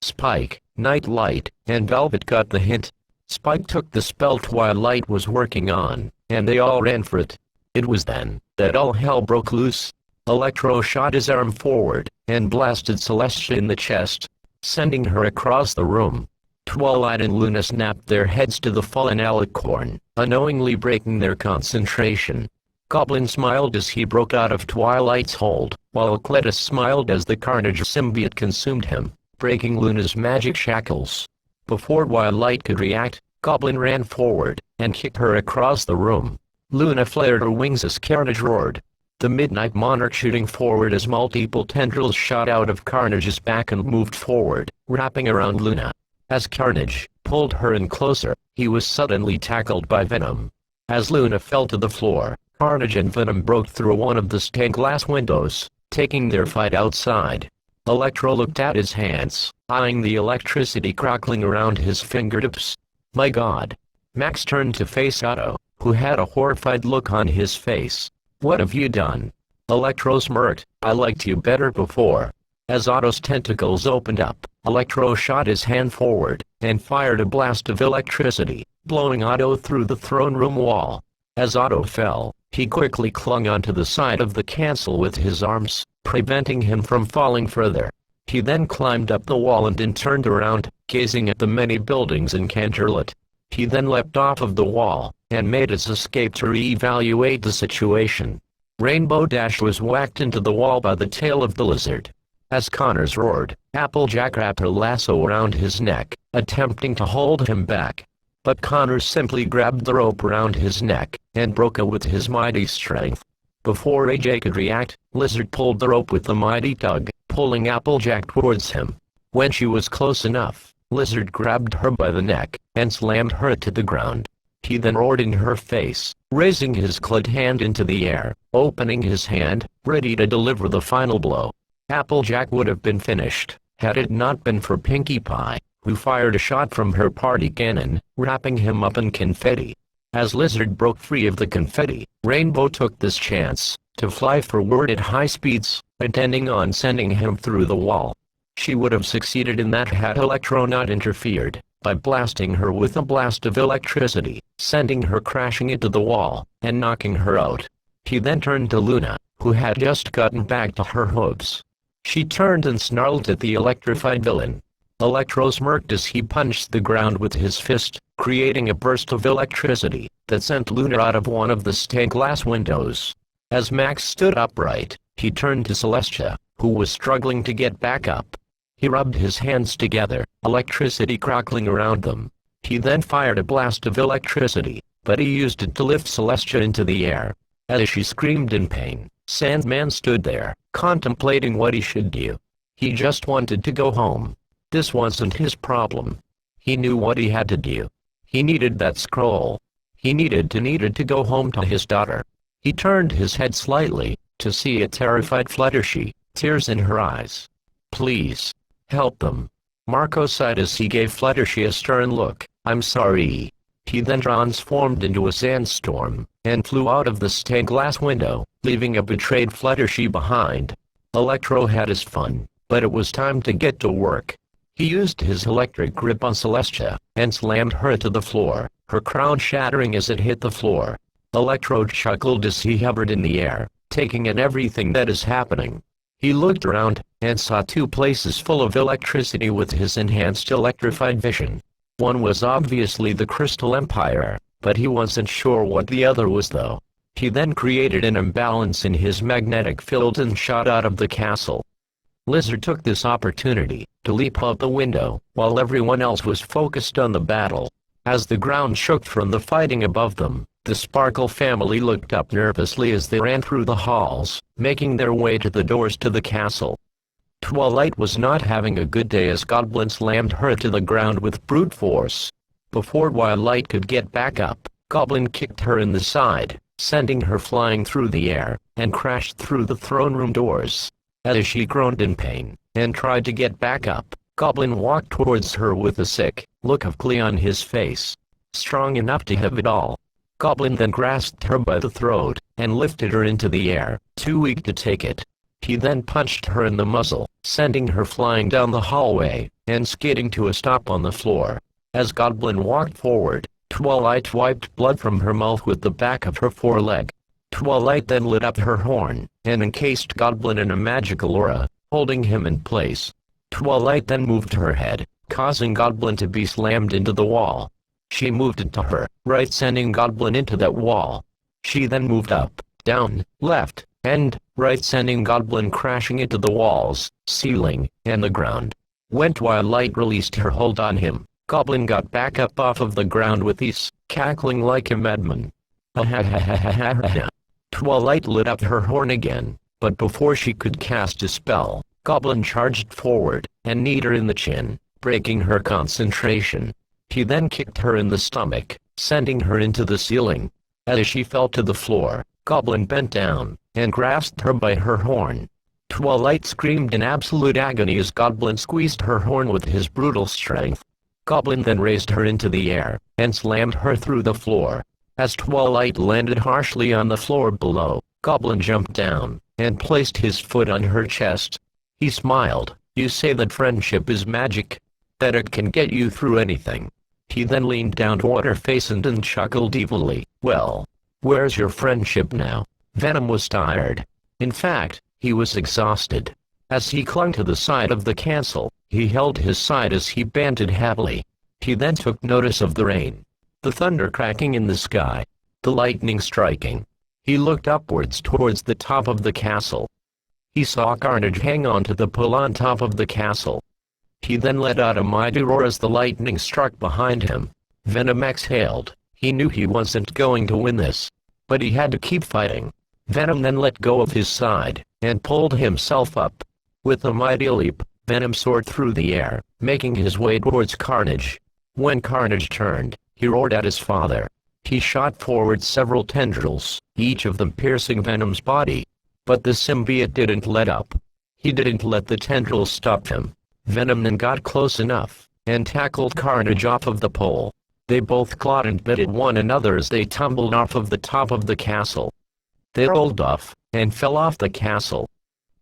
Spike, Nightlight, and Velvet got the hint. Spike took the spell Twilight was working on, and they all ran for it. It was then that all hell broke loose. Electro shot his arm forward, and blasted Celestia in the chest, sending her across the room. Twilight and Luna snapped their heads to the fallen Alicorn, unknowingly breaking their concentration. Goblin smiled as he broke out of Twilight's hold, while Cletus smiled as the Carnage symbiote consumed him, breaking Luna's magic shackles. Before Twilight could react, Goblin ran forward, and kicked her across the room. Luna flared her wings as Carnage roared. The Midnight Monarch shooting forward as multiple tendrils shot out of Carnage's back and moved forward, wrapping around Luna. As Carnage pulled her in closer, he was suddenly tackled by Venom. As Luna fell to the floor, Carnage and Venom broke through one of the stained glass windows, taking their fight outside. Electro looked at his hands, eyeing the electricity crackling around his fingertips. "My God." Max turned to face Otto, who had a horrified look on his face. "What have you done?" Electro smirked. "I liked you better before." As Otto's tentacles opened up, Electro shot his hand forward, and fired a blast of electricity, blowing Otto through the throne room wall. As Otto fell, he quickly clung onto the side of the cancel with his arms, preventing him from falling further. He then climbed up the wall and then turned around, gazing at the many buildings in Canterlot. He then leapt off of the wall, and made his escape to re-evaluate the situation. Rainbow Dash was whacked into the wall by the tail of the lizard. As Connors roared, Applejack wrapped her lasso around his neck, attempting to hold him back. But Connors simply grabbed the rope around his neck, and broke it with his mighty strength. Before AJ could react, Lizard pulled the rope with a mighty tug, pulling Applejack towards him. When she was close enough, Lizard grabbed her by the neck, and slammed her to the ground. He then roared in her face, raising his clawed hand into the air, opening his hand, ready to deliver the final blow. Applejack would have been finished, had it not been for Pinkie Pie, who fired a shot from her party cannon, wrapping him up in confetti. As Lizard broke free of the confetti, Rainbow took this chance to fly forward at high speeds, intending on sending him through the wall. She would have succeeded in that had Electro not interfered, by blasting her with a blast of electricity, sending her crashing into the wall, and knocking her out. He then turned to Luna, who had just gotten back to her hooves. She turned and snarled at the electrified villain. Electro smirked as he punched the ground with his fist, creating a burst of electricity that sent Luna out of one of the stained glass windows. As Max stood upright, he turned to Celestia, who was struggling to get back up. He rubbed his hands together, electricity crackling around them. He then fired a blast of electricity, but he used it to lift Celestia into the air. As she screamed in pain, Sandman stood there, contemplating what he should do. He just wanted to go home. This wasn't his problem. He knew what he had to do. He needed that scroll. He needed to go home to his daughter. He turned his head slightly, to see a terrified Fluttershy, tears in her eyes. "Please, help them." Marco sighed as he gave Fluttershy a stern look. "I'm sorry." He then transformed into a sandstorm, and flew out of the stained glass window, leaving a betrayed Fluttershy behind. Electro had his fun, but it was time to get to work. He used his electric grip on Celestia, and slammed her to the floor, her crown shattering as it hit the floor. Electro chuckled as he hovered in the air, taking in everything that is happening. He looked around, and saw two places full of electricity with his enhanced electrified vision. One was obviously the Crystal Empire, but he wasn't sure what the other was though. He then created an imbalance in his magnetic field and shot out of the castle. Lizard took this opportunity to leap out the window, while everyone else was focused on the battle. As the ground shook from the fighting above them, the Sparkle family looked up nervously as they ran through the halls, making their way to the doors to the castle. Twilight was not having a good day as Goblin slammed her to the ground with brute force. Before Twilight could get back up, Goblin kicked her in the side, sending her flying through the air, and crashed through the throne room doors. As she groaned in pain, and tried to get back up, Goblin walked towards her with a sick look of glee on his face. Strong enough to have it all. Goblin then grasped her by the throat, and lifted her into the air, too weak to take it. He then punched her in the muzzle, sending her flying down the hallway, and skidding to a stop on the floor. As Goblin walked forward, Twilight wiped blood from her mouth with the back of her foreleg. Twilight then lit up her horn, and encased Goblin in a magical aura, holding him in place. Twilight then moved her head, causing Goblin to be slammed into the wall. She moved it to her right, sending Goblin into that wall. She then moved up, down, left, and right, sending Goblin crashing into the walls, ceiling, and the ground. When Twilight released her hold on him, Goblin got back up off of the ground with ease, cackling like a madman. Ha ha ha ha ha ha ha. Twilight lit up her horn again, but before she could cast a spell, Goblin charged forward, and kneed her in the chin, breaking her concentration. He then kicked her in the stomach, sending her into the ceiling. As she fell to the floor, Goblin bent down, and grasped her by her horn. Twilight screamed in absolute agony as Goblin squeezed her horn with his brutal strength. Goblin then raised her into the air, and slammed her through the floor. As Twilight landed harshly on the floor below, Goblin jumped down, and placed his foot on her chest. He smiled. "You say that friendship is magic? That it can get you through anything?" He then leaned down toward her face and chuckled evilly. "Well, where's your friendship now?" Venom was tired. In fact, he was exhausted. As he clung to the side of the castle, he held his side as he panted heavily. He then took notice of the rain, the thunder cracking in the sky, the lightning striking. He looked upwards towards the top of the castle. He saw Carnage hang on to the pole on top of the castle. He then let out a mighty roar as the lightning struck behind him. Venom exhaled. He knew he wasn't going to win this, but he had to keep fighting. Venom then let go of his side, and pulled himself up. With a mighty leap, Venom soared through the air, making his way towards Carnage. When Carnage turned, he roared at his father. He shot forward several tendrils, each of them piercing Venom's body. But the symbiote didn't let up. He didn't let the tendrils stop him. Venom then got close enough, and tackled Carnage off of the pole. They both clawed and bit at one another as they tumbled off of the top of the castle. They rolled off, and fell off the castle.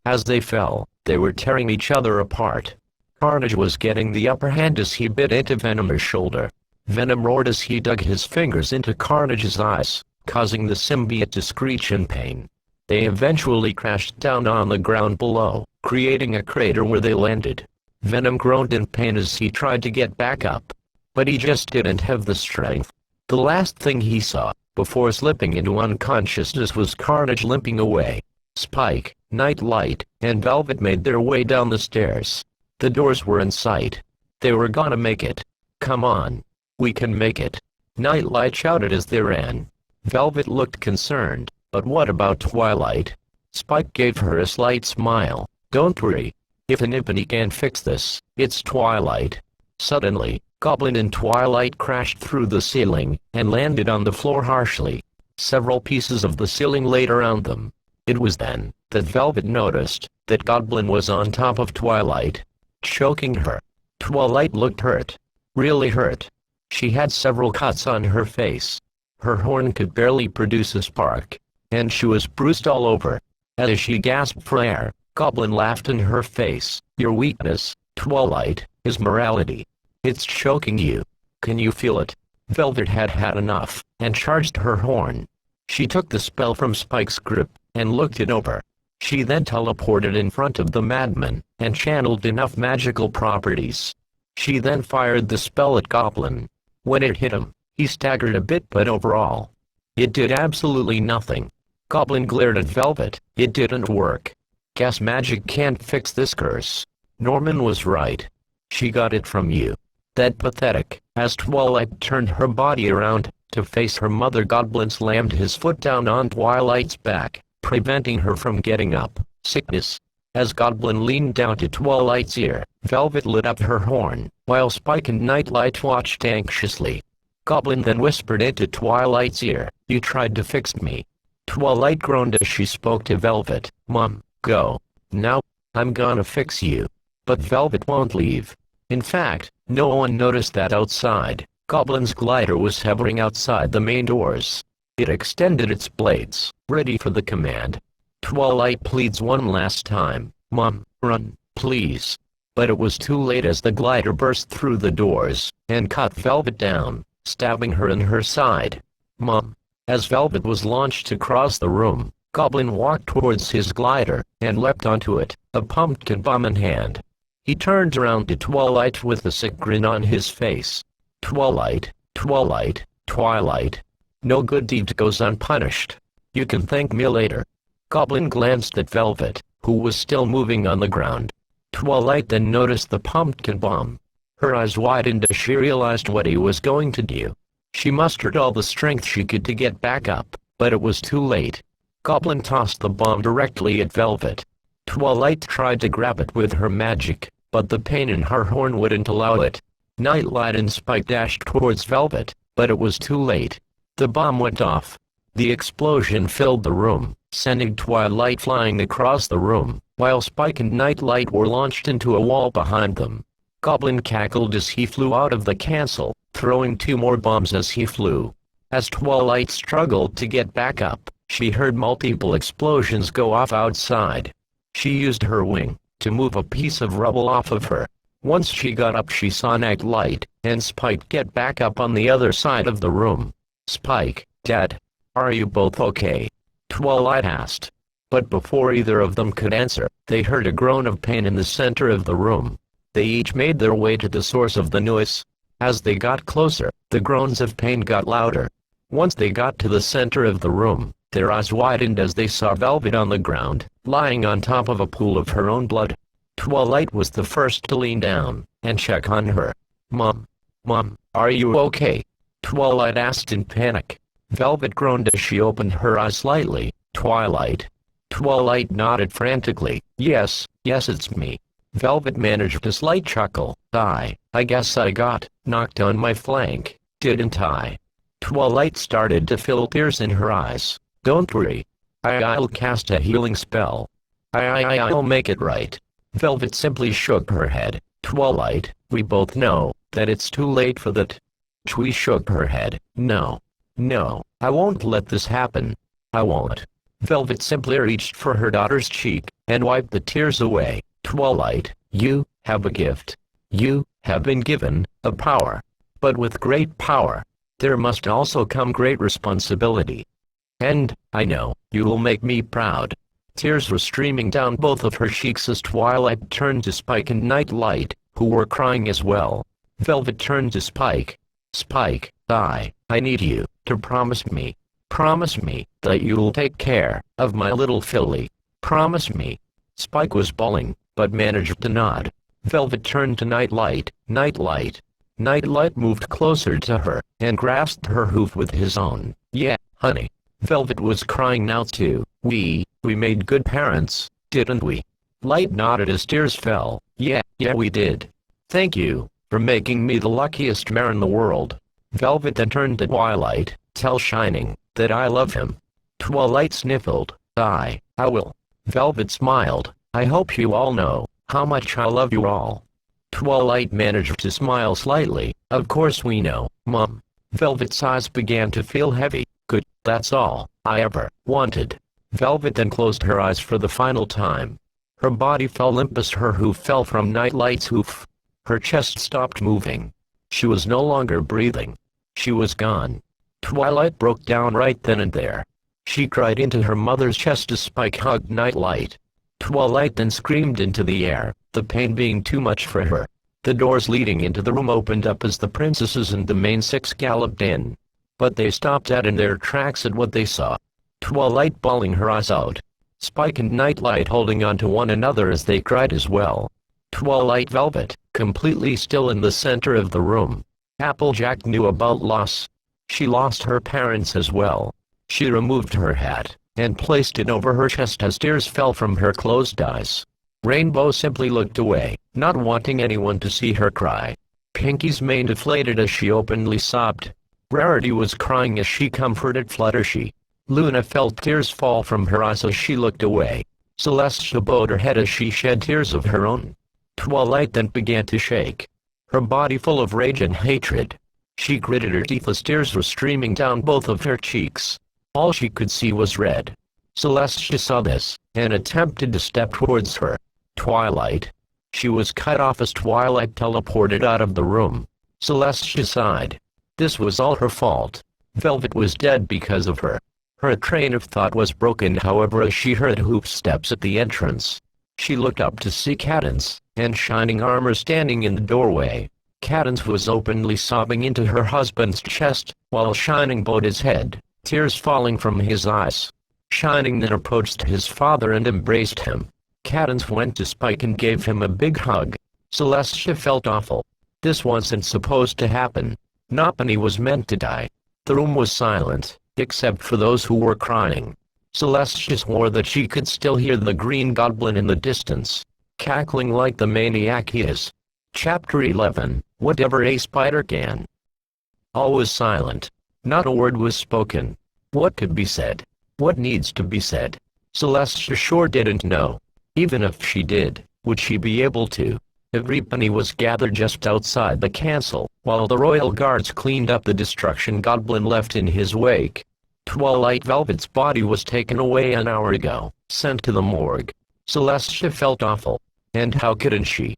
As they fell, they were tearing each other apart. Carnage was getting the upper hand as he bit into Venom's shoulder. Venom roared as he dug his fingers into Carnage's eyes, causing the symbiote to screech in pain. They eventually crashed down on the ground below, creating a crater where they landed. Venom groaned in pain as he tried to get back up, but he just didn't have the strength. The last thing he saw, before slipping into unconsciousness was Carnage limping away. Spike, Nightlight, and Velvet made their way down the stairs. The doors were in sight. They were gonna make it. Come on. We can make it. Nightlight shouted as they ran. Velvet looked concerned, but what about Twilight? Spike gave her a slight smile. Don't worry. If anybody can fix this, it's Twilight. Suddenly, Goblin and Twilight crashed through the ceiling, and landed on the floor harshly. Several pieces of the ceiling laid around them. It was then that Velvet noticed that Goblin was on top of Twilight, choking her. Twilight looked hurt. Really hurt. She had several cuts on her face. Her horn could barely produce a spark, and she was bruised all over. As she gasped for air, Goblin laughed in her face. Your weakness, Twilight, is morality. It's choking you. Can you feel it? Velvet had had enough, and charged her horn. She took the spell from Spike's grip, and looked it over. She then teleported in front of the madman, and channeled enough magical properties. She then fired the spell at Goblin. When it hit him, he staggered a bit, but overall, it did absolutely nothing. Goblin glared at Velvet. It didn't work. Guess magic can't fix this curse. Norman was right. She got it from you. That pathetic. As Twilight turned her body around to face her mother, Goblin slammed his foot down on Twilight's back, preventing her from getting up. Sickness. As Goblin leaned down to Twilight's ear, Velvet lit up her horn, while Spike and Nightlight watched anxiously. Goblin then whispered into Twilight's ear, "You tried to fix me." Twilight groaned as she spoke to Velvet. "Mom, go. Now, I'm gonna fix you." But Velvet won't leave. In fact, no one noticed that outside, Goblin's glider was hovering outside the main doors. It extended its blades, ready for the command. Twilight pleads one last time, "Mom, run, please." But it was too late as the glider burst through the doors, and cut Velvet down, stabbing her in her side. "Mom." As Velvet was launched across the room, Goblin walked towards his glider, and leapt onto it, a pumpkin bomb in hand. He turned around to Twilight with a sick grin on his face. "Twilight, Twilight, Twilight. No good deed goes unpunished. You can thank me later." Goblin glanced at Velvet, who was still moving on the ground. Twilight then noticed the pumpkin bomb. Her eyes widened as she realized what he was going to do. She mustered all the strength she could to get back up, but it was too late. Goblin tossed the bomb directly at Velvet. Twilight tried to grab it with her magic, but the pain in her horn wouldn't allow it. Nightlight and Spike dashed towards Velvet, but it was too late. The bomb went off. The explosion filled the room, sending Twilight flying across the room, while Spike and Nightlight were launched into a wall behind them. Goblin cackled as he flew out of the castle, throwing 2 more bombs as he flew. As Twilight struggled to get back up, she heard multiple explosions go off outside. She used her wing to move a piece of rubble off of her. Once she got up, she saw Nightlight and Spike get back up on the other side of the room. "Spike, Dad, are you both okay?" Twilight asked. But before either of them could answer, they heard a groan of pain in the center of the room. They each made their way to the source of the noise. As they got closer, the groans of pain got louder. Once they got to the center of the room, their eyes widened as they saw Velvet on the ground, lying on top of a pool of her own blood. Twilight was the first to lean down and check on her. Mom, are you okay?" Twilight asked in panic. Velvet groaned as she opened her eyes slightly. "Twilight." Twilight nodded frantically. Yes, it's me." Velvet managed a slight chuckle. I guess I got knocked on my flank, didn't I?" Twilight started to feel tears in her eyes. "Don't worry. I'll cast a healing spell. I'll make it right." Velvet simply shook her head. "Twilight, we both know that it's too late for that." Twi shook her head. No, I won't let this happen. I won't." Velvet simply reached for her daughter's cheek, and wiped the tears away. "Twilight, you have a gift. You have been given a power. But with great power, there must also come great responsibility. And, I know, you will make me proud." Tears were streaming down both of her cheeks as Twilight turned to Spike and Nightlight, who were crying as well. Velvet turned to Spike. "Spike, I need you to promise me Promise me that you'll take care of my little filly. Promise me." Spike was bawling, but managed to nod. Velvet turned to Nightlight. Nightlight moved closer to her, and grasped her hoof with his own. "Yeah, honey." Velvet was crying now too. We made good parents, didn't we?" Light nodded as tears fell. Yeah, we did. Thank you for making me the luckiest mare in the world." Velvet then turned to Twilight. "Tell Shining that I love him." Twilight sniffled. I will." Velvet smiled. "I hope you all know how much I love you all." Twilight managed to smile slightly. "Of course we know, Mom." Velvet's eyes began to feel heavy. "Good, that's all I ever wanted." Velvet then closed her eyes for the final time. Her body fell limp as her hoof fell from Nightlight's hoof. Her chest stopped moving. She was no longer breathing. She was gone. Twilight broke down right then and there. She cried into her mother's chest as Spike hugged Nightlight. Twilight then screamed into the air, the pain being too much for her. The doors leading into the room opened up as the princesses and the main six galloped in. But they stopped dead in their tracks at what they saw. Twilight bawling her eyes out. Spike and Nightlight holding on to one another as they cried as well. Twilight Velvet, completely still in the center of the room. Applejack knew about loss. She lost her parents as well. She removed her hat and placed it over her chest as tears fell from her closed eyes. Rainbow simply looked away, not wanting anyone to see her cry. Pinky's mane deflated as she openly sobbed. Rarity was crying as she comforted Fluttershy. Luna felt tears fall from her eyes as she looked away. Celestia bowed her head as she shed tears of her own. Twilight then began to shake, her body full of rage and hatred. She gritted her teeth as tears were streaming down both of her cheeks. All she could see was red. Celestia saw this, and attempted to step towards her. Twilight. She was cut off as Twilight teleported out of the room. Celestia sighed. This was all her fault. Velvet was dead because of her. Her train of thought was broken however as she heard hoofsteps at the entrance. She looked up to see Cadance and Shining Armor standing in the doorway. Cadance was openly sobbing into her husband's chest, while Shining bowed his head, tears falling from his eyes. Shining then approached his father and embraced him. Cadance went to Spike and gave him a big hug. Celestia felt awful. This wasn't supposed to happen. Noppany was meant to die. The room was silent, except for those who were crying. Celestia swore that she could still hear the Green Goblin in the distance, cackling like the maniac he is. Chapter 11, Whatever a Spider Can. All was silent. Not a word was spoken. What could be said? What needs to be said? Celestia sure didn't know. Even if she did, would she be able to? Everybody was gathered just outside the castle, while the royal guards cleaned up the destruction Goblin left in his wake. Twilight Velvet's body was taken away an hour ago, sent to the morgue. Celestia felt awful. And how couldn't she?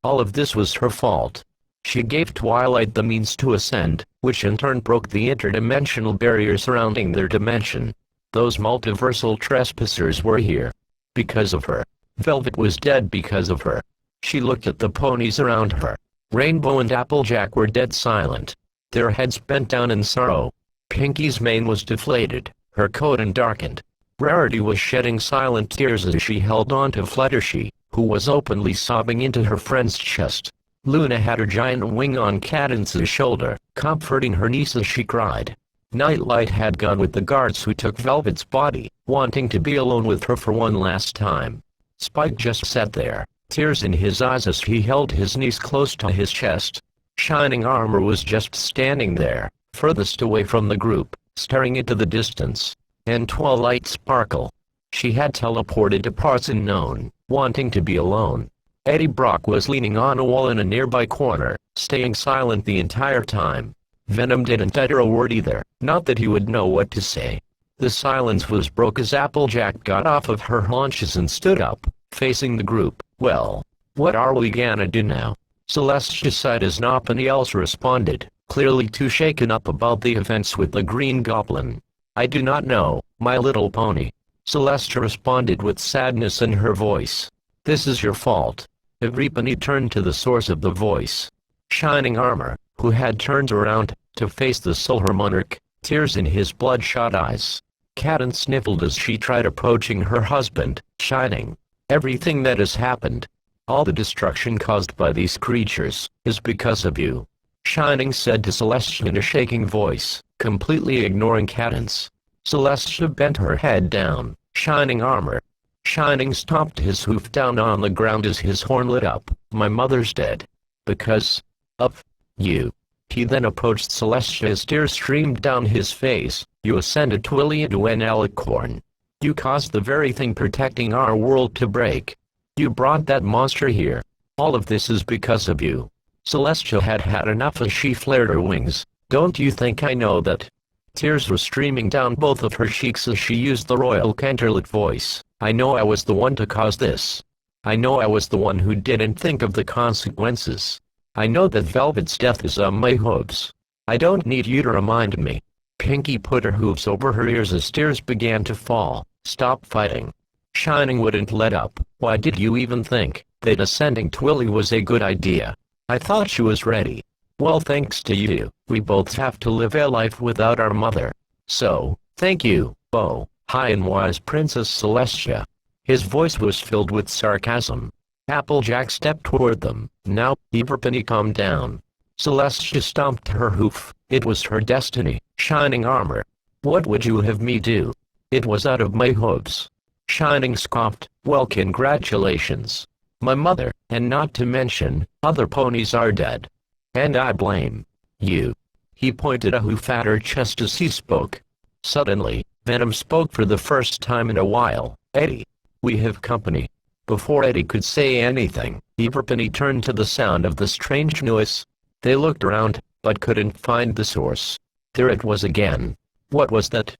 All of this was her fault. She gave Twilight the means to ascend, which in turn broke the interdimensional barrier surrounding their dimension. Those multiversal trespassers were here because of her. Velvet was dead because of her. She looked at the ponies around her. Rainbow and Applejack were dead silent, their heads bent down in sorrow. Pinky's mane was deflated, her coat darkened. Rarity was shedding silent tears as she held on to Fluttershy, who was openly sobbing into her friend's chest. Luna had her giant wing on Cadance's shoulder, comforting her niece as she cried. Nightlight had gone with the guards who took Velvet's body, wanting to be alone with her for one last time. Spike just sat there, tears in his eyes as he held his niece close to his chest. Shining Armor was just standing there, furthest away from the group, staring into the distance. And Twilight Sparkle. She had teleported to parts unknown, wanting to be alone. Eddie Brock was leaning on a wall in a nearby corner, staying silent the entire time. Venom didn't utter a word either, not that he would know what to say. The silence was broke as Applejack got off of her haunches and stood up, facing the group. Well, what are we gonna do now? Celestia sighed as nobody else responded, clearly too shaken up about the events with the Green Goblin. I do not know, my little pony. Celestia responded with sadness in her voice. This is your fault. Everybody turned to the source of the voice. Shining Armor, who had turned around to face the Solar Monarch. tears in his bloodshot eyes. Cadence sniffled as she tried approaching her husband, Shining. Everything that has happened, all the destruction caused by these creatures, is because of you, Shining said to Celestia in a shaking voice, completely ignoring Cadence. Celestia bent her head down. Shining armor. Shining stomped his hoof down on the ground as his horn lit up. My mother's dead. Because of you. He then approached Celestia as tears streamed down his face. You ascended Twilly into an alicorn. You caused the very thing protecting our world to break. You brought that monster here. All of this is because of you. Celestia had had enough as she flared her wings. Don't you think I know that? Tears were streaming down both of her cheeks as she used the royal Canterlot voice. I know I was the one to cause this. I know I was the one who didn't think of the consequences. I know that Velvet's death is on my hooves. I don't need you to remind me. Pinky put her hooves over her ears as tears began to fall. Stop fighting. Shining wouldn't let up. Why did you even think that ascending Twilly was a good idea? I thought she was ready. Well, thanks to you, we both have to live a life without our mother. So, thank you, oh, high and wise Princess Celestia. His voice was filled with sarcasm. Applejack stepped toward them. Now, Everpenny, calm down. Celestia stomped her hoof. It was her destiny. Shining armor. What would you have me do? It was out of my hooves. Shining scoffed. Well, congratulations. My mother, and not to mention, other ponies are dead. And I blame you. He pointed a hoof at her chest as he spoke. Suddenly, Venom spoke for the first time in a while. Eddie. We have company. Before Eddie could say anything, Everpenny turned to the sound of the strange noise. They looked around, but couldn't find the source. There it was again. What was that?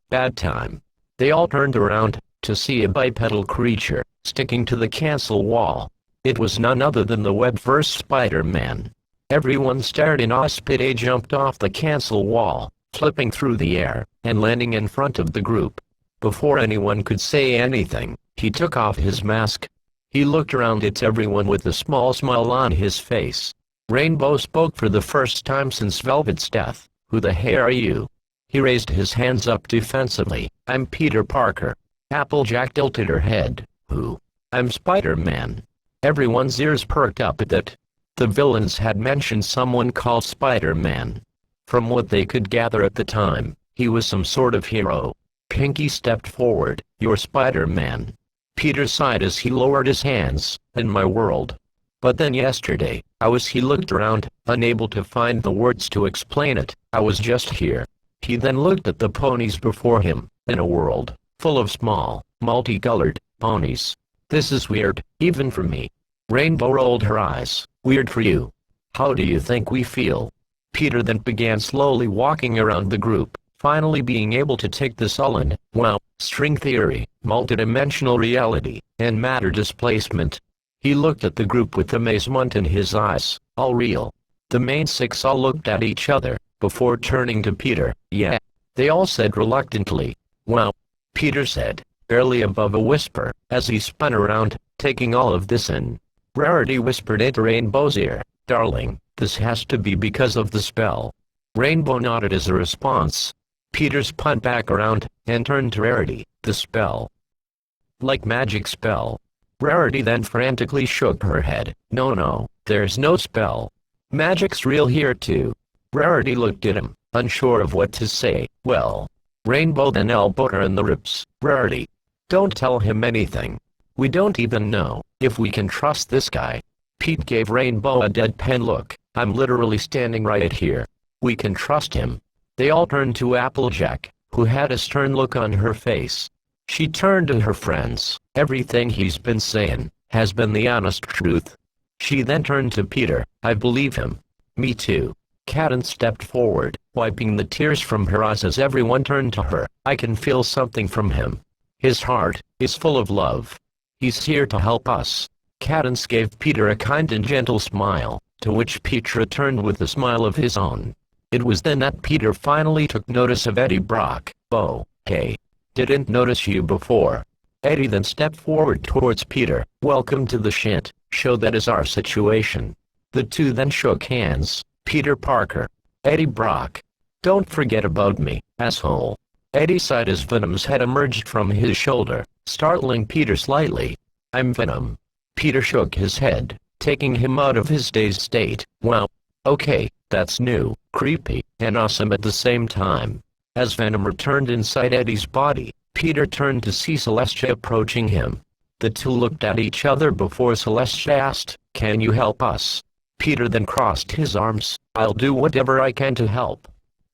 Bad time. They all turned around, to see a bipedal creature, sticking to the castle wall. It was none other than the Webverse Spider-Man. Everyone stared in awe. Spidey jumped off the castle wall, flipping through the air, and landing in front of the group. Before anyone could say anything, he took off his mask. He looked around at everyone with a small smile on his face. Rainbow spoke for the first time since Velvet's death. Who the hell are you? He raised his hands up defensively. I'm Peter Parker. Applejack tilted her head. Who? I'm Spider-Man. Everyone's ears perked up at that. The villains had mentioned someone called Spider-Man. From what they could gather at the time, he was some sort of hero. Pinky stepped forward. You're Spider-Man. Peter sighed as he lowered his hands. In my world. But then yesterday, he looked around, unable to find the words to explain it. I was just here. He then looked at the ponies before him. In a world full of small, multicolored ponies. This is weird, even for me. Rainbow rolled her eyes. Weird for you. How do you think we feel? Peter then began slowly walking around the group, finally being able to take this all in. Wow, string theory, multidimensional reality, and matter displacement. He looked at the group with amazement in his eyes. All real. The main six all looked at each other, before turning to Peter. Yeah. They all said reluctantly. Wow. Peter said, barely above a whisper, as he spun around, taking all of this in. Rarity whispered into Rainbow's ear. Darling, this has to be because of the spell. Rainbow nodded as a response. Peter spun back around, and turned to Rarity. The spell. Like magic spell. Rarity then frantically shook her head. No, there's no spell. Magic's real here too. Rarity looked at him, unsure of what to say. Well. Rainbow then elbowed her in the ribs. Rarity. Don't tell him anything. We don't even know if we can trust this guy. Pete gave Rainbow a deadpan look. I'm literally standing right here. We can trust him. They all turned to Applejack, who had a stern look on her face. She turned to her friends. Everything he's been saying has been the honest truth. She then turned to Peter. I believe him. Me too. Cadence stepped forward, wiping the tears from her eyes as everyone turned to her. I can feel something from him. His heart is full of love. He's here to help us. Cadence gave Peter a kind and gentle smile, to which Pete returned with a smile of his own. It was then that Peter finally took notice of Eddie Brock. Oh, hey. Didn't notice you before. Eddie then stepped forward towards Peter. Welcome to the shit show that is our situation. The two then shook hands. Peter Parker. Eddie Brock. Don't forget about me, asshole. Eddie sighed as Venom's head emerged from his shoulder, startling Peter slightly. I'm Venom. Peter shook his head, taking him out of his dazed state. Wow. Okay, that's new, creepy, and awesome at the same time. As Venom returned inside Eddie's body, Peter turned to see Celestia approaching him. The two looked at each other before Celestia asked, "Can you help us?" Peter then crossed his arms. "I'll do whatever I can to help."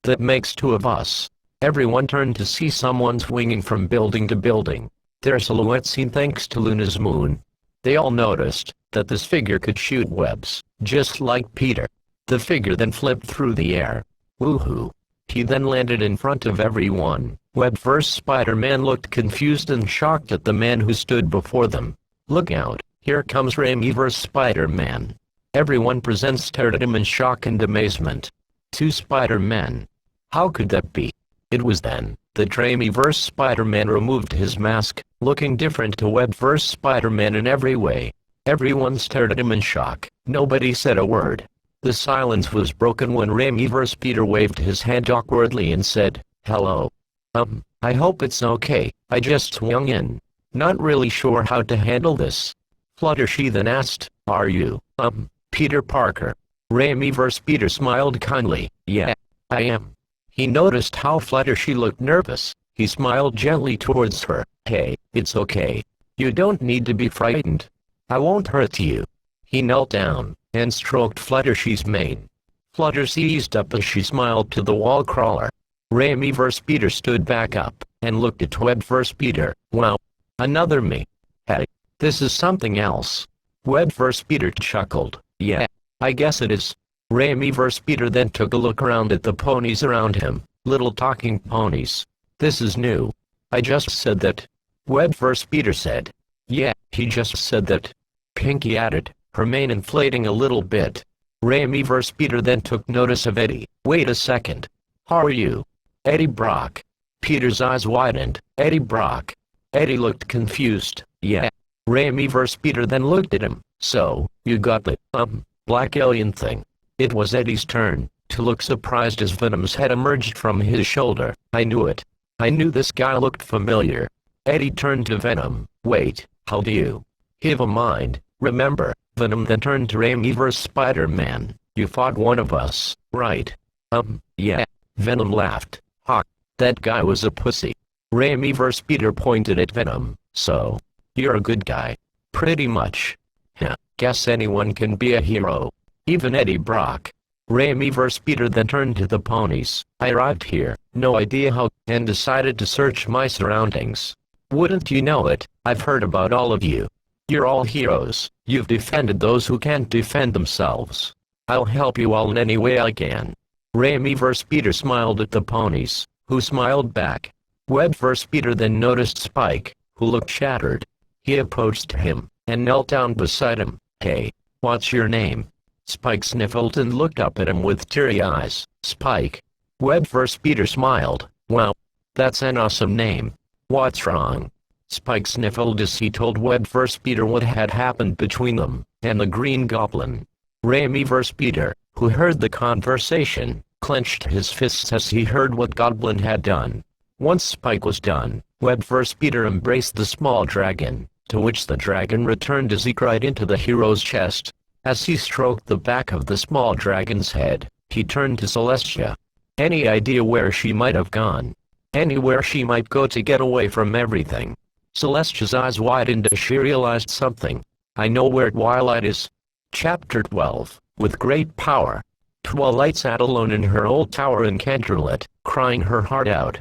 That makes two of us. Everyone turned to see someone swinging from building to building, their silhouette seen thanks to Luna's moon. They all noticed that this figure could shoot webs, just like Peter. The figure then flipped through the air. Woohoo! He then landed in front of everyone. Web vs. Spider-Man looked confused and shocked at the man who stood before them. Look out, here comes Raimi vs. Spider-Man. Everyone present stared at him in shock and amazement. Two Spider-Men. How could that be? It was then that Raimi vs. Spider-Man removed his mask, looking different to Web vs. Spider-Man in every way. Everyone stared at him in shock. Nobody said a word. The silence was broken when Raimi vs. Peter waved his hand awkwardly and said, "Hello. I hope it's okay, I just swung in. Not really sure how to handle this." Fluttershy then asked, "Are you, Peter Parker?" Raimi vs. Peter smiled kindly. "Yeah, I am." He noticed how Fluttershy looked nervous. He smiled gently towards her. "Hey, it's okay. You don't need to be frightened. I won't hurt you." He knelt down and stroked Fluttershy's mane. Fluttershy eased up as she smiled to the wall crawler. Raimi vs. Peter stood back up and looked at Web vs. Peter. "Wow. Another me. Hey, this is something else." Web vs. Peter chuckled. "Yeah, I guess it is." Raimi vs. Peter then took a look around at the ponies around him. Little talking ponies. "This is new." "I just said that." Web vs. Peter said. "Yeah, he just said that." Pinky added, her mane inflating a little bit. Raimi vs. Peter then took notice of Eddie. "Wait a second. How are you?" "Eddie Brock." Peter's eyes widened. "Eddie Brock." Eddie looked confused. "Yeah." Raimi vs. Peter then looked at him. "So, you got the, black alien thing." It was Eddie's turn to look surprised as Venom's head emerged from his shoulder. "I knew it. I knew this guy looked familiar." Eddie turned to Venom. "Wait, how do you have a mind, remember?" Venom then turned to Raimi vs. Spider-Man. "You fought one of us, right?" Yeah." Venom laughed. "Ha, that guy was a pussy." Raimi vs. Peter pointed at Venom. "So, you're a good guy." "Pretty much." "Huh, guess anyone can be a hero. Even Eddie Brock." Raimi vs. Peter then turned to the ponies. "I arrived here, no idea how, and decided to search my surroundings. Wouldn't you know it, I've heard about all of you. You're all heroes. You've defended those who can't defend themselves. I'll help you all in any way I can." Raimi vs. Peter smiled at the ponies, who smiled back. Web vs. Peter then noticed Spike, who looked shattered. He approached him and knelt down beside him. "Hey, what's your name?" Spike sniffled and looked up at him with teary eyes. "Spike." Web vs. Peter smiled. "Wow. That's an awesome name. What's wrong?" Spike sniffled as he told Web vs. Peter what had happened between them and the Green Goblin. Raimi vs. Peter, who heard the conversation, clenched his fists as he heard what Goblin had done. Once Spike was done, Web vs. Peter embraced the small dragon, to which the dragon returned as he cried into the hero's chest. As he stroked the back of the small dragon's head, he turned to Celestia. Any idea where she might have gone? Anywhere she might go to get away from everything? Celestia's eyes widened as she realized something. "I know where Twilight is." Chapter 12. With great power. Twilight sat alone in her old tower in Canterlot, crying her heart out.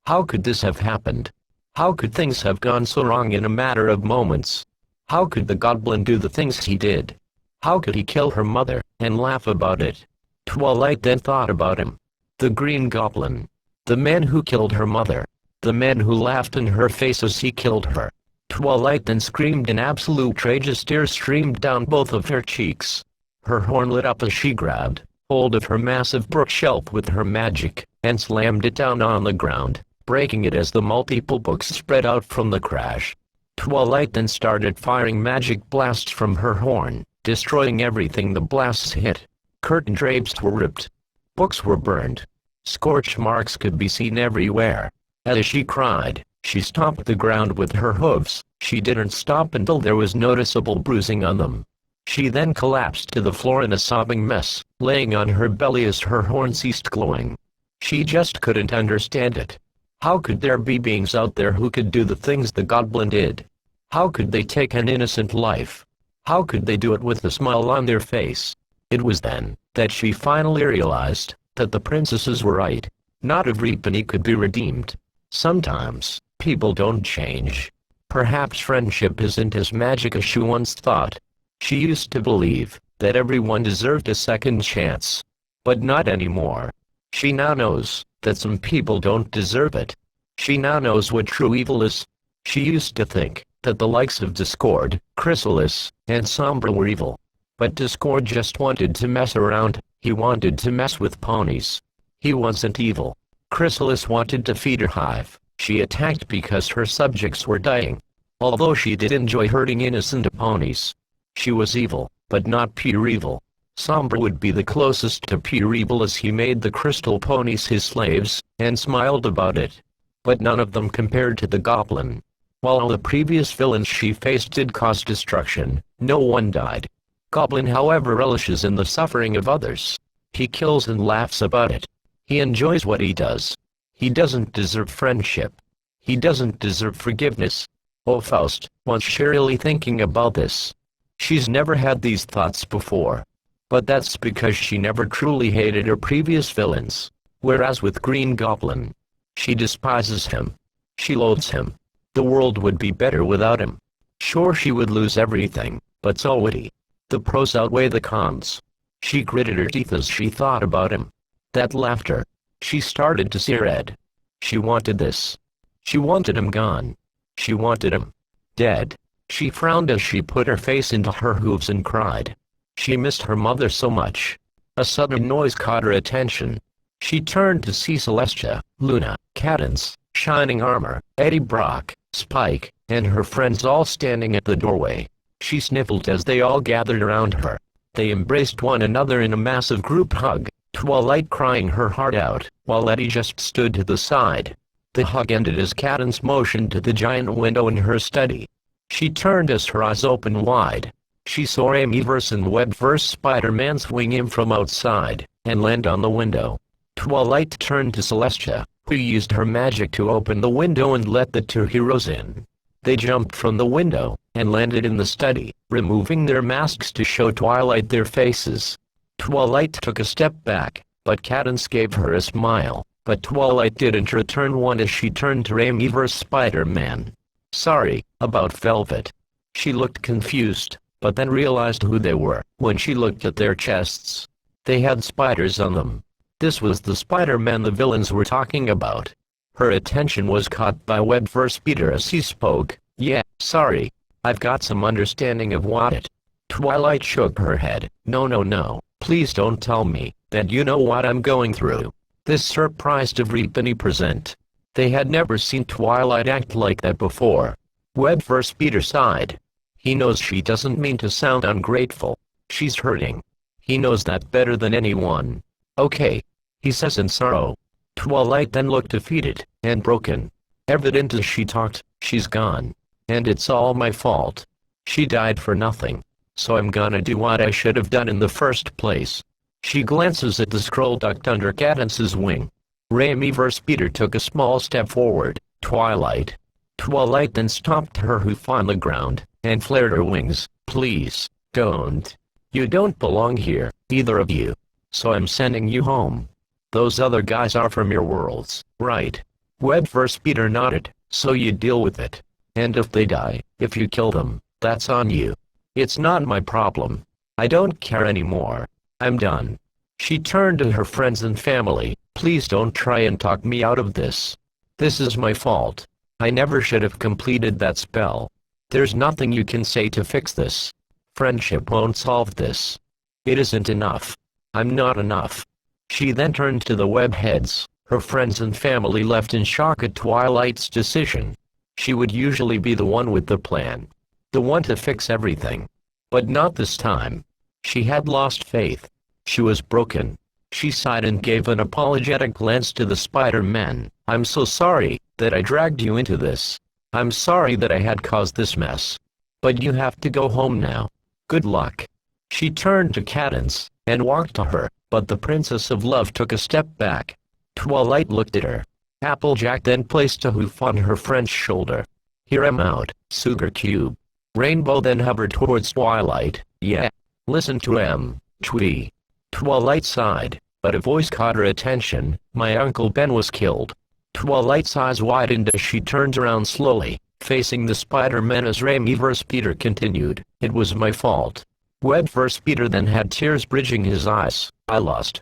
How could this have happened? How could things have gone so wrong in a matter of moments? How could the Goblin do the things he did? How could he kill her mother, and laugh about it? Twilight then thought about him. The Green Goblin. The man who killed her mother. The man who laughed in her face as he killed her. Twilight then screamed in absolute rage as tears streamed down both of her cheeks. Her horn lit up as she grabbed hold of her massive bookshelf with her magic, and slammed it down on the ground, breaking it as the multiple books spread out from the crash. Twilight then started firing magic blasts from her horn, destroying everything the blasts hit. Curtain drapes were ripped. Books were burned. Scorch marks could be seen everywhere. As she cried, she stomped the ground with her hooves. She didn't stop until there was noticeable bruising on them. She then collapsed to the floor in a sobbing mess, laying on her belly as her horn ceased glowing. She just couldn't understand it. How could there be beings out there who could do the things the goblin did? How could they take an innocent life? How could they do it with a smile on their face? It was then that she finally realized that the princesses were right. Not everybody could be redeemed. Sometimes, people don't change. Perhaps friendship isn't as magic as she once thought. She used to believe that everyone deserved a second chance. But not anymore. She now knows that some people don't deserve it. She now knows what true evil is. She used to think that the likes of Discord, Chrysalis, and Sombra were evil. But Discord just wanted to mess around. He wanted to mess with ponies. He wasn't evil. Chrysalis wanted to feed her hive. She attacked because her subjects were dying. Although she did enjoy hurting innocent ponies, she was evil, but not pure evil. Sombra would be the closest to pure evil as he made the crystal ponies his slaves, and smiled about it. But none of them compared to the goblin. While all the previous villains she faced did cause destruction, no one died. Goblin, however, relishes in the suffering of others. He kills and laughs about it. He enjoys what he does. He doesn't deserve friendship. He doesn't deserve forgiveness. Oh, Faust, once cheerily thinking about this. She's never had these thoughts before. But that's because she never truly hated her previous villains. Whereas with Green Goblin, she despises him. She loathes him. The world would be better without him. Sure, she would lose everything, but so would he. The pros outweigh the cons. She gritted her teeth as she thought about him. That laughter. She started to see red. She wanted this. She wanted him gone. She wanted him dead. She frowned as she put her face into her hooves and cried. She missed her mother so much. A sudden noise caught her attention. She turned to see Celestia, Luna, Cadance, Shining Armor, Eddie Brock, Spike, and her friends all standing at the doorway. She sniffled as they all gathered around her. They embraced one another in a massive group hug, Twilight crying her heart out, while Eddie just stood to the side. The hug ended as Cadance motioned to the giant window in her study. She turned as her eyes opened wide. She saw Amyverse and Webverse Spider-Man swing in from outside, and land on the window. Twilight turned to Celestia, who used her magic to open the window and let the two heroes in. They jumped from the window, and landed in the study, removing their masks to show Twilight their faces. Twilight took a step back, but Cadance gave her a smile, but Twilight didn't return one as she turned to Amyverse Spider-Man. Sorry about Velvet. She looked confused, but then realized who they were when she looked at their chests. They had spiders on them. This was the Spider-Man the villains were talking about. Her attention was caught by Webverse Peter as he spoke. Yeah, sorry. I've got some understanding of what it. Twilight shook her head. No. Please don't tell me that you know what I'm going through. This surprised everybody present. They had never seen Twilight act like that before. Webverse Peter sighed. He knows she doesn't mean to sound ungrateful. She's hurting. He knows that better than anyone. Okay, he says in sorrow. Twilight then looked defeated and broken. Evident as she talked, she's gone. And it's all my fault. She died for nothing. So I'm gonna do what I should have done in the first place. She glances at the scroll ducked under Cadance's wing. Amyverse Peter took a small step forward. Twilight. Twilight then stomped her hoof on the ground, and flared her wings. Please, don't. You don't belong here, either of you. So I'm sending you home. Those other guys are from your worlds, right? Webverse Peter nodded. So you deal with it. And if they die, if you kill them, that's on you. It's not my problem. I don't care anymore. I'm done. She turned to her friends and family. Please don't try and talk me out of this. This is my fault. I never should have completed that spell. There's nothing you can say to fix this. Friendship won't solve this. It isn't enough. I'm not enough. She then turned to the webheads. Her friends and family left in shock at Twilight's decision. She would usually be the one with the plan. The one to fix everything. But not this time. She had lost faith. She was broken. She sighed and gave an apologetic glance to the Spider-Man. "I'm so sorry that I dragged you into this. I'm sorry that I had caused this mess. But you have to go home now. Good luck." She turned to Cadance and walked to her, but the Princess of Love took a step back. Twilight looked at her. Applejack then placed a hoof on her friend's shoulder. "Hear him out, Sugar Cube." Rainbow then hovered towards Twilight. "Yeah. Listen to him, Twee." Twilight sighed, but a voice caught her attention. "My Uncle Ben was killed." Twilight's eyes widened as she turned around slowly, facing the Spider-Man as Raimi vs. Peter continued. "It was my fault." Web vs. Peter then had tears bridging his eyes. I lost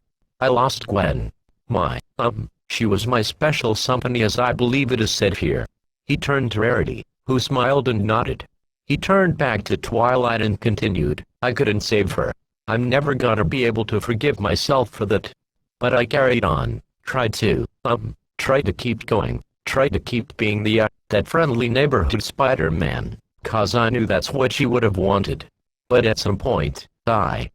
Gwen. She was my special somebody, as I believe it is said here." He turned to Rarity, who smiled and nodded. He turned back to Twilight and continued. "I couldn't save her. I'm never gonna be able to forgive myself for that. But I carried on, tried to keep going, tried to keep being that friendly neighborhood Spider-Man, 'cause I knew that's what she would have wanted. But at some point, I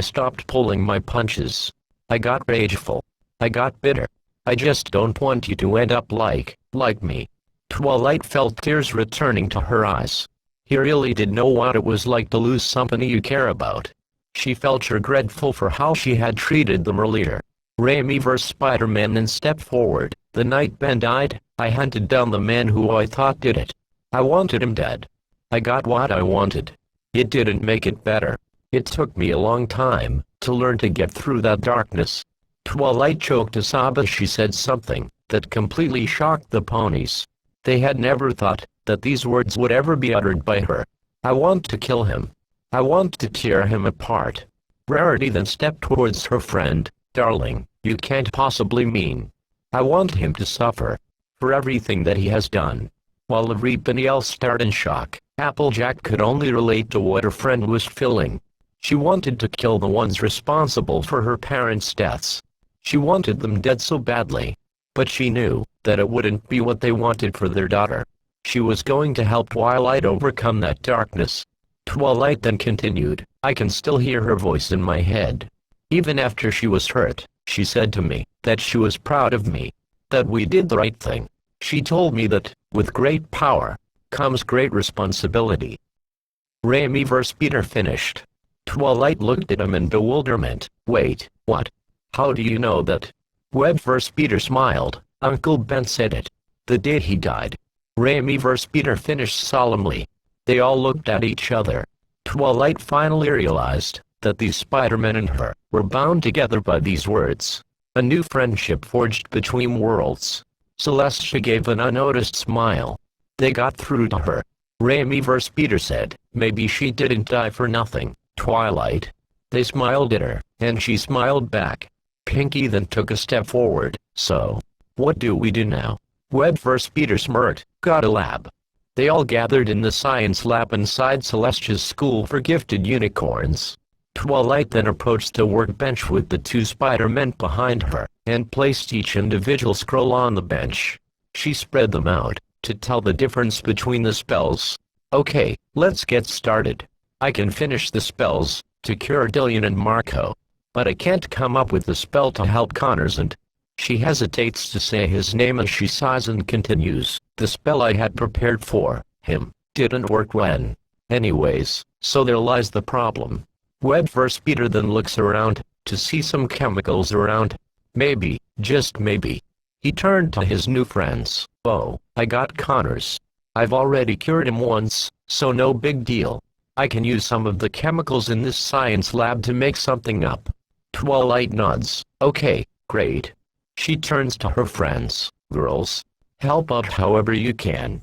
stopped pulling my punches. I got rageful. I got bitter. I just don't want you to end up like me." Twilight felt tears returning to her eyes. He really did know what it was like to lose somebody you care about. She felt regretful for how she had treated them earlier. Raimi vs. Spider-Man then stepped forward. "The night Ben died, I hunted down the man who I thought did it. I wanted him dead. I got what I wanted. It didn't make it better. It took me a long time to learn to get through that darkness." Twilight choked a sob as she said something that completely shocked the ponies. They had never thought that these words would ever be uttered by her. "I want to kill him. I want to tear him apart." Rarity then stepped towards her friend. "Darling, you can't possibly mean. I want him to suffer for everything that he has done." While everybody else stared in shock, Applejack could only relate to what her friend was feeling. She wanted to kill the ones responsible for her parents' deaths. She wanted them dead so badly. But she knew that it wouldn't be what they wanted for their daughter. She was going to help Twilight overcome that darkness. Twilight then continued. "I can still hear her voice in my head. Even after she was hurt, she said to me that she was proud of me, that we did the right thing. She told me that, with great power, comes great responsibility." Raimi vs. Peter finished. Twilight looked at him in bewilderment. "Wait, what? How do you know that?" Web vs. Peter smiled. "Uncle Ben said it. The day he died." Raimi vs. Peter finished solemnly. They all looked at each other. Twilight finally realized that these Spider-Men and her were bound together by these words. A new friendship forged between worlds. Celestia gave an unnoticed smile. They got through to her. Raimi vs. Peter said, "Maybe she didn't die for nothing, Twilight." They smiled at her, and she smiled back. Pinky then took a step forward. "So, what do we do now?" Web vs. Peter smirked. "Got a lab." They all gathered in the science lab inside Celestia's school for gifted unicorns. Twilight then approached the workbench with the two Spider-Men behind her, and placed each individual scroll on the bench. She spread them out to tell the difference between the spells. "Okay, let's get started. I can finish the spells to cure Dillion and Marco, but I can't come up with the spell to help Connors and..." She hesitates to say his name as she sighs and continues. "The spell I had prepared for him didn't work when. Anyways, so there lies the problem." Web vs. Peter then looks around to see some chemicals around. "Maybe, just maybe." He turned to his new friends. "Oh, I got Connors. I've already cured him once, so no big deal. I can use some of the chemicals in this science lab to make something up." Twilight nods. "Okay, great." She turns to her friends. "Girls, help out however you can."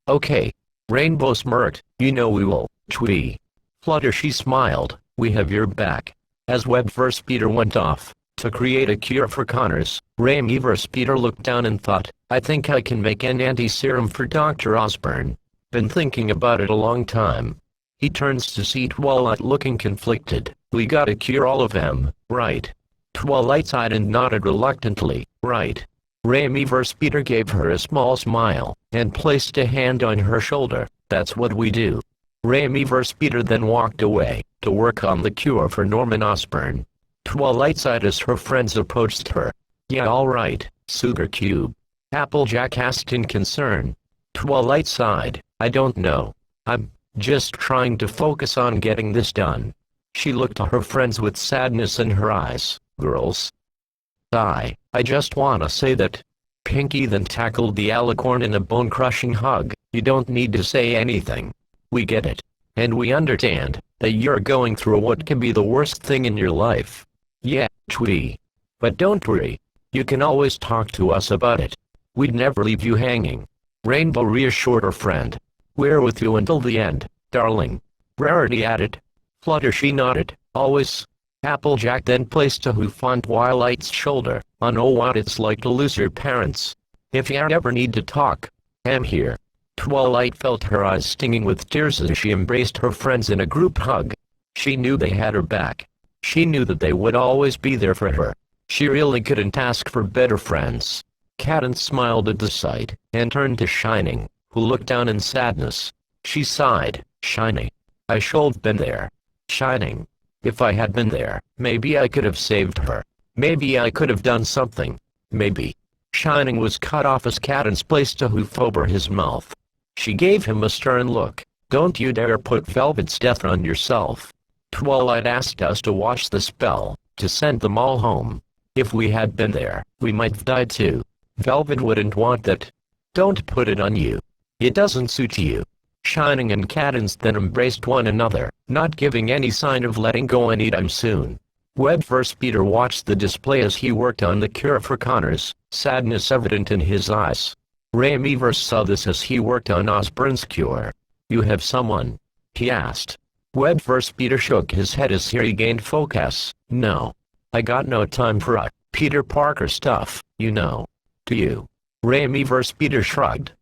"Okay." Rainbow smirked. "You know we will." Twee. Fluttershy smiled. "We have your back." As Web vs. Peter went off to create a cure for Connors, Raimi vs. Peter looked down and thought, "I think I can make an anti-serum for Dr. Osborn. Been thinking about it a long time." He turns to see Twilight looking conflicted. "We gotta cure all of them, right?" Twilight sighed and nodded reluctantly. "Right." Raimi vs. Peter gave her a small smile, and placed a hand on her shoulder. "That's what we do." Raimi vs. Peter then walked away to work on the cure for Norman Osborn. Twilight sighed as her friends approached her. Yeah, alright, Sugar Cube. Applejack asked in concern. Twilight sighed. I don't know. I'm just trying to focus on getting this done. She looked at her friends with sadness in her eyes. Girls, I just wanna say that. Pinky then tackled the alicorn in a bone-crushing hug. You don't need to say anything. We get it. And we understand that you're going through what can be the worst thing in your life. Yeah, Tweety. But don't worry. You can always talk to us about it. We'd never leave you hanging. Rainbow reassured her friend. We're with you until the end, darling. Rarity added. Fluttershy nodded. Always. Applejack then placed a hoof on Twilight's shoulder. I know what it's like to lose your parents. If you ever need to talk, I'm here. Twilight felt her eyes stinging with tears as she embraced her friends in a group hug. She knew they had her back. She knew that they would always be there for her. She really couldn't ask for better friends. Cadance smiled at the sight, and turned to Shining, who looked down in sadness. She sighed. Shining. I should've been there. Shining. If I had been there, maybe I could have saved her. Maybe I could have done something. Maybe. Shining was cut off as Cadance placed a hoof over his mouth. She gave him a stern look. Don't you dare put Velvet's death on yourself. Twilight asked us to watch the spell, to send them all home. If we had been there, we might have died too. Velvet wouldn't want that. Don't put it on you. It doesn't suit you. Shining and Cadance then embraced one another, not giving any sign of letting go anytime soon. Webverse-Peter watched the display as he worked on the cure for Connors, sadness evident in his eyes. Ramiverse saw this as he worked on Osborn's cure. You have someone? He asked. Webverse-Peter shook his head as he regained focus. No. I got no time for Peter Parker stuff, you know. Do you? Ramiverse-Peter shrugged.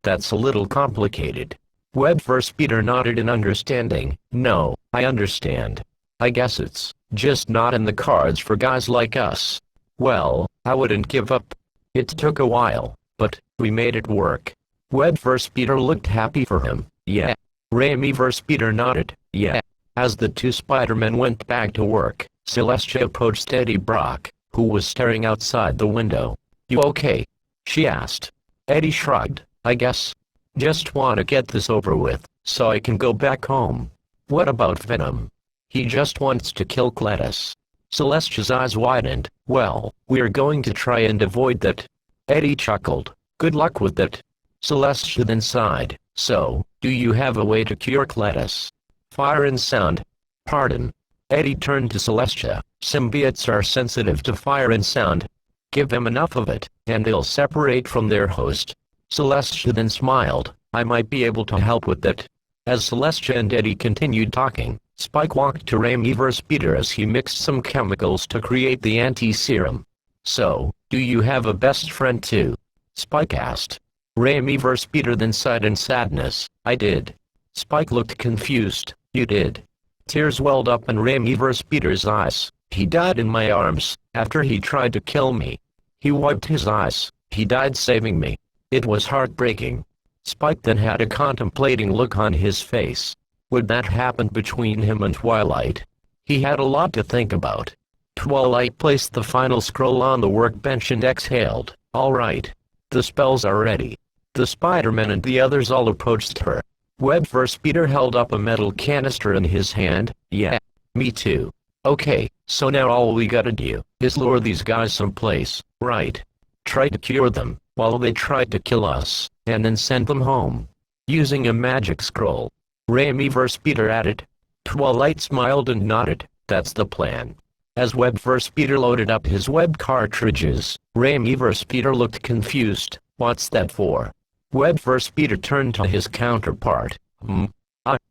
That's a little complicated. Webverse-Peter nodded in understanding. No, I understand. I guess it's just not in the cards for guys like us. Well, I wouldn't give up. It took a while, but we made it work. Webverse-Peter looked happy for him. Yeah. Ramiverse-Peter nodded. Yeah. As the two Spider-Men went back to work, Celestia approached Eddie Brock, who was staring outside the window. You okay? She asked. Eddie shrugged. I guess. Just want to get this over with, so I can go back home. What about Venom? He just wants to kill Gladys. Celestia's eyes widened. Well, we're going to try and avoid that. Eddie chuckled. Good luck with that. Celestia then sighed. So, do you have a way to cure Gladys? Fire and sound. Pardon. Eddie turned to Celestia. Symbiotes are sensitive to fire and sound. Give them enough of it, and they'll separate from their host. Celestia then smiled. I might be able to help with that. As Celestia and Eddie continued talking, Spike walked to Ramiverse-Peter as he mixed some chemicals to create the anti-serum. So, do you have a best friend too? Spike asked. Ramiverse-Peter then sighed in sadness. I did. Spike looked confused. You did. Tears welled up in Ramiverse-Peter's eyes. He died in my arms, after he tried to kill me. He wiped his eyes. He died saving me. It was heartbreaking. Spike then had a contemplating look on his face. Would that happen between him and Twilight? He had a lot to think about. Twilight placed the final scroll on the workbench and exhaled. All right. The spells are ready. The Spider-Man and the others all approached her. Webverse-Peter held up a metal canister in his hand. Yeah, me too. Okay, so now all we gotta do is lure these guys someplace, right? Try to cure them, while they try to kill us, and then send them home. Using a magic scroll. Ramiverse-Peter added. Twilight smiled and nodded. That's the plan. As Webverse-Peter loaded up his web cartridges, Ramiverse-Peter looked confused. What's that for? Webverse-Peter turned to his counterpart.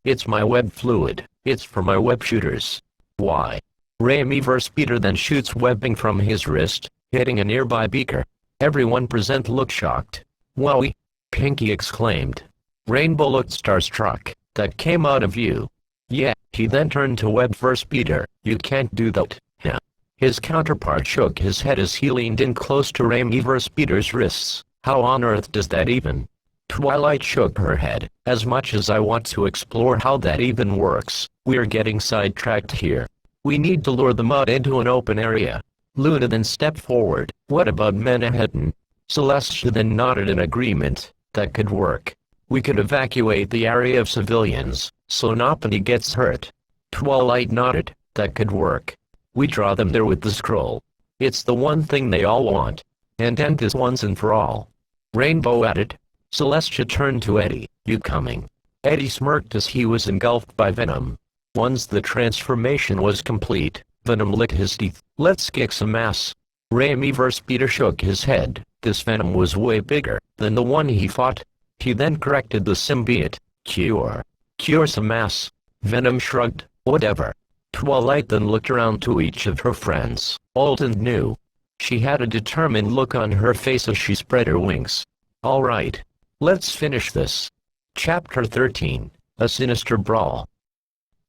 It's my web fluid. It's for my web shooters. Why? Ramiverse-Peter then shoots webbing from his wrist, hitting a nearby beaker. Everyone present looked shocked. Wowie! Pinky exclaimed. Rainbow looked starstruck. That came out of you. Yeah, he then turned to Webverse-Peter. You can't do that. Yeah. His counterpart shook his head as he leaned in close to Ramiverse-Peter's wrists. How on earth does that even? Twilight shook her head. As much as I want to explore how that even works, we're getting sidetracked here. We need to lure the mud into an open area. Luna then stepped forward. What about Manhattan? Celestia then nodded in agreement. That could work. We could evacuate the area of civilians, so nobody gets hurt. Twilight nodded. That could work. We draw them there with the scroll. It's the one thing they all want. And end this once and for all. Rainbow added. Celestia turned to Eddie. You coming? Eddie smirked as he was engulfed by Venom. Once the transformation was complete, Venom licked his teeth. Let's kick some ass. Raimi Peter shook his head. This Venom was way bigger than the one he fought. He then corrected the symbiote. Cure some ass. Venom shrugged. Whatever. Twilight then looked around to each of her friends, old and new. She had a determined look on her face as she spread her wings. All right. Let's finish this. Chapter 13, A Sinister Brawl.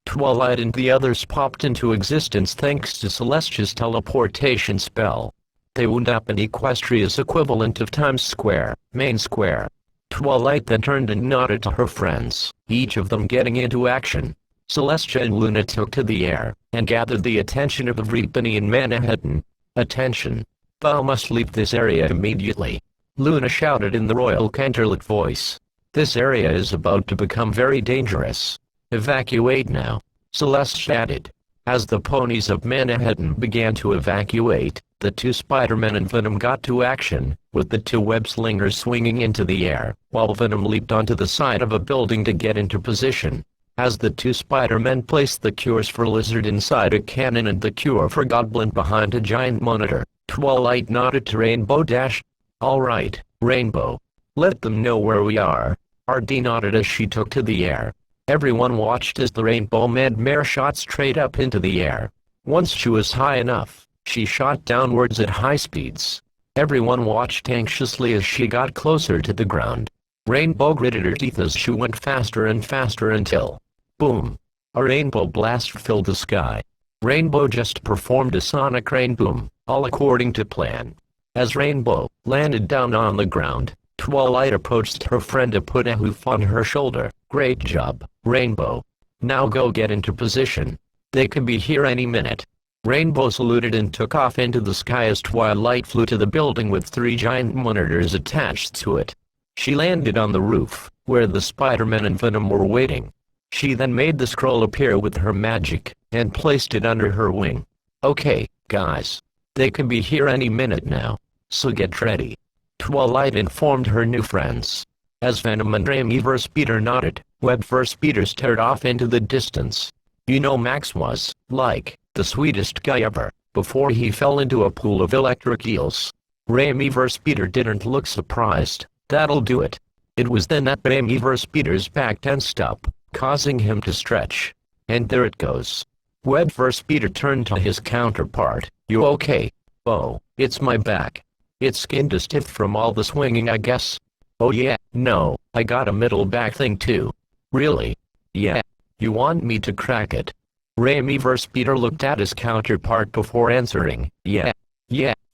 Twilight and the others popped into existence thanks to Celestia's teleportation spell. They wound up in Equestria's equivalent of Times Square, Main Square. Twilight then turned and nodded to her friends, each of them getting into action. Celestia and Luna took to the air, and gathered the attention of everybody in Manhattan. Attention! Thou must leave this area immediately. Luna shouted in the Royal Canterlot voice. This area is about to become very dangerous. Evacuate now. Celestia added. As the ponies of Manhattan began to evacuate, the two Spider-Men and Venom got to action, with the two web-slingers swinging into the air, while Venom leaped onto the side of a building to get into position. As the two Spider-Men placed the cures for Lizard inside a cannon and the cure for Goblin behind a giant monitor, Twilight nodded to Rainbow Dash. All right, Rainbow. Let them know where we are. RD nodded as she took to the air. Everyone watched as the Rainbow Mare shot straight up into the air. Once she was high enough, she shot downwards at high speeds. Everyone watched anxiously as she got closer to the ground. Rainbow gritted her teeth as she went faster and faster until, boom! A rainbow blast filled the sky. Rainbow just performed a sonic rain boom, all according to plan. As Rainbow landed down on the ground, Twilight approached her friend to put a hoof on her shoulder. Great job, Rainbow. Now go get into position. They could be here any minute. Rainbow saluted and took off into the sky as Twilight flew to the building with 3 giant monitors attached to it. She landed on the roof, where the Spider-Man and Venom were waiting. She then made the scroll appear with her magic, and placed it under her wing. Okay, guys. They can be here any minute now, so get ready. Twilight informed her new friends. As Venom and Raimi Peter nodded, Web Peter stared off into the distance. You know Max was, like, the sweetest guy ever, before he fell into a pool of electric eels. Raimi Peter didn't look surprised. That'll do it. It was then that Raimi Peter's back tensed up, causing him to stretch. And there it goes. Web Peter turned to his counterpart. You okay? Oh, it's my back. It's skinned to stiff from all the swinging, I guess. Oh yeah, no, I got a middle back thing too. Really? Yeah. You want me to crack it? Raimi Peter looked at his counterpart before answering. Yeah,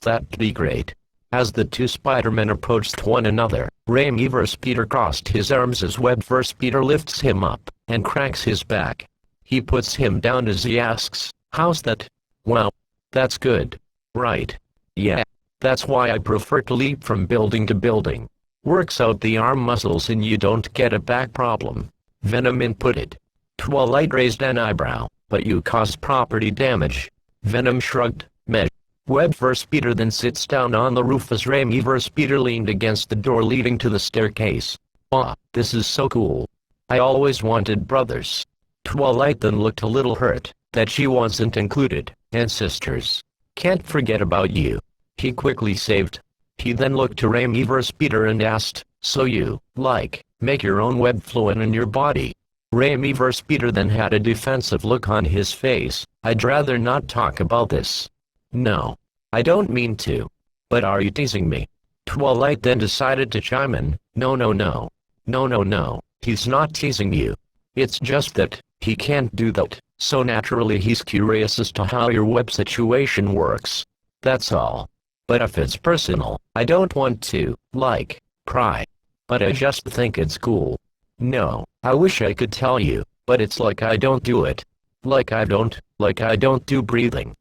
that'd be great. As the two Spider-Men approached one another, Raimi Peter crossed his arms as Web Peter lifts him up, and cracks his back. He puts him down as he asks, how's that? Wow. That's good. Right. Yeah. That's why I prefer to leap from building to building. Works out the arm muscles and you don't get a back problem. Venom inputted. Twilight raised an eyebrow. But you cause property damage. Venom shrugged. Meh. Web Peter then sits down on the roof as Raimi Peter leaned against the door leading to the staircase. Ah, this is so cool. I always wanted brothers. Twilight then looked a little hurt that she wasn't included, and sisters. Can't forget about you. He quickly saved. He then looked to Raimi Peter and asked, so you, like, make your own web fluid in your body? Raimi Peter then had a defensive look on his face. I'd rather not talk about this. No. I don't mean to. But are you teasing me? Twilight then decided to chime in. No. No. He's not teasing you. It's just that, he can't do that, so naturally he's curious as to how your web situation works. That's all. But if it's personal, I don't want to, like, pry. But I just think it's cool. No, I wish I could tell you, but it's like I don't do it. Like I don't. Like I don't do breathing.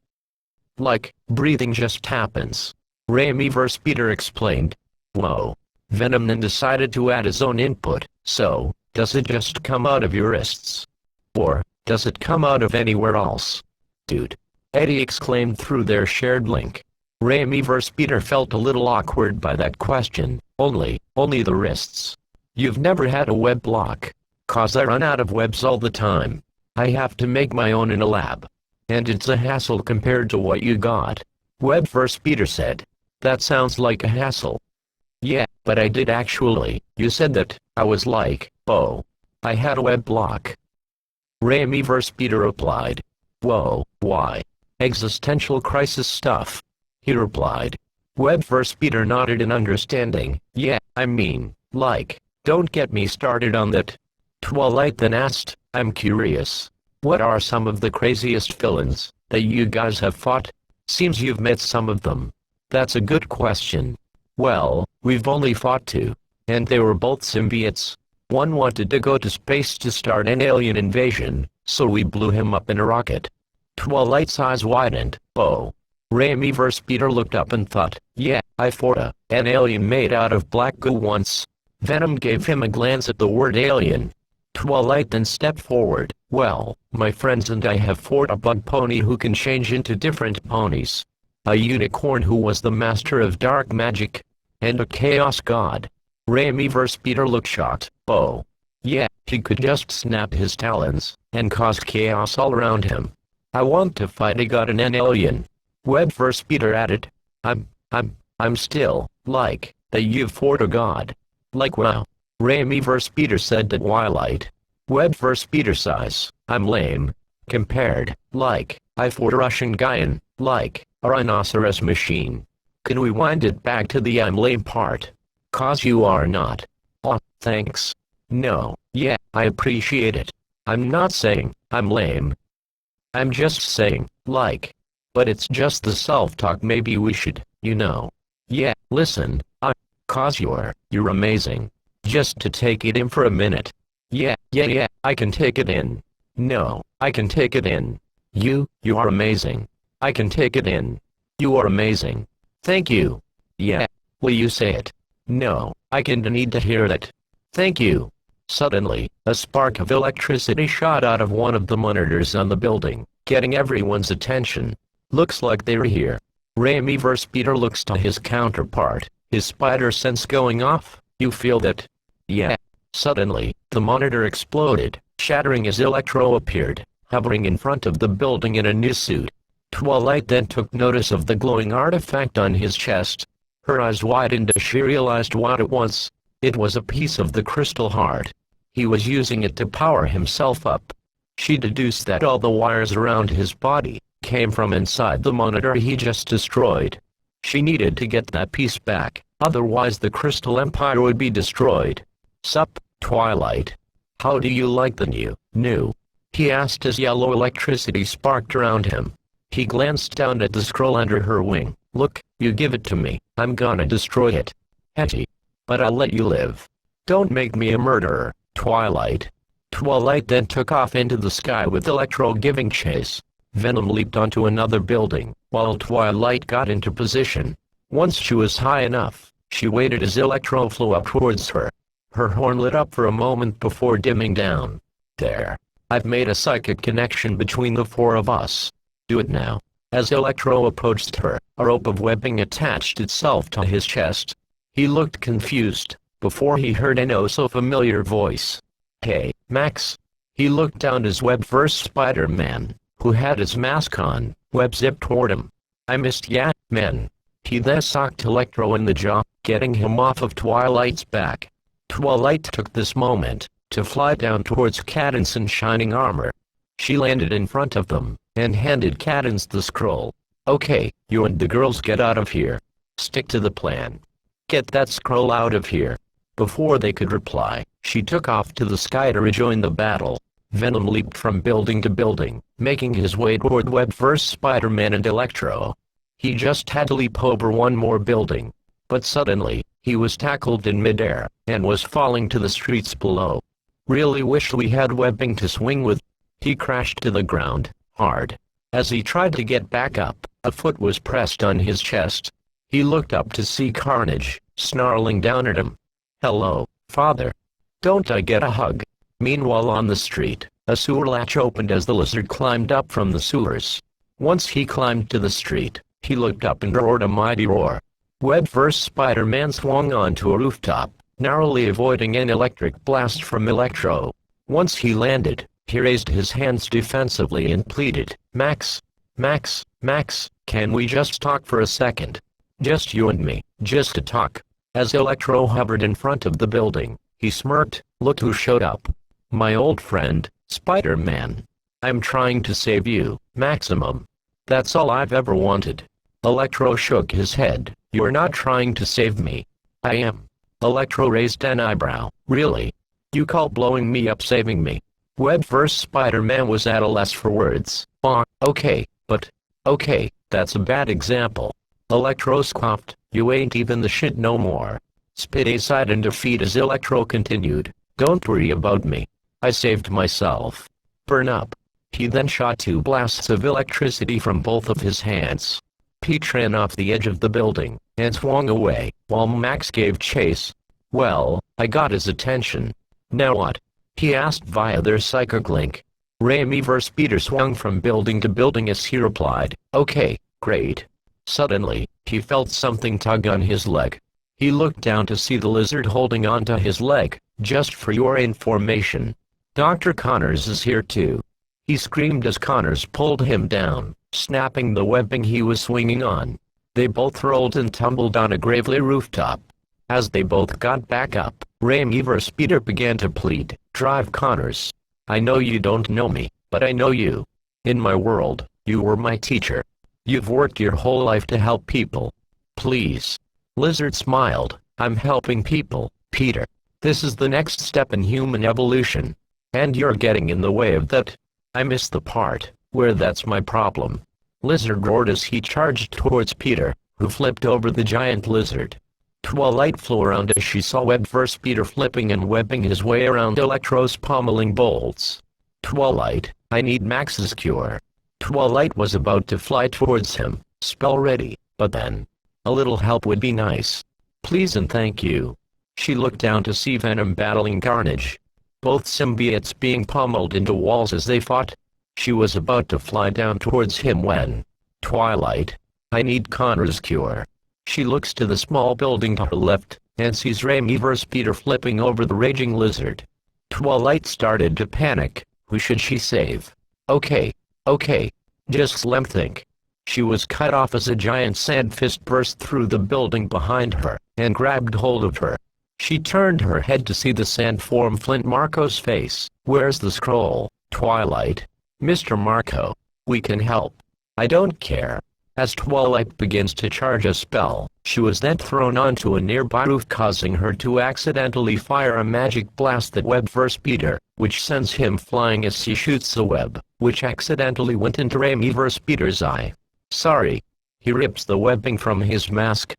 Like, breathing just happens. Raimi vs. Peter explained. Whoa. Venom then decided to add his own input. So, does it just come out of your wrists? Or, does it come out of anywhere else? Dude. Eddie exclaimed through their shared link. Raimi vs. Peter felt a little awkward by that question. Only the wrists. You've never had a web block. Cause I run out of webs all the time. I have to make my own in a lab. And it's a hassle compared to what you got. Webb vs. Peter said. That sounds like a hassle. Yeah, but I did actually. You said that. I was like, oh. I had a web block. Raimi vs. Peter replied. Whoa, why? Existential crisis stuff. He replied. Webb vs. Peter nodded in understanding. Yeah, I mean, like, don't get me started on that. Twilight then asked, I'm curious. What are some of the craziest villains that you guys have fought? Seems you've met some of them. That's a good question. Well, we've only fought two. And they were both symbiotes. One wanted to go to space to start an alien invasion, so we blew him up in a rocket. Twilight's eyes widened. Oh. Raimi vs. Peter looked up and thought, yeah, I fought an alien made out of black goo once. Venom gave him a glance at the word alien. Twilight then stepped forward. Well, my friends and I have fought a bug pony who can change into different ponies. A unicorn who was the master of dark magic. And a chaos god. Raimi vs. Peter looked shocked. Oh. Yeah, he could just snap his talons and cause chaos all around him. I want to fight a god and an alien. Webb vs. Peter added. I'm still, like, that you've fought a god. Like wow. Raimi vs. Peter said to Twilight. Webb vs. Peter sighs. I'm lame. Compared, like, I fought a Russian guy in, like, a rhinoceros machine. Can we wind it back to the I'm lame part? Cause you are not. Aw, thanks. No, yeah, I appreciate it. I'm not saying I'm lame. I'm just saying, like. But it's just the self-talk maybe we should, you know. Yeah, listen, cause you're amazing. Just to take it in for a minute. Yeah, I can take it in. No, I can take it in. You are amazing. I can take it in. You are amazing. Thank you. Yeah, will you say it? No, I can need to hear that. Thank you. Suddenly, a spark of electricity shot out of one of the monitors on the building, getting everyone's attention. Looks like they're here. Raimi vs. Peter looks to his counterpart, his spider sense going off. You feel that? Yeah. Suddenly, the monitor exploded, shattering as Electro appeared, hovering in front of the building in a new suit. Twilight then took notice of the glowing artifact on his chest. Her eyes widened as she realized what it was. It was a piece of the crystal heart. He was using it to power himself up. She deduced that all the wires around his body came from inside the monitor he just destroyed. She needed to get that piece back, otherwise the Crystal Empire would be destroyed. Sup, Twilight? How do you like the new? He asked as yellow electricity sparked around him. He glanced down at the scroll under her wing. Look, you give it to me, I'm gonna destroy it. Hetty. But I'll let you live. Don't make me a murderer, Twilight. Twilight then took off into the sky with Electro giving chase. Venom leaped onto another building, while Twilight got into position. Once she was high enough, she waited as Electro flew up towards her. Her horn lit up for a moment before dimming down. There. I've made a psychic connection between the four of us. Do it now. As Electro approached her, a rope of webbing attached itself to his chest. He looked confused, before he heard an oh-so-familiar voice. Hey, Max. He looked down as Webb vs. Spider-Man, who had his mask on. Webb zipped toward him. I missed ya, man. He then socked Electro in the jaw, getting him off of Twilight's back. Twilight took this moment to fly down towards Cadance in shining armor. She landed in front of them, and handed Cadance the scroll. Okay, you and the girls get out of here. Stick to the plan. Get that scroll out of here. Before they could reply, she took off to the sky to rejoin the battle. Venom leaped from building to building, making his way toward Webb vs. Spider-Man and Electro. He just had to leap over one more building. But suddenly, he was tackled in midair, and was falling to the streets below. Really wish we had webbing to swing with. He crashed to the ground, hard. As he tried to get back up, a foot was pressed on his chest. He looked up to see Carnage, snarling down at him. "Hello, father. Don't I get a hug?" Meanwhile on the street, a sewer latch opened as the lizard climbed up from the sewers. Once he climbed to the street, he looked up and roared a mighty roar. Web vs. Spider-Man swung onto a rooftop, narrowly avoiding an electric blast from Electro. Once he landed, he raised his hands defensively and pleaded, Max, can we just talk for a second? Just you and me, just to talk." As Electro hovered in front of the building, he smirked, "Look who showed up. My old friend, Spider-Man. I'm trying to save you, Maximum. That's all I've ever wanted." Electro shook his head. "You're not trying to save me." "I am." Electro raised an eyebrow. "Really? You call blowing me up saving me?" Web vs. Spider-Man was at a loss for words. Okay, that's a bad example." Electro scoffed. "You ain't even the shit no more." Spit aside in defeat as Electro continued, "Don't worry about me. I saved myself. Burn up." He then shot 2 blasts of electricity from both of his hands. Pete ran off the edge of the building and swung away, while Max gave chase. "Well, I got his attention. Now what?" he asked via their psychic link. Raimi vs. Peter swung from building to building as he replied, "Okay, great." Suddenly, he felt something tug on his leg. He looked down to see the lizard holding onto his leg. "Just for your information, Dr. Connors is here too," he screamed as Connors pulled him down, snapping the webbing he was swinging on. They both rolled and tumbled on a gravelly rooftop. As they both got back up, Raimi vs. Peter began to plead, "Drive Connors. I know you don't know me, but I know you. In my world, you were my teacher. You've worked your whole life to help people. Please." Lizard smiled. "I'm helping people, Peter. This is the next step in human evolution. And you're getting in the way of that." "I missed the part where that's my problem," Lizard roared as he charged towards Peter, who flipped over the giant lizard. Twilight flew around as she saw Web vs. Peter flipping and webbing his way around Electro's pommeling bolts. "Twilight, I need Max's cure." Twilight was about to fly towards him, spell ready, but then, "A little help would be nice. Please and thank you." She looked down to see Venom battling Carnage. Both symbiotes being pummeled into walls as they fought. She was about to fly down towards him when, "Twilight, I need Connor's cure." She looks to the small building to her left, and sees Raimi vs. Peter flipping over the raging lizard. Twilight started to panic. Who should she save? Okay, just let me think. She was cut off as a giant sand fist burst through the building behind her, and grabbed hold of her. She turned her head to see the sand form Flint Marco's face. "Where's the scroll, Twilight?" "Mr. Marco, we can help." "I don't care." As Twilight begins to charge a spell, she was then thrown onto a nearby roof, causing her to accidentally fire a magic blast at Web vs. Peter, which sends him flying as he shoots the web, which accidentally went into Raimi vs. Peter's eye. "Sorry." He rips the webbing from his mask.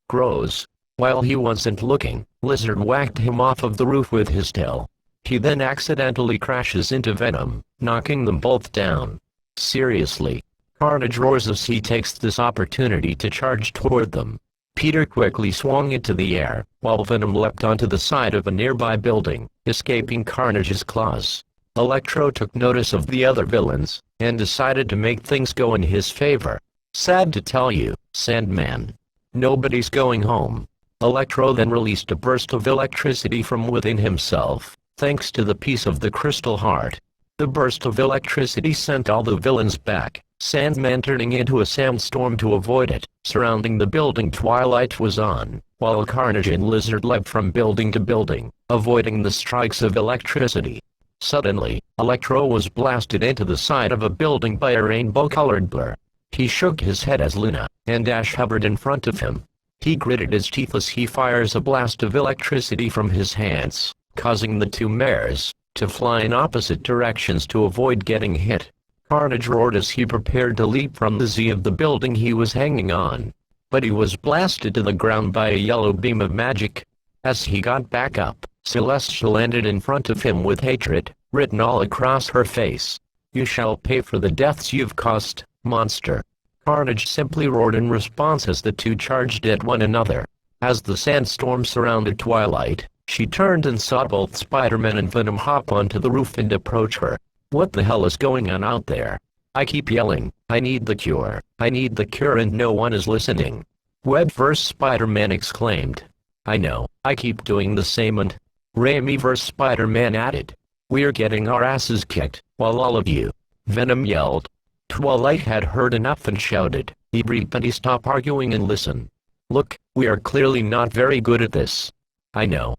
Grows. While he wasn't looking, Lizard whacked him off of the roof with his tail. He then accidentally crashes into Venom, knocking them both down. Seriously. Carnage roars as he takes this opportunity to charge toward them. Peter quickly swung into the air, while Venom leapt onto the side of a nearby building, escaping Carnage's claws. Electro took notice of the other villains, and decided to make things go in his favor. "Sad to tell you, Sandman. Nobody's going home." Electro then released a burst of electricity from within himself, thanks to the piece of the crystal heart. The burst of electricity sent all the villains back, Sandman turning into a sandstorm to avoid it. Surrounding the building Twilight was on, while Carnage and Lizard leapt from building to building, avoiding the strikes of electricity. Suddenly, Electro was blasted into the side of a building by a rainbow-colored blur. He shook his head as Luna and Ash hovered in front of him. He gritted his teeth as he fires a blast of electricity from his hands, causing the two mares to fly in opposite directions to avoid getting hit. Carnage roared as he prepared to leap from the Z of the building he was hanging on. But he was blasted to the ground by a yellow beam of magic. As he got back up, Celestia landed in front of him with hatred written all across her face. You shall pay for the deaths you've caused, monster. Carnage simply roared in response as the two charged at one another. As the sandstorm surrounded Twilight, she turned and saw both Spider-Man and Venom hop onto the roof and approach her. What the hell is going on out there? I keep yelling, I need the cure, I need the cure, and no one is listening. Web vs. Spider-Man exclaimed. I know, I keep doing the same, and Raimi vs. Spider-Man added. We're getting our asses kicked, while all of you. Venom yelled. Twilight had heard enough and shouted, Everybody stop arguing and listen. Look, we are clearly not very good at this. I know,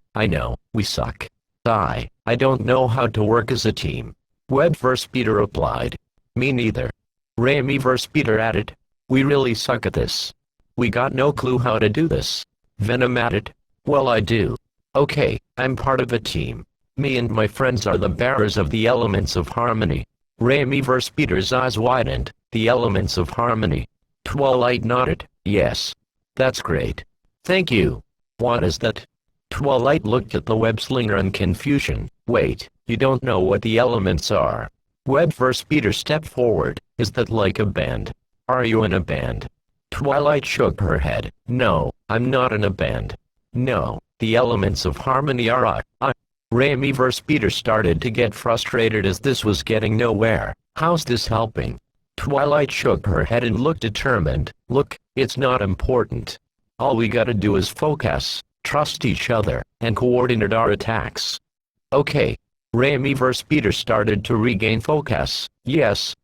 we suck. I don't know how to work as a team. Web vs. Peter replied. Me neither. Raimi vs. Peter added. We really suck at this. We got no clue how to do this. Venom added. Well, I do. Okay, I'm part of a team. Me and my friends are the bearers of the elements of harmony. Raimi vs. Peter's eyes widened. The elements of harmony. Twilight nodded. Yes. That's great. Thank you. What is that? Twilight looked at the web slinger in confusion. Wait, you don't know what the elements are? Web vs. Peter stepped forward. Is that like a band? Are you in a band? Twilight shook her head. No, I'm not in a band. No, the elements of harmony are Raimi vs. Peter started to get frustrated as this was getting nowhere. How's this helping? Twilight shook her head and looked determined. Look, it's not important. All we gotta do is focus, trust each other, and coordinate our attacks. Okay. Raimi vs. Peter started to regain focus. Yes.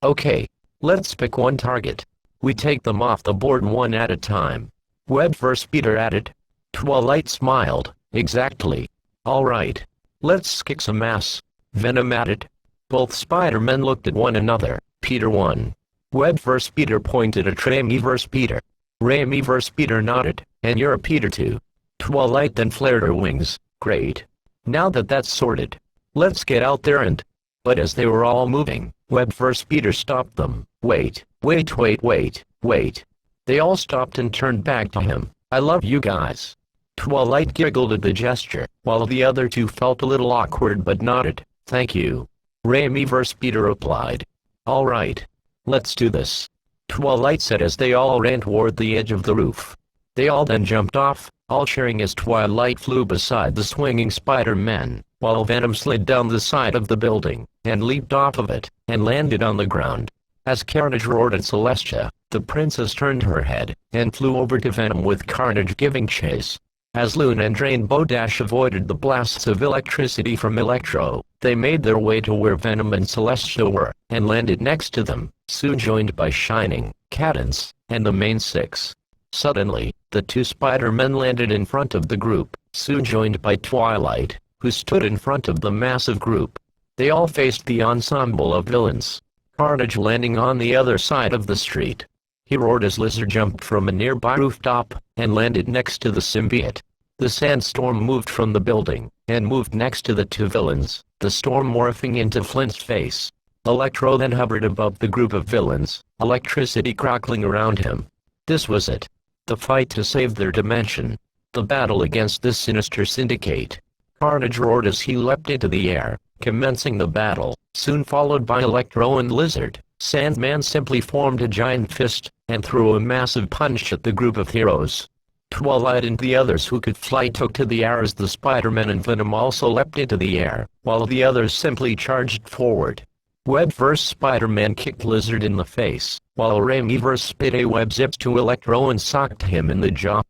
Okay. Let's pick one target. We take them off the board one at a time. Web vs. Peter added. Twilight smiled. Exactly. Alright. Let's kick some ass. Venom added. Both Spider-Men looked at one another. Peter won. Web vs. Peter pointed at Raimi vs. Peter. Raimi vs. Peter nodded. And you're a Peter too. Twilight then flared her wings. Great. Now that that's sorted, let's get out there and... But as they were all moving, Web vs. Peter stopped them. Wait. They all stopped and turned back to him. I love you guys. Twilight giggled at the gesture, while the other two felt a little awkward but nodded. Thank you. Raimi vs. Peter replied. Alright. Let's do this. Twilight said as they all ran toward the edge of the roof. They all then jumped off, all cheering as Twilight flew beside the swinging Spider-Man, while Venom slid down the side of the building, and leaped off of it, and landed on the ground. As Carnage roared at Celestia, the princess turned her head, and flew over to Venom with Carnage giving chase. As Luna and Rainbow Dash avoided the blasts of electricity from Electro, they made their way to where Venom and Celestia were, and landed next to them, soon joined by Shining, Cadence, and the main six. Suddenly, the two Spider-Men landed in front of the group, soon joined by Twilight, who stood in front of the massive group. They all faced the ensemble of villains. Carnage landing on the other side of the street. He roared as Lizard jumped from a nearby rooftop, and landed next to the symbiote. The sandstorm moved from the building, and moved next to the two villains, the storm morphing into Flint's face. Electro then hovered above the group of villains, electricity crackling around him. This was it. The fight to save their dimension. The battle against this sinister syndicate. Carnage roared as he leapt into the air, commencing the battle, soon followed by Electro and Lizard. Sandman simply formed a giant fist, and threw a massive punch at the group of heroes. Twilight and the others who could fly took to the air as the Spider-Man and Venom also leapt into the air, while the others simply charged forward. Web vs. Spider-Man kicked Lizard in the face, while Raimi vs. Peter web zipped to Electro and socked him in the jaw.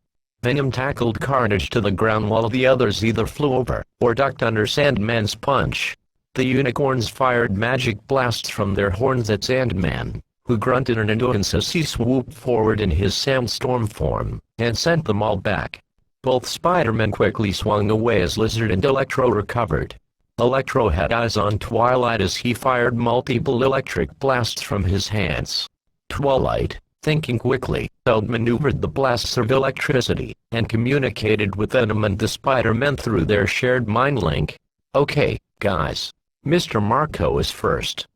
Venom tackled Carnage to the ground while the others either flew over, or ducked under Sandman's punch. The unicorns fired magic blasts from their horns at Sandman, who grunted an annoyance as he swooped forward in his sandstorm form, and sent them all back. Both Spider-Men quickly swung away as Lizard and Electro recovered. Electro had eyes on Twilight as he fired multiple electric blasts from his hands. Twilight, thinking quickly, outmaneuvered the blasts of electricity, and communicated with Venom and the Spider-Men through their shared mind link. Okay, guys. Mr. Marco is first.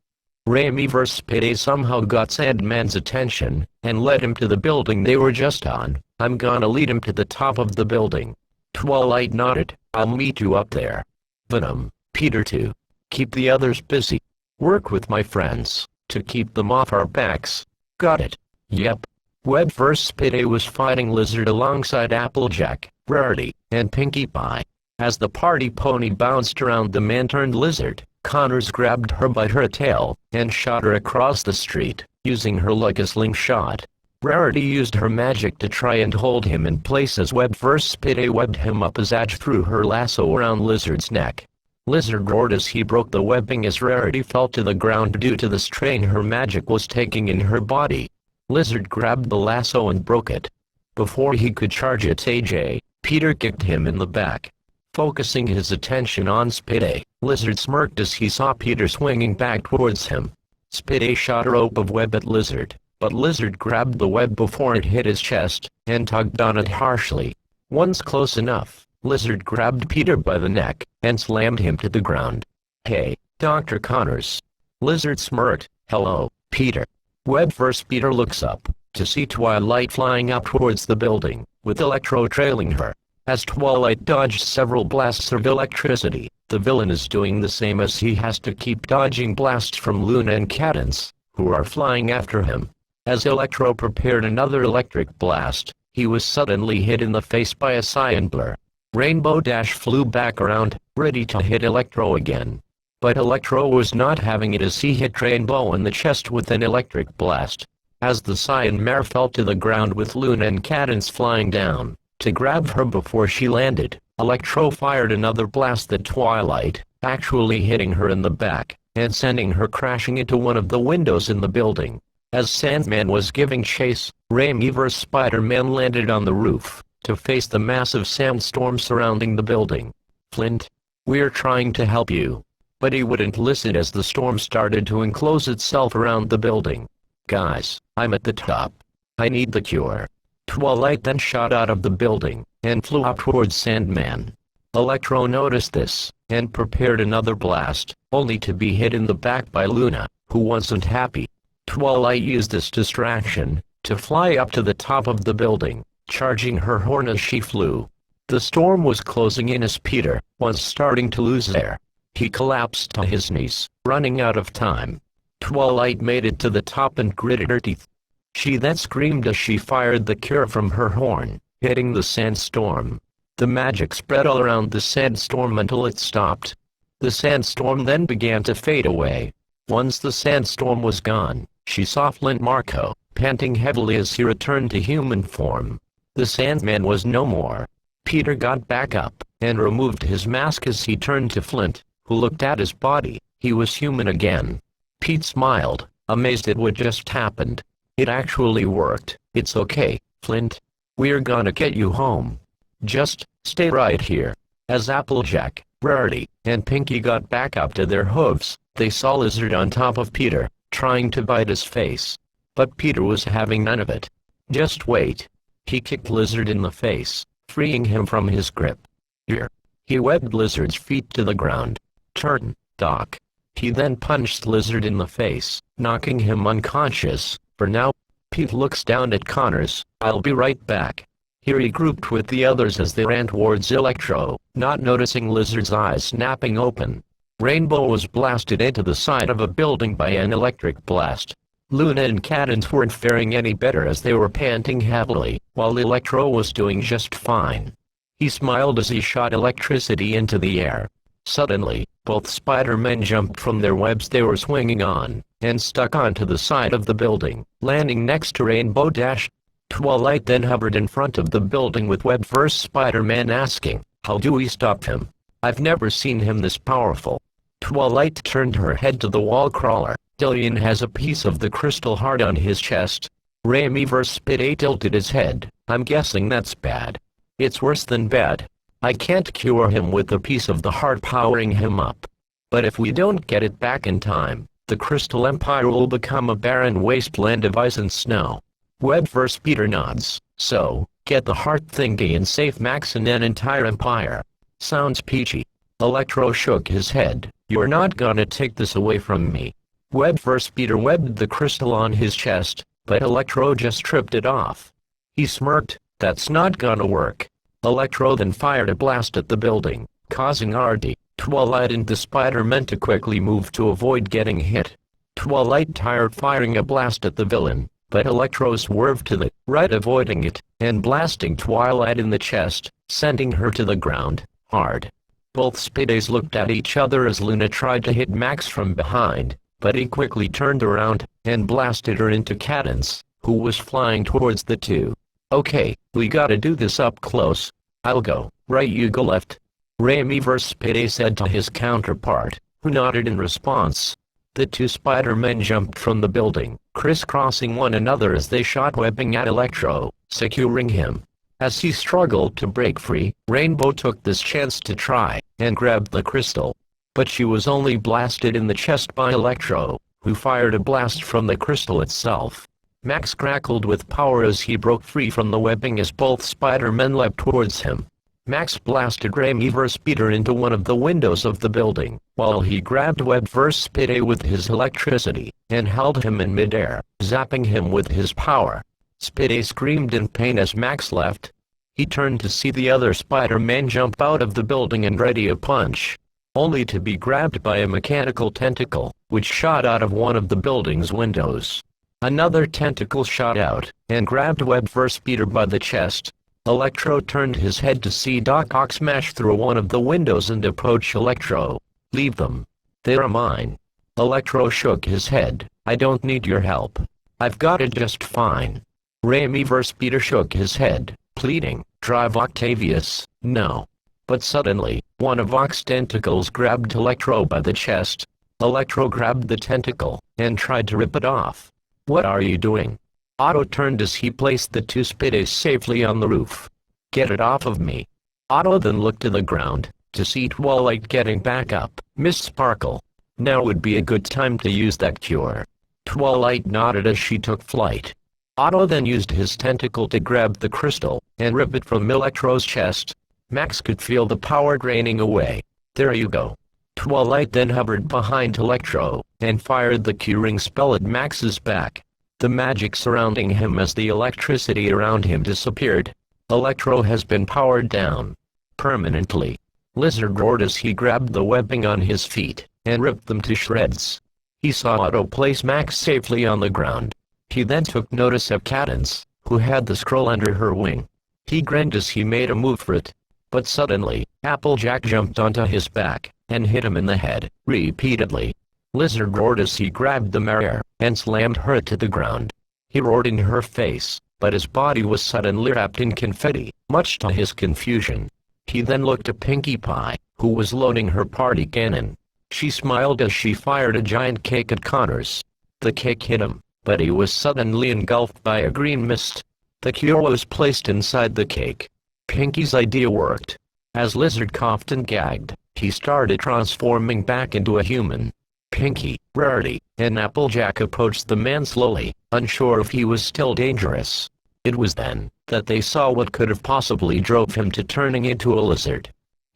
Raimi vs. Peter somehow got Sandman's attention, and led him to the building they were just on. I'm gonna lead him to the top of the building. Twilight nodded. I'll meet you up there. Venom, Peter too. Keep the others busy. Work with my friends, to keep them off our backs. Got it? Yep. Web vs. Spidey was fighting Lizard alongside Applejack, Rarity, and Pinkie Pie. As the party pony bounced around the man-turned lizard, Connors grabbed her by her tail, and shot her across the street, using her like a slingshot. Rarity used her magic to try and hold him in place as Web vs. Spidey webbed him up as Edge threw her lasso around Lizard's neck. Lizard roared as he broke the webbing as Rarity fell to the ground due to the strain her magic was taking in her body. Lizard grabbed the lasso and broke it. Before he could charge at AJ, Peter kicked him in the back. Focusing his attention on Spidey, Lizard smirked as he saw Peter swinging back towards him. Spidey shot a rope of web at Lizard, but Lizard grabbed the web before it hit his chest, and tugged on it harshly. Once close enough, Lizard grabbed Peter by the neck, and slammed him to the ground. "Hey, Dr. Connors." Lizard smirked. "Hello, Peter." Web vs. Peter looks up, to see Twilight flying up towards the building, with Electro trailing her. As Twilight dodged several blasts of electricity, the villain is doing the same as he has to keep dodging blasts from Luna and Cadance, who are flying after him. As Electro prepared another electric blast, he was suddenly hit in the face by a cyan blur. Rainbow Dash flew back around, ready to hit Electro again. But Electro was not having it as he hit Rainbow in the chest with an electric blast. As the cyan mare fell to the ground with Luna and Cadance flying down to grab her before she landed, Electro fired another blast at Twilight, actually hitting her in the back, and sending her crashing into one of the windows in the building. As Sandman was giving chase, Raimi vs. Spider-Man landed on the roof, to face the massive sandstorm surrounding the building. "Flint, we're trying to help you." But he wouldn't listen as the storm started to enclose itself around the building. "Guys, I'm at the top. I need the cure." Twilight then shot out of the building, and flew up towards Sandman. Electro noticed this, and prepared another blast, only to be hit in the back by Luna, who wasn't happy. Twilight used this distraction, to fly up to the top of the building, charging her horn as she flew. The storm was closing in as Peter was starting to lose air. He collapsed to his knees, running out of time. Twilight made it to the top and gritted her teeth. She then screamed as she fired the cure from her horn, hitting the sandstorm. The magic spread all around the sandstorm until it stopped. The sandstorm then began to fade away. Once the sandstorm was gone, she saw Flint Marko, panting heavily as he returned to human form. The Sandman was no more. Peter got back up, and removed his mask as he turned to Flint, who looked at his body. He was human again. Pete smiled, amazed at what just happened. "It actually worked. It's okay, Flint. We're gonna get you home. Just stay right here." As Applejack, Rarity, and Pinkie got back up to their hooves, they saw Lizard on top of Peter, trying to bite his face. But Peter was having none of it. "Just wait." He kicked Lizard in the face, freeing him from his grip. "Here." He webbed Lizard's feet to the ground. "Turn, Doc." He then punched Lizard in the face, knocking him unconscious. For now. Pete looks down at Connors. "I'll be right back." He regrouped with the others as they ran towards Electro, not noticing Lizard's eyes snapping open. Rainbow was blasted into the side of a building by an electric blast. Luna and Cadance weren't faring any better as they were panting heavily, while Electro was doing just fine. He smiled as he shot electricity into the air. Suddenly, both Spider-Men jumped from their webs they were swinging on, and stuck onto the side of the building, landing next to Rainbow Dash. Twilight then hovered in front of the building with Web vs. Spider-Man asking, "How do we stop him? I've never seen him this powerful." Twilight turned her head to the wall crawler. "Dillion has a piece of the crystal heart on his chest." Raimi vs. Spidey tilted his head. "I'm guessing that's bad." "It's worse than bad. I can't cure him with a piece of the heart powering him up. But if we don't get it back in time, the Crystal Empire will become a barren wasteland of ice and snow." Web vs. Peter nods. "So, get the heart thingy and save Max and an entire empire. Sounds peachy." Electro shook his head. "You're not gonna take this away from me." Web vs. Peter webbed the crystal on his chest, but Electro just tripped it off. He smirked. "That's not gonna work." Electro then fired a blast at the building, causing RD Twilight and the Spider-Man quickly moved to avoid getting hit. Twilight tried firing a blast at the villain, but Electro swerved to the right, avoiding it, and blasting Twilight in the chest, sending her to the ground, hard. Both Spideys looked at each other as Luna tried to hit Max from behind, but he quickly turned around, and blasted her into Cadance, who was flying towards the two. "Okay, we gotta do this up close. I'll go right, you go left," Remy Spidey said to his counterpart, who nodded in response. The two Spider-Men jumped from the building, crisscrossing one another as they shot webbing at Electro, securing him. As he struggled to break free, Rainbow took this chance to try and grabbed the crystal. But she was only blasted in the chest by Electro, who fired a blast from the crystal itself. Max crackled with power as he broke free from the webbing as both Spider-Men leapt towards him. Max blasted Remy Speeder into one of the windows of the building, while he grabbed Web Spidey with his electricity, and held him in midair, zapping him with his power. Spidey screamed in pain as Max left. He turned to see the other Spider-Man jump out of the building and ready a punch, only to be grabbed by a mechanical tentacle, which shot out of one of the building's windows. Another tentacle shot out, and grabbed Web Speeder by the chest. Electro turned his head to see Doc Ock smash through one of the windows and approach Electro. "Leave them. They're mine." Electro shook his head. "I don't need your help. I've got it just fine." Remy Speeder shook his head, pleading, "Drive Octavius, no." But suddenly, one of Ock's tentacles grabbed Electro by the chest. Electro grabbed the tentacle, and tried to rip it off. "What are you doing?" Otto turned as he placed the two Spideys safely on the roof. "Get it off of me." Otto then looked to the ground, to see Twilight getting back up. "Miss Sparkle, now would be a good time to use that cure." Twilight nodded as she took flight. Otto then used his tentacle to grab the crystal, and rip it from Electro's chest. Max could feel the power draining away. "There you go." Twilight then hovered behind Electro, and fired the curing spell at Max's back. The magic surrounding him as the electricity around him disappeared. Electro has been powered down permanently. Lizard roared as he grabbed the webbing on his feet, and ripped them to shreds. He saw Otto place Max safely on the ground. He then took notice of Cadance, who had the scroll under her wing. He grinned as he made a move for it. But suddenly, Applejack jumped onto his back, and hit him in the head, repeatedly. Lizard roared as he grabbed the mare, and slammed her to the ground. He roared in her face, but his body was suddenly wrapped in confetti, much to his confusion. He then looked at Pinkie Pie, who was loading her party cannon. She smiled as she fired a giant cake at Connors. The cake hit him, but he was suddenly engulfed by a green mist. The cure was placed inside the cake. Pinkie's idea worked. As Lizard coughed and gagged, he started transforming back into a human. Pinkie, Rarity, and Applejack approached the man slowly, unsure if he was still dangerous. It was then that they saw what could have possibly drove him to turning into a lizard.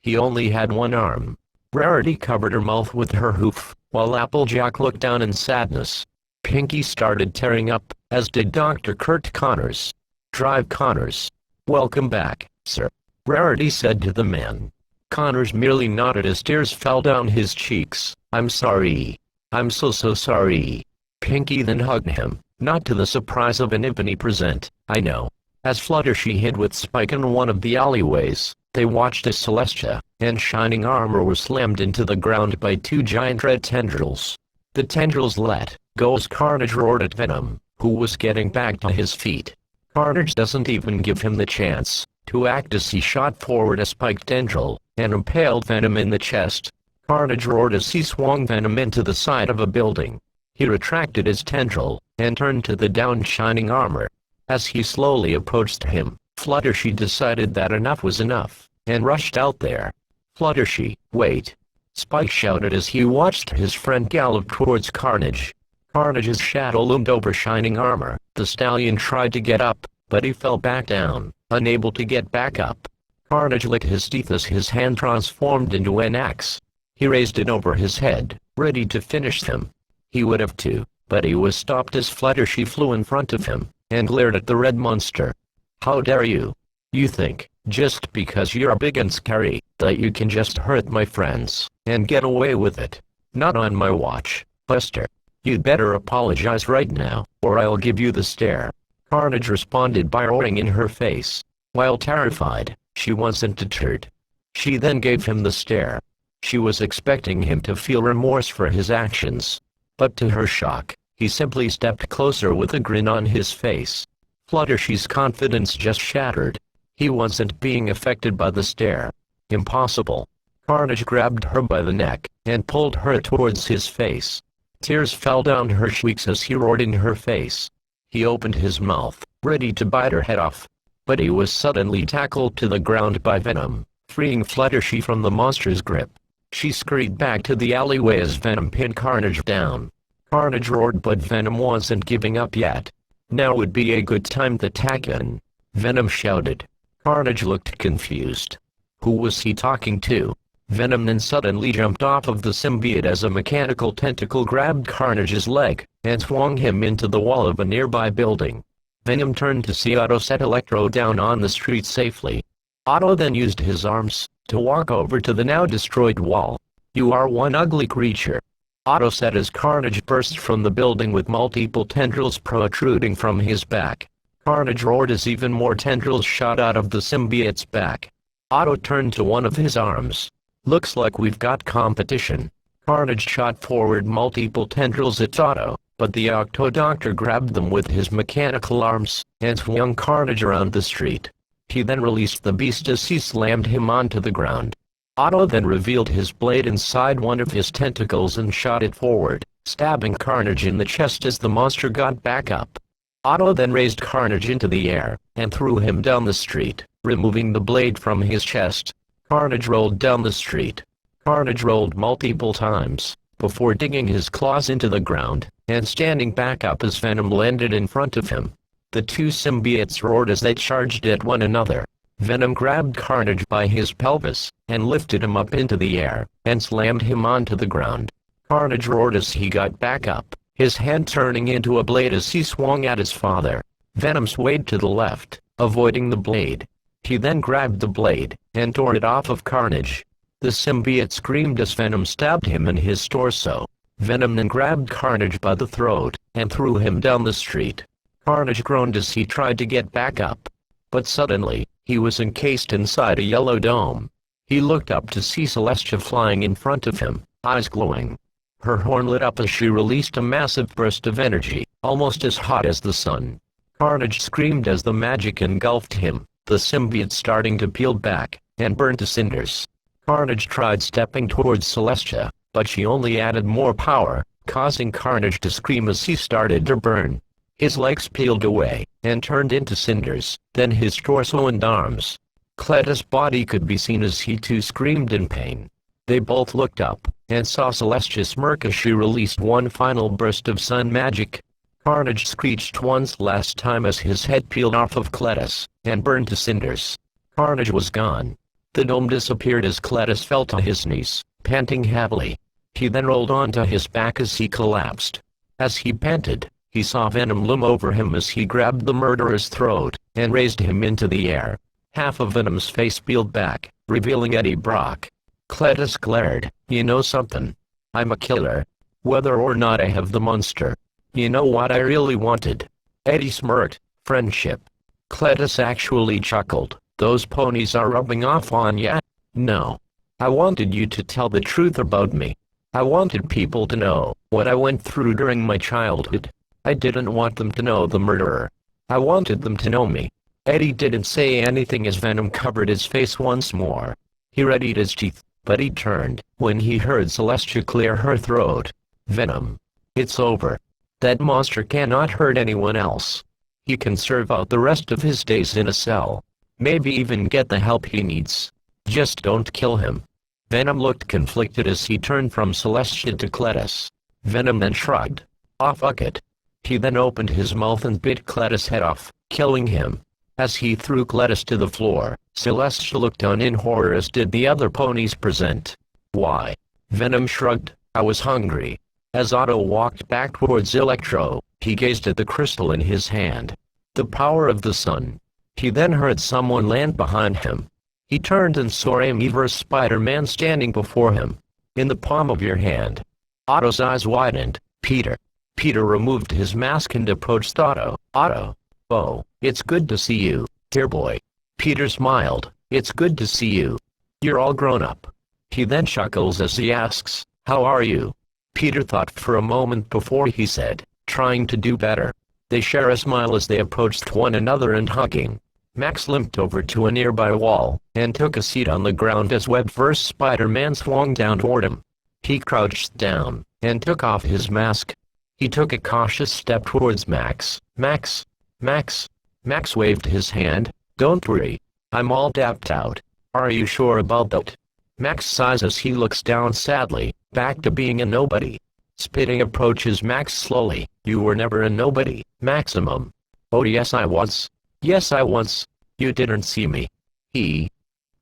He only had one arm. Rarity covered her mouth with her hoof, while Applejack looked down in sadness. Pinkie started tearing up, as did Dr. Kurt Connors. "Drive Connors. Welcome back, sir," Rarity said to the man. Connors merely nodded as tears fell down his cheeks. "I'm sorry. I'm so sorry." Pinkie then hugged him, not to the surprise of an Ebony present, "I know." As Fluttershy hid with Spike in one of the alleyways, they watched as Celestia and Shining Armor were slammed into the ground by two giant red tendrils. The tendrils let go as Carnage roared at Venom, who was getting back to his feet. Carnage doesn't even give him the chance to act as he shot forward a spiked tendril, and impaled Venom in the chest. Carnage roared as he swung Venom into the side of a building. He retracted his tendril, and turned to the downed Shining Armor. As he slowly approached him, Fluttershy decided that enough was enough, and rushed out there. "Fluttershy, wait!" Spike shouted as he watched his friend gallop towards Carnage. Carnage's shadow loomed over Shining Armor. The stallion tried to get up, but he fell back down, unable to get back up. Carnage licked his teeth as his hand transformed into an axe. He raised it over his head, ready to finish him. He would have too, but he was stopped as Fluttershy flew in front of him, and glared at the red monster. "How dare you! You think, just because you're big and scary, that you can just hurt my friends, and get away with it. Not on my watch, Buster. You'd better apologize right now, or I'll give you the stare. Carnage responded by roaring in her face. While terrified, she wasn't deterred. She then gave him the stare. She was expecting him to feel remorse for his actions. But to her shock, he simply stepped closer with a grin on his face. Fluttershy's confidence just shattered. He wasn't being affected by the stare. Impossible. Carnage grabbed her by the neck and pulled her towards his face. Tears fell down her cheeks as he roared in her face. He opened his mouth, ready to bite her head off. But he was suddenly tackled to the ground by Venom, freeing Fluttershy from the monster's grip. She scurried back to the alleyway as Venom pinned Carnage down. Carnage roared, but Venom wasn't giving up yet. Now would be a good time to attack him. Venom shouted. Carnage looked confused. Who was he talking to? Venom then suddenly jumped off of the symbiote as a mechanical tentacle grabbed Carnage's leg and swung him into the wall of a nearby building. Venom turned to see Otto set Electro down on the street safely. Otto then used his arms to walk over to the now destroyed wall. You are one ugly creature, Otto said as Carnage burst from the building with multiple tendrils protruding from his back. Carnage roared as even more tendrils shot out of the symbiote's back. Otto turned to one of his arms. Looks like we've got competition. Carnage shot forward multiple tendrils at Otto, but the Octodoctor grabbed them with his mechanical arms and swung Carnage around the street. He then released the beast as he slammed him onto the ground. Otto then revealed his blade inside one of his tentacles and shot it forward, stabbing Carnage in the chest as the monster got back up. Otto then raised Carnage into the air and threw him down the street, removing the blade from his chest. Carnage rolled down the street. Carnage rolled multiple times, before digging his claws into the ground, and standing back up as Venom landed in front of him. The two symbiotes roared as they charged at one another. Venom grabbed Carnage by his pelvis, and lifted him up into the air, and slammed him onto the ground. Carnage roared as he got back up, his hand turning into a blade as he swung at his father. Venom swayed to the left, avoiding the blade. He then grabbed the blade, and tore it off of Carnage. The symbiote screamed as Venom stabbed him in his torso. Venom then grabbed Carnage by the throat, and threw him down the street. Carnage groaned as he tried to get back up. But suddenly, he was encased inside a yellow dome. He looked up to see Celestia flying in front of him, eyes glowing. Her horn lit up as she released a massive burst of energy, almost as hot as the sun. Carnage screamed as the magic engulfed him, the symbiote starting to peel back and burn to cinders. Carnage tried stepping towards Celestia, but she only added more power, causing Carnage to scream as he started to burn. His legs peeled away and turned into cinders, then his torso and arms. Cletus' body could be seen as he too screamed in pain. They both looked up and saw Celestia smirk as she released one final burst of sun magic. Carnage screeched once last time as his head peeled off of Cletus and burned to cinders. Carnage was gone. The dome disappeared as Cletus fell to his knees, panting heavily. He then rolled onto his back as he collapsed. As he panted, he saw Venom loom over him as he grabbed the murderer's throat and raised him into the air. Half of Venom's face peeled back, revealing Eddie Brock. Cletus glared. You know something? I'm a killer. Whether or not I have the monster. You know what I really wanted? Eddie smirked. Friendship. Cletus actually chuckled. Those ponies are rubbing off on ya? No. I wanted you to tell the truth about me. I wanted people to know what I went through during my childhood. I didn't want them to know the murderer. I wanted them to know me. Eddie didn't say anything as Venom covered his face once more. He readied his teeth, but he turned when he heard Celestia clear her throat. Venom. It's over. That monster cannot hurt anyone else. He can serve out the rest of his days in a cell. Maybe even get the help he needs. Just don't kill him. Venom looked conflicted as he turned from Celestia to Cletus. Venom then shrugged. Oh fuck it. He then opened his mouth and bit Cletus' head off, killing him. As he threw Cletus to the floor, Celestia looked on in horror as did the other ponies present. Why? Venom shrugged. I was hungry. As Otto walked back towards Electro, he gazed at the crystal in his hand. The power of the sun. He then heard someone land behind him. He turned and saw Amyverse Spider-Man standing before him. In the palm of your hand. Otto's eyes widened. Peter. Peter removed his mask and approached Otto. Otto. Oh, it's good to see you, dear boy. Peter smiled. It's good to see you. You're all grown up. He then chuckles as he asks, how are you? Peter thought for a moment before he said, trying to do better. They share a smile as they approached one another and hugging. Max limped over to a nearby wall, and took a seat on the ground as Webverse Spider-Man swung down toward him. He crouched down, and took off his mask. He took a cautious step towards Max. Max. Max. Max waved his hand. Don't worry. I'm all dapped out. Are you sure about that? Max sighs as he looks down sadly, back to being a nobody. Spitting approaches Max slowly. You were never a nobody, Maximum. Oh yes I was. Yes I was. You didn't see me.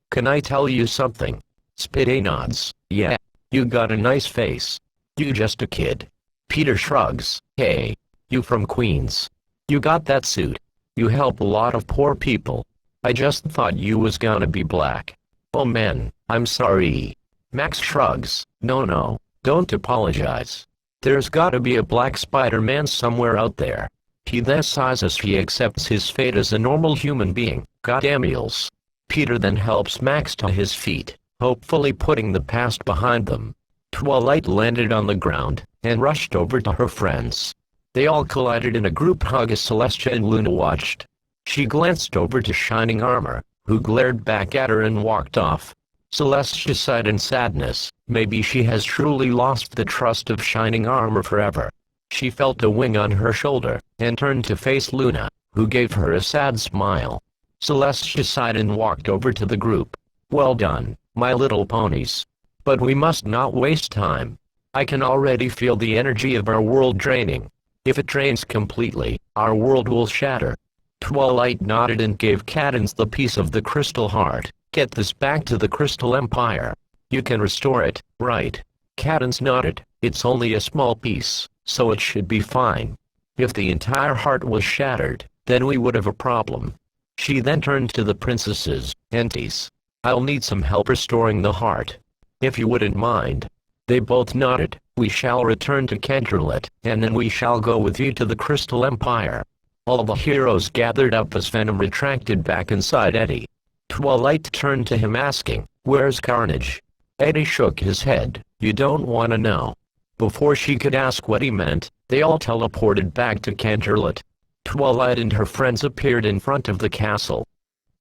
Can I tell you something? Spitty nods. Yeah. You got a nice face. You just a kid. Peter shrugs. Hey. You from Queens. You got that suit. You help a lot of poor people. I just thought you was gonna be black. Oh man, I'm sorry. Max shrugs. No, don't apologize. There's gotta be a black Spider-Man somewhere out there. He then sighs as he accepts his fate as a normal human being. Goddamn eels. Peter then helps Max to his feet, hopefully putting the past behind them. Twilight landed on the ground, and rushed over to her friends. They all collided in a group hug as Celestia and Luna watched. She glanced over to Shining Armor, who glared back at her and walked off. Celestia sighed in sadness. Maybe she has truly lost the trust of Shining Armor forever. She felt a wing on her shoulder, and turned to face Luna, who gave her a sad smile. Celestia sighed and walked over to the group. Well done, my little ponies. But we must not waste time. I can already feel the energy of our world draining. If it drains completely, our world will shatter. Twilight nodded and gave Cadance the piece of the crystal heart. Get this back to the Crystal Empire. You can restore it, right? Cadance nodded. It's only a small piece, so it should be fine. If the entire heart was shattered, then we would have a problem. She then turned to the princesses. Aunties. I'll need some help restoring the heart. If you wouldn't mind. They both nodded. We shall return to Canterlot, and then we shall go with you to the Crystal Empire. All the heroes gathered up as Venom retracted back inside Eddie. Twilight turned to him asking, where's Carnage? Eddie shook his head. You don't want to know. Before she could ask what he meant, they all teleported back to Canterlot. Twilight and her friends appeared in front of the castle.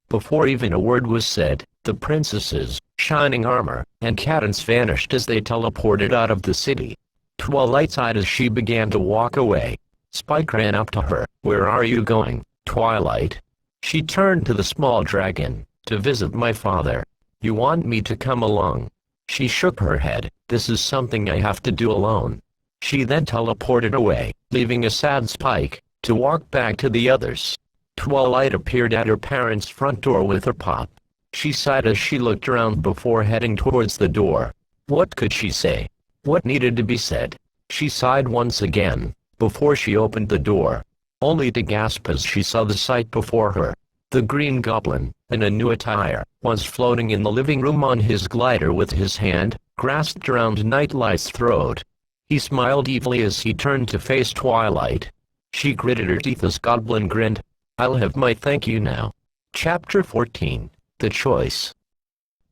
Before even a word was said, the princesses, Shining Armor, and Cadance vanished as they teleported out of the city. Twilight sighed as she began to walk away. Spike ran up to her. Where are you going, Twilight? She turned to the small dragon. To visit my father. You want me to come along? She shook her head. This is something I have to do alone. She then teleported away, leaving a sad Spike, to walk back to the others. Twilight appeared at her parents' front door with her pop. She sighed as she looked around before heading towards the door. What could she say? What needed to be said? She sighed once again, before she opened the door, only to gasp as she saw the sight before her. The Green Goblin, in a new attire, was floating in the living room on his glider with his hand grasped around Nightlight's throat. He smiled evilly as he turned to face Twilight. She gritted her teeth as Goblin grinned. I'll have my thank you now. Chapter 14. The Choice.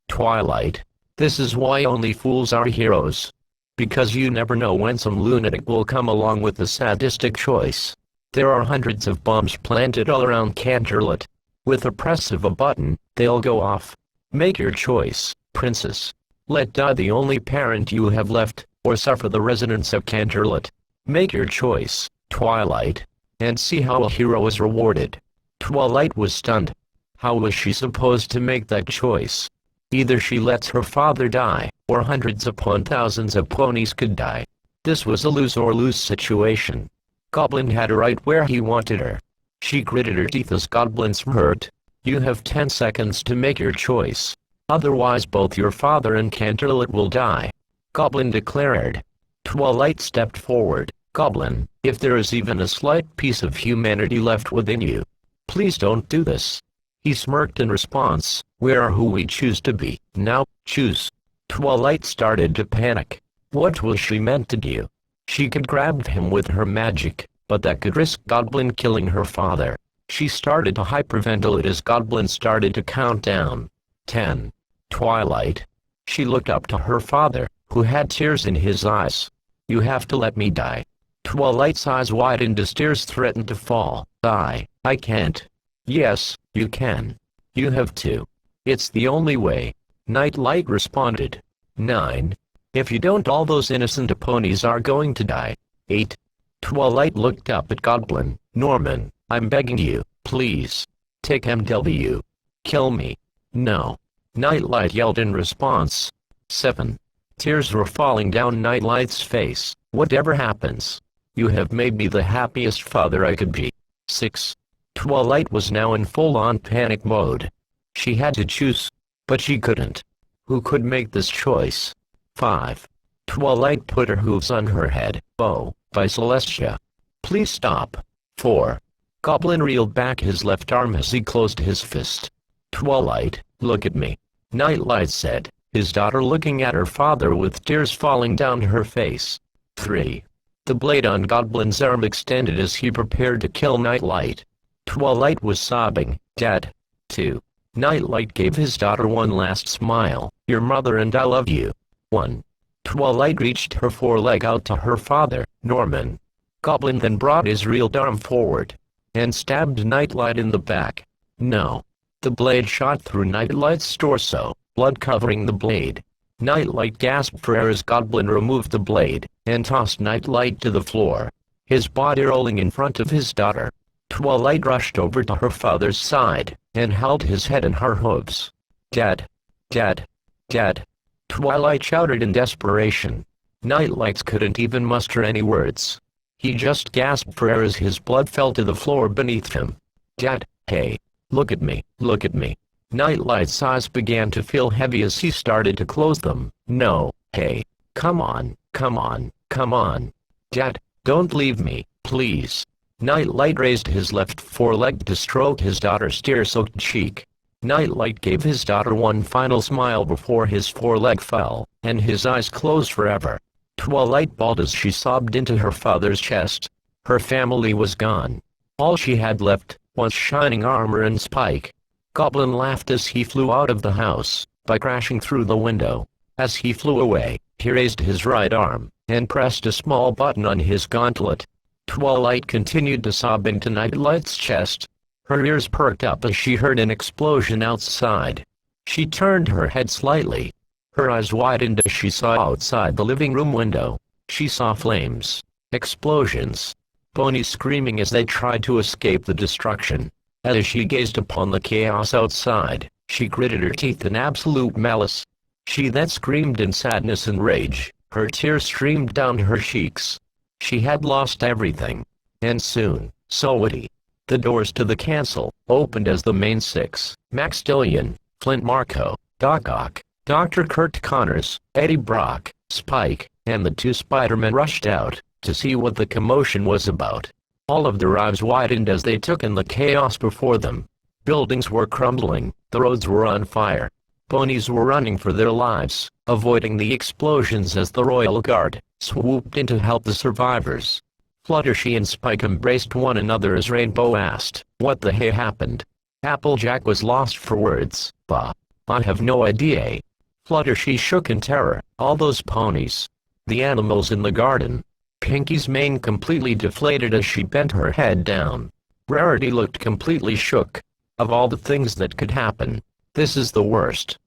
Twilight. This is why only fools are heroes. Because you never know when some lunatic will come along with a sadistic choice. There are hundreds of bombs planted all around Canterlot. With a press of a button, they'll go off. Make your choice, princess. Let die the only parent you have left, or suffer the residents of Canterlot. Make your choice, Twilight. And see how a hero is rewarded. Twilight was stunned. How was she supposed to make that choice? Either she lets her father die, or hundreds upon thousands of ponies could die. This was a lose-or-lose situation. Goblin had her right where he wanted her. She gritted her teeth as Goblin smirked. You have 10 seconds to make your choice. Otherwise both your father and Canterlot will die. Goblin declared. Twilight stepped forward. Goblin, if there is even a slight piece of humanity left within you, please don't do this. He smirked in response. We are who we choose to be. Now, choose. Twilight started to panic. What was she meant to do? She could grab him with her magic, but that could risk Goblin killing her father. She started to hyperventilate as Goblin started to count down. 10. Twilight. She looked up to her father, who had tears in his eyes. You have to let me die. Twilight's eyes widened as tears threatened to fall. I can't. Yes, you can. You have to. It's the only way. Nightlight responded. 9. If you don't, all those innocent ponies are going to die. 8. Twilight looked up at Goblin. Norman, I'm begging you, please. Take MW. Kill me. No. Nightlight yelled in response. 7. Tears were falling down Nightlight's face. Whatever happens, you have made me the happiest father I could be. 6. Twilight was now in full-on panic mode. She had to choose, but she couldn't. Who could make this choice? 5. Twilight put her hooves on her head. Oh, by Celestia. Please stop. 4. Goblin reeled back his left arm as he closed his fist. Twilight, look at me. Nightlight said, his daughter looking at her father with tears falling down her face. 3. The blade on Goblin's arm extended as he prepared to kill Nightlight. Twilight was sobbing. Dad. 2. Nightlight gave his daughter one last smile. Your mother and I love you. 1. Twilight reached her foreleg out to her father, Norman. Goblin then brought his reeled arm forward and stabbed Nightlight in the back. No. The blade shot through Nightlight's torso, blood covering the blade. Nightlight gasped for air as Goblin removed the blade and tossed Nightlight to the floor, his body rolling in front of his daughter. Twilight rushed over to her father's side and held his head in her hooves. Dad. Dad. Dad. Twilight shouted in desperation. Nightlight couldn't even muster any words. He just gasped for air as his blood fell to the floor beneath him. Dad, hey. Look at me, look at me. Nightlight's eyes began to feel heavy as he started to close them. No, hey. Come on, come on, come on. Dad, don't leave me, please. Nightlight raised his left foreleg to stroke his daughter's tear-soaked cheek. Nightlight gave his daughter one final smile before his foreleg fell, and his eyes closed forever. Twilight bawled as she sobbed into her father's chest. Her family was gone. All she had left was shining armor and Spike. Goblin laughed as he flew out of the house, by crashing through the window. As he flew away, he raised his right arm, and pressed a small button on his gauntlet. Twilight continued to sob into Nightlight's chest. Her ears perked up as she heard an explosion outside. She turned her head slightly. Her eyes widened as she saw outside the living room window. She saw flames, explosions, ponies screaming as they tried to escape the destruction. As she gazed upon the chaos outside, she gritted her teeth in absolute malice. She then screamed in sadness and rage. Her tears streamed down her cheeks. She had lost everything. And soon, so would he. The doors to the castle opened as the main six, Maxtillion, Flint Marko, Doc Ock, Dr. Kurt Connors, Eddie Brock, Spike, and the two Spider-Men rushed out to see what the commotion was about. All of their eyes widened as they took in the chaos before them. Buildings were crumbling, the roads were on fire. Ponies were running for their lives, avoiding the explosions as the Royal Guard swooped in to help the survivors. Fluttershy and Spike embraced one another as Rainbow asked, "What the hey happened?" Applejack was lost for words. I have no idea. Fluttershy shook in terror. All those ponies. The animals in the garden. Pinky's mane completely deflated as she bent her head down. Rarity looked completely shook. Of all the things that could happen, this is the worst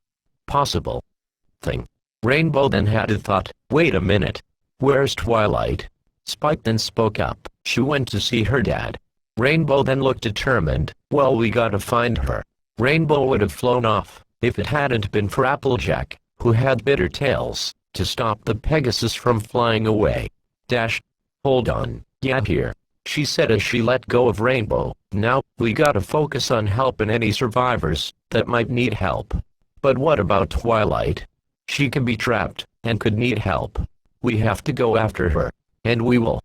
possible thing. Rainbow then had a thought. Wait a minute. Where's Twilight? Spike then spoke up. She went to see her dad. Rainbow then looked determined. Well, we gotta find her. Rainbow would have flown off if it hadn't been for Applejack, who had bitter tails to stop the Pegasus from flying away. Hold on, yeah here, she said as she let go of Rainbow. Now, we gotta focus on helping any survivors that might need help. But what about Twilight? She can be trapped, and could need help. We have to go after her. And we will,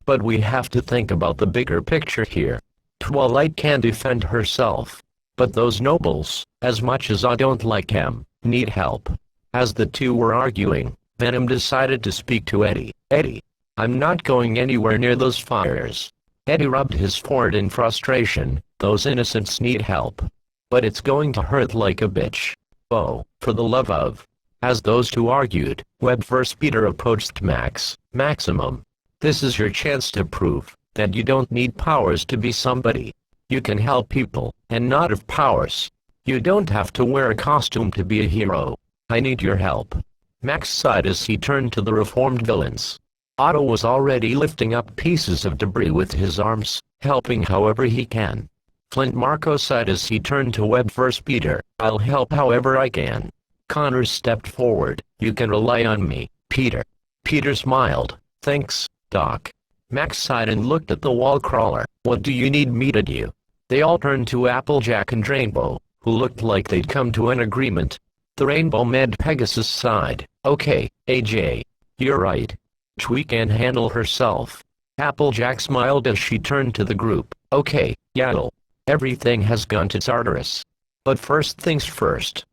but we have to think about the bigger picture here. Twilight can defend herself, But those nobles, as much as I don't like him, need help. As the two were arguing, Venom decided to speak to Eddie. Eddie, I'm not going anywhere near those fires. Eddie rubbed his forehead in frustration. Those innocents need help. But it's going to hurt like a bitch. Oh, for the love of. As those two argued, Webb vs. Peter approached Maximum. This is your chance to prove that you don't need powers to be somebody. You can help people, and not have powers. You don't have to wear a costume to be a hero. I need your help. Max sighed as he turned to the reformed villains. Otto was already lifting up pieces of debris with his arms, helping however he can. Flint Marko sighed as he turned to Webb vs. Peter. I'll help however I can. Connor stepped forward. You can rely on me, Peter. Peter smiled. Thanks, Doc. Max sighed and looked at the wall crawler. What do you need me to do? They all turned to Applejack and Rainbow, who looked like they'd come to an agreement. The Rainbow Med Pegasus sighed. Okay, AJ. You're right. She can handle herself. Applejack smiled as she turned to the group. Okay, Yaddle. Everything has gone to Tartarus. But first things first.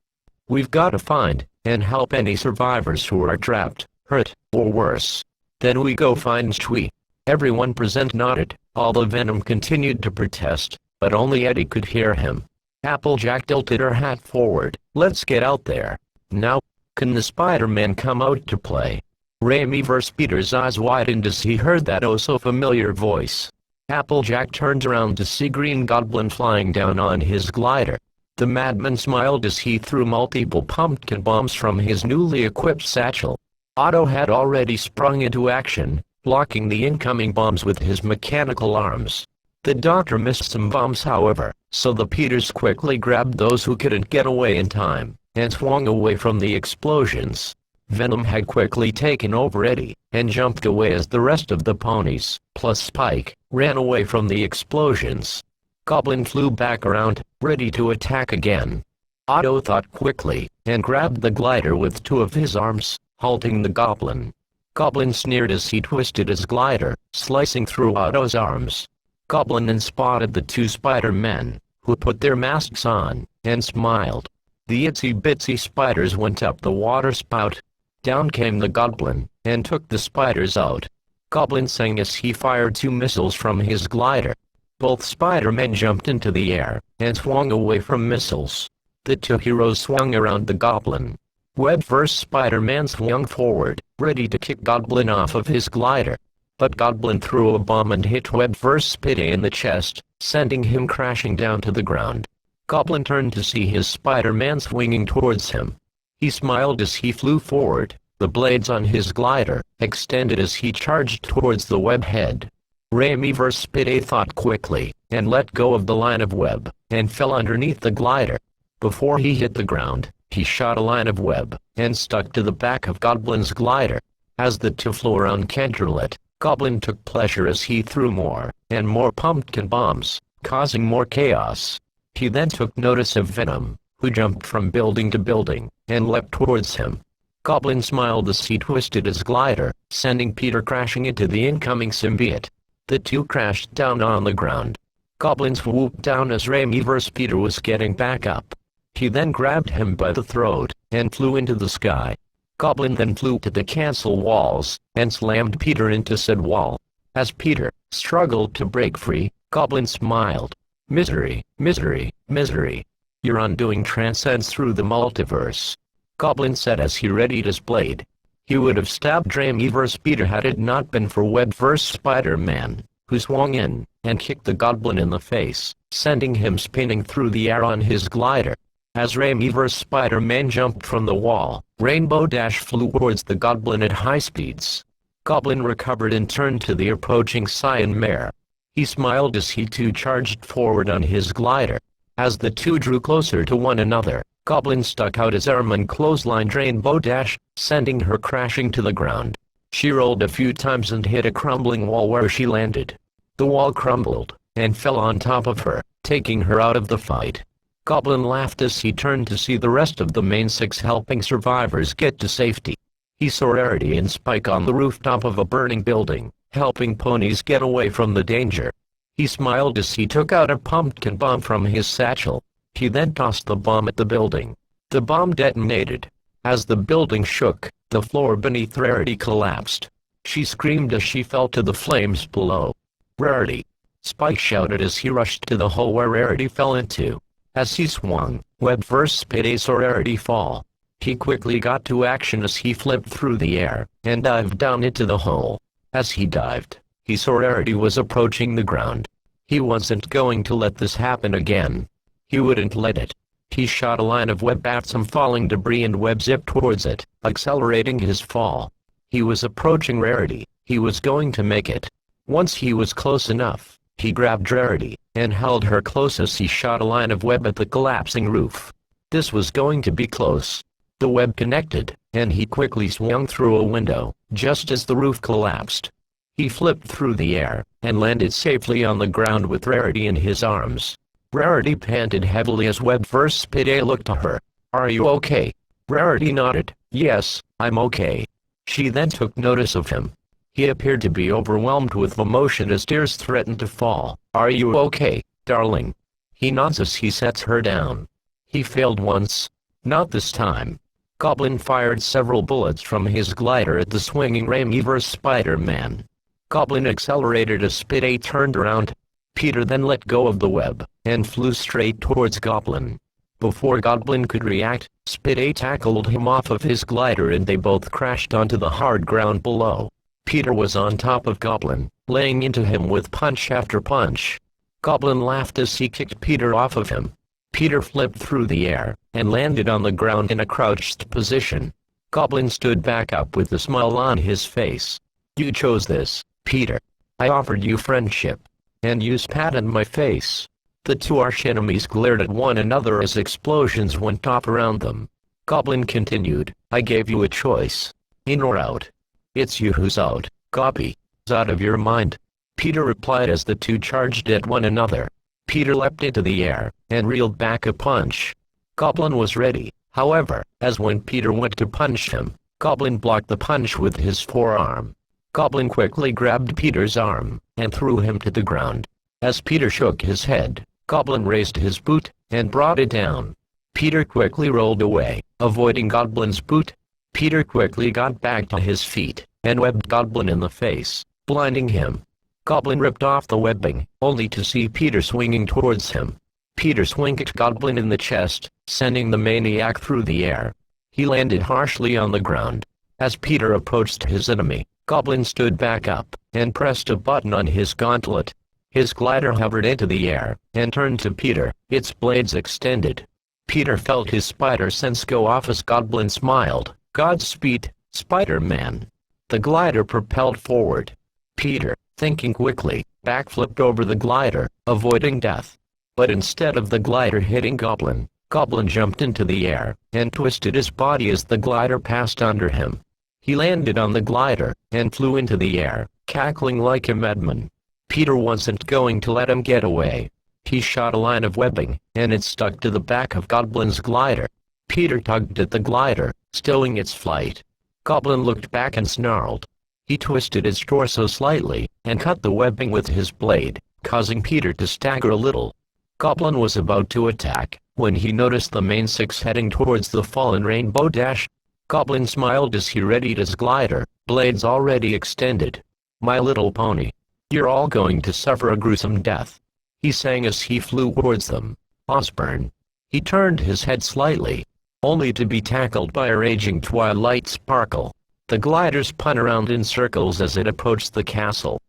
We've got to find and help any survivors who are trapped, hurt, or worse. Then we go find Shui. Everyone present nodded, although Venom continued to protest, but only Eddie could hear him. Applejack tilted her hat forward. Let's get out there. Now, can the Spider-Man come out to play? Raimi vs. Peter's eyes widened as he heard that oh-so-familiar voice. Applejack turned around to see Green Goblin flying down on his glider. The madman smiled as he threw multiple pumpkin bombs from his newly equipped satchel. Otto had already sprung into action, blocking the incoming bombs with his mechanical arms. The doctor missed some bombs however, so the Peters quickly grabbed those who couldn't get away in time, and swung away from the explosions. Venom had quickly taken over Eddie, and jumped away as the rest of the ponies, plus Spike, ran away from the explosions. Goblin flew back around, ready to attack again. Otto thought quickly, and grabbed the glider with two of his arms, halting the Goblin. Goblin sneered as he twisted his glider, slicing through Otto's arms. Goblin then spotted the two Spider-Men, who put their masks on, and smiled. The itsy-bitsy spiders went up the water spout. Down came the Goblin, and took the spiders out. Goblin sang as he fired two missiles from his glider. Both Spider-Men jumped into the air, and swung away from missiles. The two heroes swung around the Goblin. Webb vs. Spider-Man swung forward, ready to kick Goblin off of his glider. But Goblin threw a bomb and hit Webb vs. Peter in the chest, sending him crashing down to the ground. Goblin turned to see his Spider-Man swinging towards him. He smiled as he flew forward, the blades on his glider extended as he charged towards the web head. Raimi vs. Peter thought quickly, and let go of the line of web, and fell underneath the glider. Before he hit the ground, he shot a line of web, and stuck to the back of Goblin's glider. As the two flew around Canterlet, Goblin took pleasure as he threw more, and more pumpkin bombs, causing more chaos. He then took notice of Venom, who jumped from building to building, and leapt towards him. Goblin smiled as he twisted his glider, sending Peter crashing into the incoming symbiote. The two crashed down on the ground. Goblin swooped down as Raimi vs. Peter was getting back up. He then grabbed him by the throat, and flew into the sky. Goblin then flew to the cancel walls, and slammed Peter into said wall. As Peter struggled to break free, Goblin smiled. Misery, misery, misery. Your undoing transcends through the multiverse, Goblin said as he readied his blade. He would have stabbed Raimi vs. Peter had it not been for Webb vs. Spider-Man, who swung in, and kicked the Goblin in the face, sending him spinning through the air on his glider. As Raimi vs. Spider-Man jumped from the wall, Rainbow Dash flew towards the Goblin at high speeds. Goblin recovered and turned to the approaching Cyan Mare. He smiled as he too charged forward on his glider. As the two drew closer to one another, Goblin stuck out his arm and clotheslined Rainbow Dash, sending her crashing to the ground. She rolled a few times and hit a crumbling wall where she landed. The wall crumbled, and fell on top of her, taking her out of the fight. Goblin laughed as he turned to see the rest of the main six helping survivors get to safety. He saw Rarity and Spike on the rooftop of a burning building, helping ponies get away from the danger. He smiled as he took out a pumpkin bomb from his satchel. He then tossed the bomb at the building. The bomb detonated. As the building shook, the floor beneath Rarity collapsed. She screamed as she fell to the flames below. "Rarity!" Spike shouted as he rushed to the hole where Rarity fell into. As he swung, Webb first Payday saw Rarity fall. He quickly got to action as he flipped through the air and dived down into the hole. As he dived, he saw Rarity was approaching the ground. He wasn't going to let this happen again. He wouldn't let it. He shot a line of web at some falling debris and Webb zipped towards it, accelerating his fall. He was approaching Rarity. He was going to make it. Once he was close enough, he grabbed Rarity and held her close as he shot a line of web at the collapsing roof. This was going to be close. The web connected, and he quickly swung through a window, just as the roof collapsed. He flipped through the air and landed safely on the ground with Rarity in his arms. Rarity panted heavily as Webb first Payday looked to her. "Are you okay?" Rarity nodded. "Yes, I'm okay." She then took notice of him. He appeared to be overwhelmed with emotion as tears threatened to fall. "Are you okay, darling?" He nods as he sets her down. He failed once. Not this time. Goblin fired several bullets from his glider at the swinging Raimi vs. Spider-Man. Goblin accelerated as Payday turned around. Peter then let go of the web and flew straight towards Goblin. Before Goblin could react, Payday tackled him off of his glider and they both crashed onto the hard ground below. Peter was on top of Goblin, laying into him with punch after punch. Goblin laughed as he kicked Peter off of him. Peter flipped through the air and landed on the ground in a crouched position. Goblin stood back up with a smile on his face. "You chose this, Peter. I offered you friendship. And you spat in my face." The two arch-enemies glared at one another as explosions went off around them. Goblin continued, "I gave you a choice. In or out. It's you who's out, Goppy. Out of your mind." Peter replied as the two charged at one another. Peter leapt into the air and reeled back a punch. Goblin was ready, however, as when Peter went to punch him, Goblin blocked the punch with his forearm. Goblin quickly grabbed Peter's arm and threw him to the ground. As Peter shook his head, Goblin raised his boot and brought it down. Peter quickly rolled away, avoiding Goblin's boot. Peter quickly got back to his feet and webbed Goblin in the face, blinding him. Goblin ripped off the webbing, only to see Peter swinging towards him. Peter swinged Goblin in the chest, sending the maniac through the air. He landed harshly on the ground. As Peter approached his enemy, Goblin stood back up and pressed a button on his gauntlet. His glider hovered into the air and turned to Peter, its blades extended. Peter felt his spider sense go off as Goblin smiled. "Godspeed, Spider-Man." The glider propelled forward. Peter, thinking quickly, backflipped over the glider, avoiding death. But instead of the glider hitting Goblin, Goblin jumped into the air and twisted his body as the glider passed under him. He landed on the glider and flew into the air, cackling like a madman. Peter wasn't going to let him get away. He shot a line of webbing, and it stuck to the back of Goblin's glider. Peter tugged at the glider, stowing its flight. Goblin looked back and snarled. He twisted his torso slightly and cut the webbing with his blade, causing Peter to stagger a little. Goblin was about to attack when he noticed the main six heading towards the fallen Rainbow Dash. Goblin smiled as he readied his glider, blades already extended. "My little pony. You're all going to suffer a gruesome death," he sang as he flew towards them. "Osborn." He turned his head slightly, only to be tackled by a raging twilight sparkle. The glider spun around in circles as it approached the castle.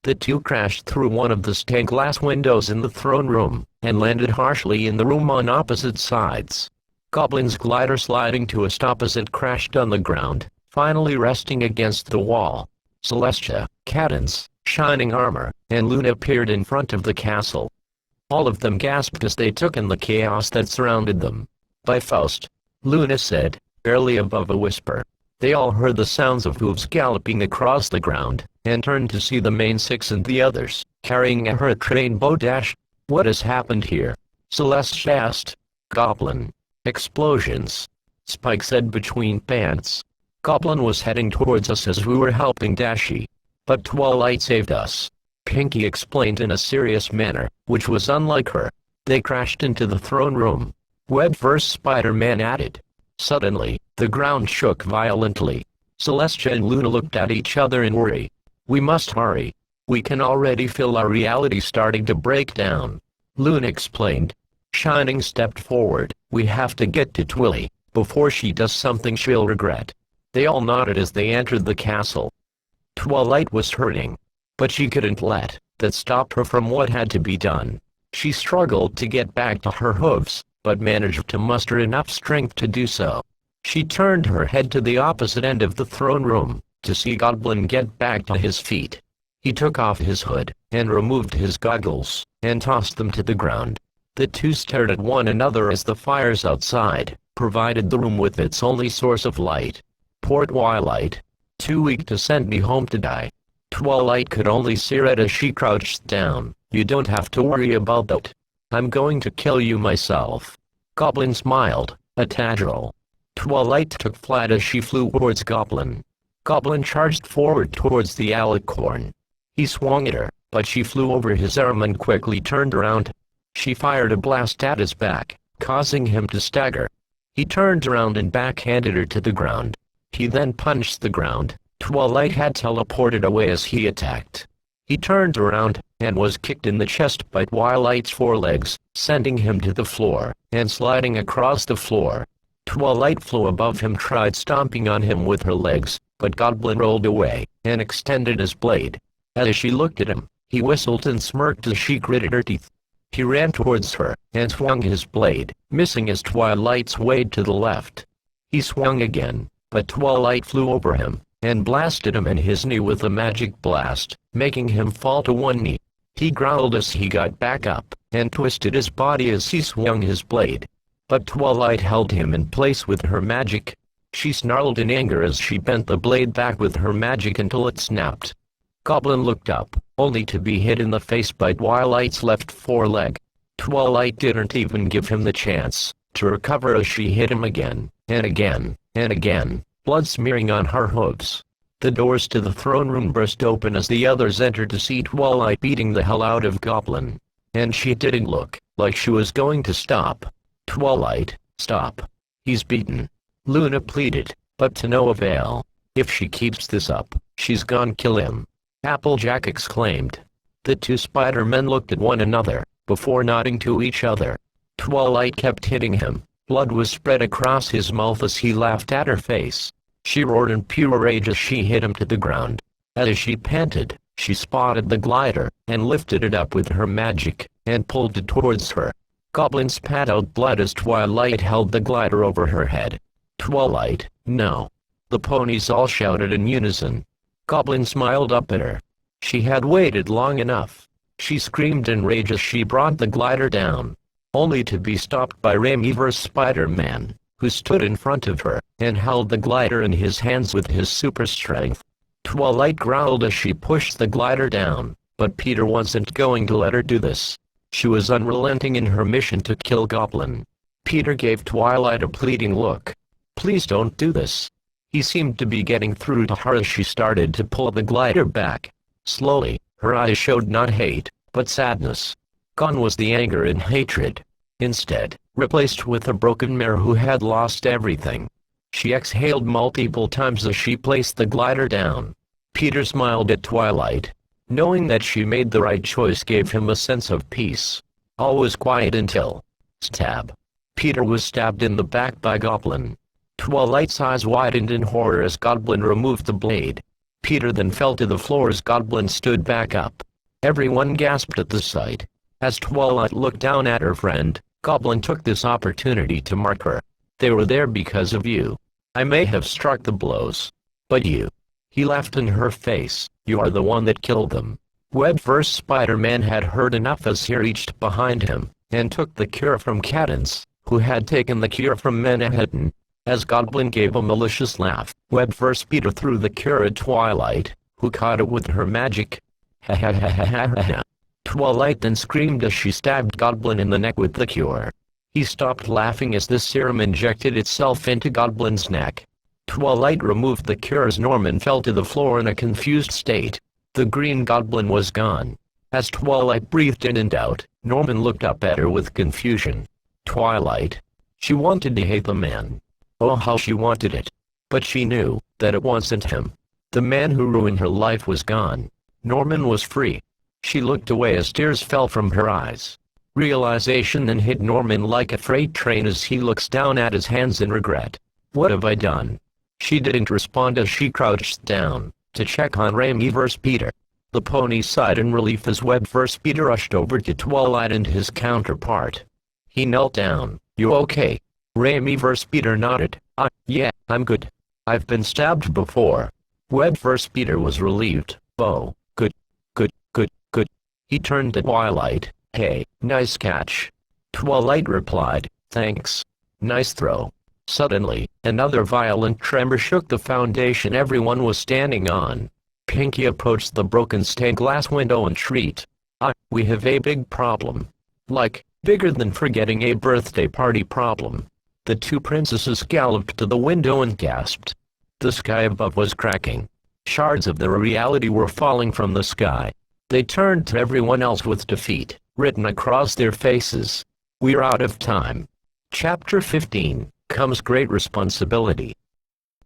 The two crashed through one of the stained glass windows in the throne room, and landed harshly in the room on opposite sides. Goblin's glider sliding to a stop as it crashed on the ground, finally resting against the wall. Celestia, Cadance, Shining Armor, and Luna appeared in front of the castle. All of them gasped as they took in the chaos that surrounded them. "Bifrost," Luna said, barely above a whisper. They all heard the sounds of hooves galloping across the ground, and turned to see the main six and the others, carrying a hurricane bow dash. "What has happened here?" Celeste asked. "Goblin." "Explosions," Spike said between pants. "Goblin was heading towards us as we were helping Dashi. But Twilight saved us," Pinky explained in a serious manner, which was unlike her. They crashed into the throne room. Web vs. Spider-Man added. Suddenly, the ground shook violently. Celestia and Luna looked at each other in worry. We must hurry. We can already feel our reality starting to break down. Luna explained. Shining stepped forward. We have to get to Twilly, before she does something she'll regret. They all nodded as they entered the castle. Twilight was hurting, but she couldn't let that stop her from what had to be done. She struggled to get back to her hooves, but managed to muster enough strength to do so. She turned her head to the opposite end of the throne room, to see Goblin get back to his feet. He took off his hood, and removed his goggles, and tossed them to the ground. The two stared at one another as the fires outside provided the room with its only source of light. Poor Twilight. Too weak to send me home to die. Twilight could only see Red as she crouched down. You don't have to worry about that. I'm going to kill you myself. Goblin smiled, a tadril. Twilight took flight as she flew towards Goblin. Goblin charged forward towards the alicorn. He swung at her, but she flew over his arm and quickly turned around. She fired a blast at his back, causing him to stagger. He turned around and backhanded her to the ground. He then punched the ground. Twilight had teleported away as he attacked. He turned around, and was kicked in the chest by Twilight's forelegs, sending him to the floor, and sliding across the floor. Twilight flew above him, tried stomping on him with her legs, but Goblin rolled away, and extended his blade. As she looked at him, he whistled and smirked as she gritted her teeth. He ran towards her, and swung his blade, missing as Twilight swayed to the left. He swung again, but Twilight flew over him, and blasted him in his knee with a magic blast, making him fall to one knee. He growled as he got back up, and twisted his body as he swung his blade. But Twilight held him in place with her magic. She snarled in anger as she bent the blade back with her magic until it snapped. Goblin looked up, only to be hit in the face by Twilight's left foreleg. Twilight didn't even give him the chance to recover as she hit him again, and again, and again, blood smearing on her hooves. The doors to the throne room burst open as the others entered to see Twilight beating the hell out of Goblin. And she didn't look like she was going to stop. Twilight, stop. He's beaten. Luna pleaded, but to no avail. If she keeps this up, she's gonna kill him. Applejack exclaimed. The two Spider-Men looked at one another, before nodding to each other. Twilight kept hitting him. Blood was spread across his mouth as he laughed at her face. She roared in pure rage as she hit him to the ground. As she panted, she spotted the glider, and lifted it up with her magic, and pulled it towards her. Goblin spat out blood as Twilight held the glider over her head. Twilight, no. The ponies all shouted in unison. Goblin smiled up at her. She had waited long enough. She screamed in rage as she brought the glider down, only to be stopped by Raimi vs. Spider-Man, who stood in front of her, and held the glider in his hands with his super strength. Twilight growled as she pushed the glider down, but Peter wasn't going to let her do this. She was unrelenting in her mission to kill Goblin. Peter gave Twilight a pleading look. Please don't do this. He seemed to be getting through to her as she started to pull the glider back. Slowly, her eyes showed not hate, but sadness. Gone was the anger and hatred. Instead, replaced with a broken mare who had lost everything. She exhaled multiple times as she placed the glider down. Peter smiled at Twilight. Knowing that she made the right choice gave him a sense of peace. All was quiet until... stab. Peter was stabbed in the back by Goblin. Twilight's eyes widened in horror as Goblin removed the blade. Peter then fell to the floor as Goblin stood back up. Everyone gasped at the sight. As Twilight looked down at her friend, Goblin took this opportunity to mark her. They were there because of you. I may have struck the blows, but you. He laughed in her face. You are the one that killed them. Web vs. Spider-Man had heard enough as he reached behind him, and took the cure from Cadence, who had taken the cure from Manhattan. As Goblin gave a malicious laugh, Web vs. Peter threw the cure at Twilight, who caught it with her magic. Ha ha ha ha ha ha. Twilight then screamed as she stabbed Goblin in the neck with the cure. He stopped laughing as the serum injected itself into Goblin's neck. Twilight removed the cure as Norman fell to the floor in a confused state. The Green Goblin was gone. As Twilight breathed in and out, Norman looked up at her with confusion. Twilight. She wanted to hate the man. Oh, how she wanted it. But she knew that it wasn't him. The man who ruined her life was gone. Norman was free. She looked away as tears fell from her eyes. Realization then hit Norman like a freight train as he looks down at his hands in regret. What have I done? She didn't respond as she crouched down to check on Remy Verspieter. The pony sighed in relief as Webb Verspieter rushed over to Twilight and his counterpart. He knelt down. You okay? Remy Verspieter nodded. Yeah, I'm good. I've been stabbed before. Webb Verspieter was relieved. Oh, good. He turned to Twilight. Hey, nice catch. Twilight replied, thanks. Nice throw. Suddenly, another violent tremor shook the foundation everyone was standing on. Pinky approached the broken stained glass window and shrieked. We have a big problem. Like, bigger than forgetting a birthday party problem. The two princesses galloped to the window and gasped. The sky above was cracking. Shards of their reality were falling from the sky. They turned to everyone else with defeat written across their faces. We're out of time. Chapter 15, Comes Great Responsibility.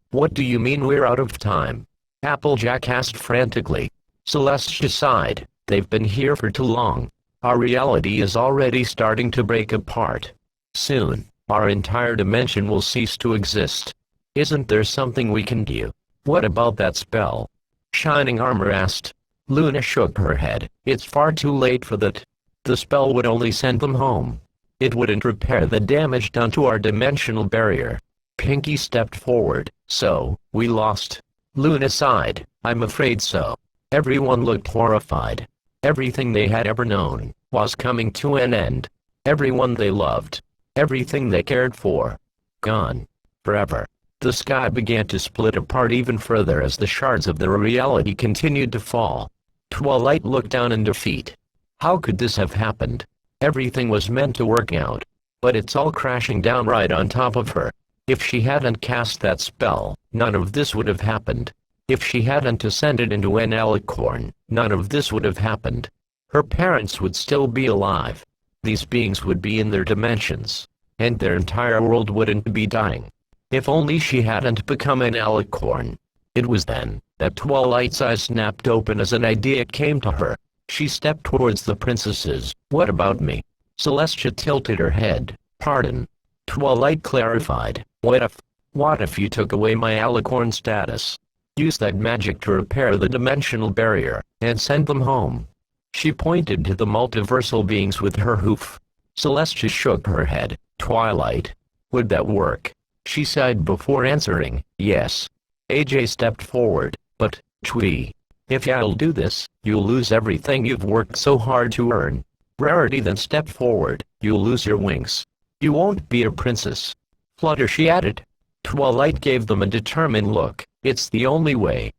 What do you mean we're out of time? Applejack asked frantically. Celestia sighed. They've been here for too long. Our reality is already starting to break apart. Soon, our entire dimension will cease to exist. Isn't there something we can do? What about that spell? Shining Armor asked. Luna shook her head. It's far too late for that. The spell would only send them home. It wouldn't repair the damage done to our dimensional barrier. Pinky stepped forward. So, we lost. Luna sighed. I'm afraid so. Everyone looked horrified. Everything they had ever known was coming to an end. Everyone they loved. Everything they cared for. Gone. Forever. The sky began to split apart even further as the shards of their reality continued to fall. Twilight looked down in defeat. How could this have happened? Everything was meant to work out. But it's all crashing down right on top of her. If she hadn't cast that spell, none of this would have happened. If she hadn't ascended into an alicorn, none of this would have happened. Her parents would still be alive. These beings would be in their dimensions. And their entire world wouldn't be dying. If only she hadn't become an alicorn. It was then that Twilight's eyes snapped open as an idea came to her. She stepped towards the princesses. What about me? Celestia tilted her head. Pardon. Twilight clarified. What if you took away my alicorn status? Use that magic to repair the dimensional barrier, and send them home. She pointed to the multiversal beings with her hoof. Celestia shook her head. Twilight. Would that work? She sighed before answering, yes. AJ stepped forward, but, Twee. If you'll do this, you'll lose everything you've worked so hard to earn. Rarity then stepped forward, you'll lose your wings. You won't be a princess. Flutter, she added. Twilight gave them a determined look. It's the only way.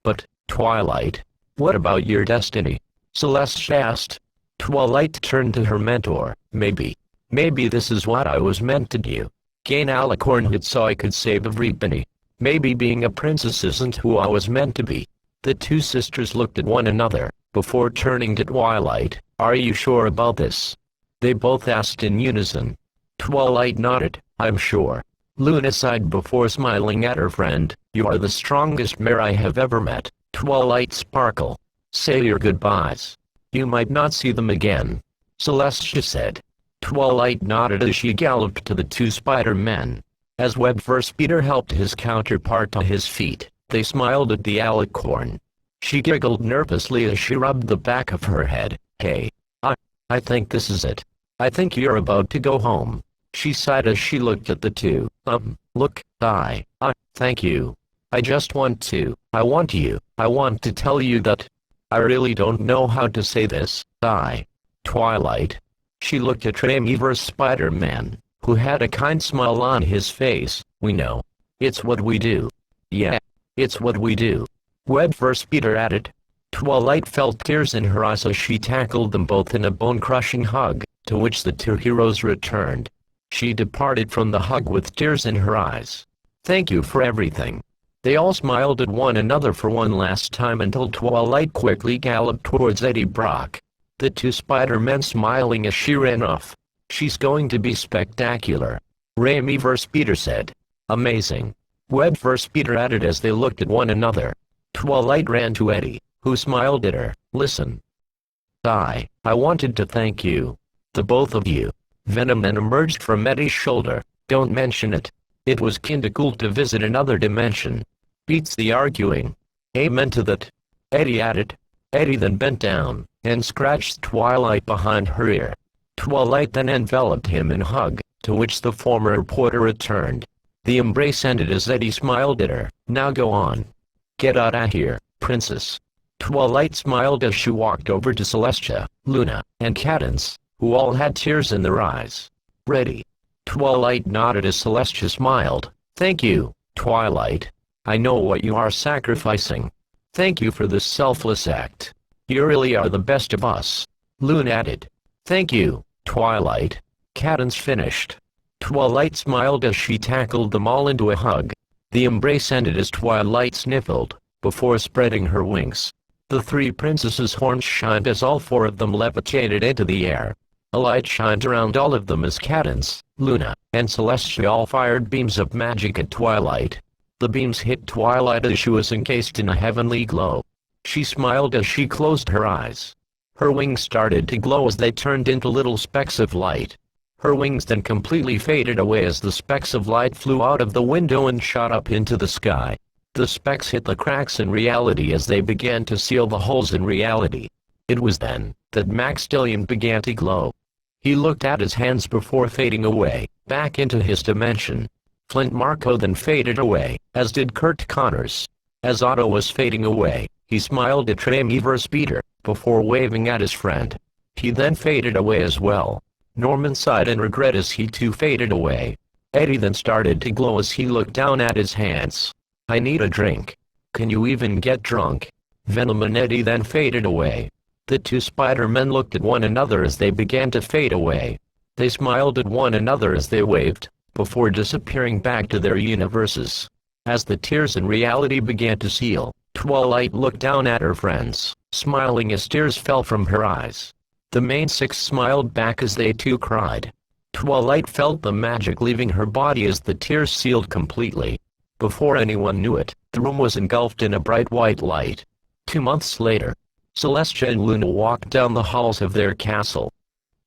But, Twilight, what about your destiny? Celeste asked. Twilight turned to her mentor. Maybe this is what I was meant to do. Gain alicornhood so I could save everybody. Maybe being a princess isn't who I was meant to be. The two sisters looked at one another, before turning to Twilight. Are you sure about this? They both asked in unison. Twilight nodded. I'm sure. Luna sighed before smiling at her friend. You are the strongest mare I have ever met. Twilight sparkled. Say your goodbyes. You might not see them again. Celestia said. Twilight nodded as she galloped to the two Spider-Men. As Webb Verspieter helped his counterpart to his feet, they smiled at the alicorn. She giggled nervously as she rubbed the back of her head. Hey. I think this is it. I think you're about to go home. She sighed as she looked at the two. Look, thank you. I want to tell you that. I really don't know how to say this. Twilight. She looked at Remy Spider-Man, who had a kind smile on his face. We know. It's what we do. Yeah, it's what we do. Webb Verspieter added. Twilight felt tears in her eyes as she tackled them both in a bone-crushing hug, to which the two heroes returned. She departed from the hug with tears in her eyes. Thank you for everything. They all smiled at one another for one last time until Twilight quickly galloped towards Eddie Brock. the two Spider-Men smiling as she ran off. "She's going to be spectacular," Raimi vs. Peter said. "Amazing," Webb vs. Peter added as they looked at one another. Twilight ran to Eddie, who smiled at her. "Listen. I wanted to thank you. The both of you." Venom then emerged from Eddie's shoulder. "Don't mention it. It was kinda cool to visit another dimension. Beats the arguing. Amen to that," Eddie added. Eddie then bent down and scratched Twilight behind her ear. Twilight then enveloped him in a hug, to which the former reporter returned. The embrace ended as Eddie smiled at her. "Now go on. Get out of here, princess." Twilight smiled as she walked over to Celestia, Luna, and Cadance, who all had tears in their eyes. "Ready?" Twilight nodded as Celestia smiled. "Thank you, Twilight. I know what you are sacrificing. Thank you for this selfless act. You really are the best of us," Luna added. "Thank you, Twilight." Cadance finished. Twilight smiled as she tackled them all into a hug. The embrace ended as Twilight sniffled, before spreading her wings. The three princesses' horns shined as all four of them levitated into the air. A light shined around all of them as Cadance, Luna, and Celestia all fired beams of magic at Twilight. The beams hit Twilight as she was encased in a heavenly glow. She smiled as she closed her eyes. Her wings started to glow as they turned into little specks of light. Her wings then completely faded away as the specks of light flew out of the window and shot up into the sky. The specks hit the cracks in reality as they began to seal the holes in reality. It was then that Maxtillion began to glow. He looked at his hands before fading away, back into his dimension. Flint Marko then faded away, as did Kurt Connors. As Otto was fading away, he smiled at Raimi vs. Peter, before waving at his friend. He then faded away as well. Norman sighed in regret as he too faded away. Eddie then started to glow as he looked down at his hands. "I need a drink. Can you even get drunk?" Venom and Eddie then faded away. The two Spider-Men looked at one another as they began to fade away. They smiled at one another as they waved, before disappearing back to their universes. As the tears in reality began to seal, Twilight looked down at her friends, smiling as tears fell from her eyes. The main six smiled back as they too cried. Twilight felt the magic leaving her body as the tears sealed completely. Before anyone knew it, the room was engulfed in a bright white light. 2 months later, Celestia and Luna walked down the halls of their castle.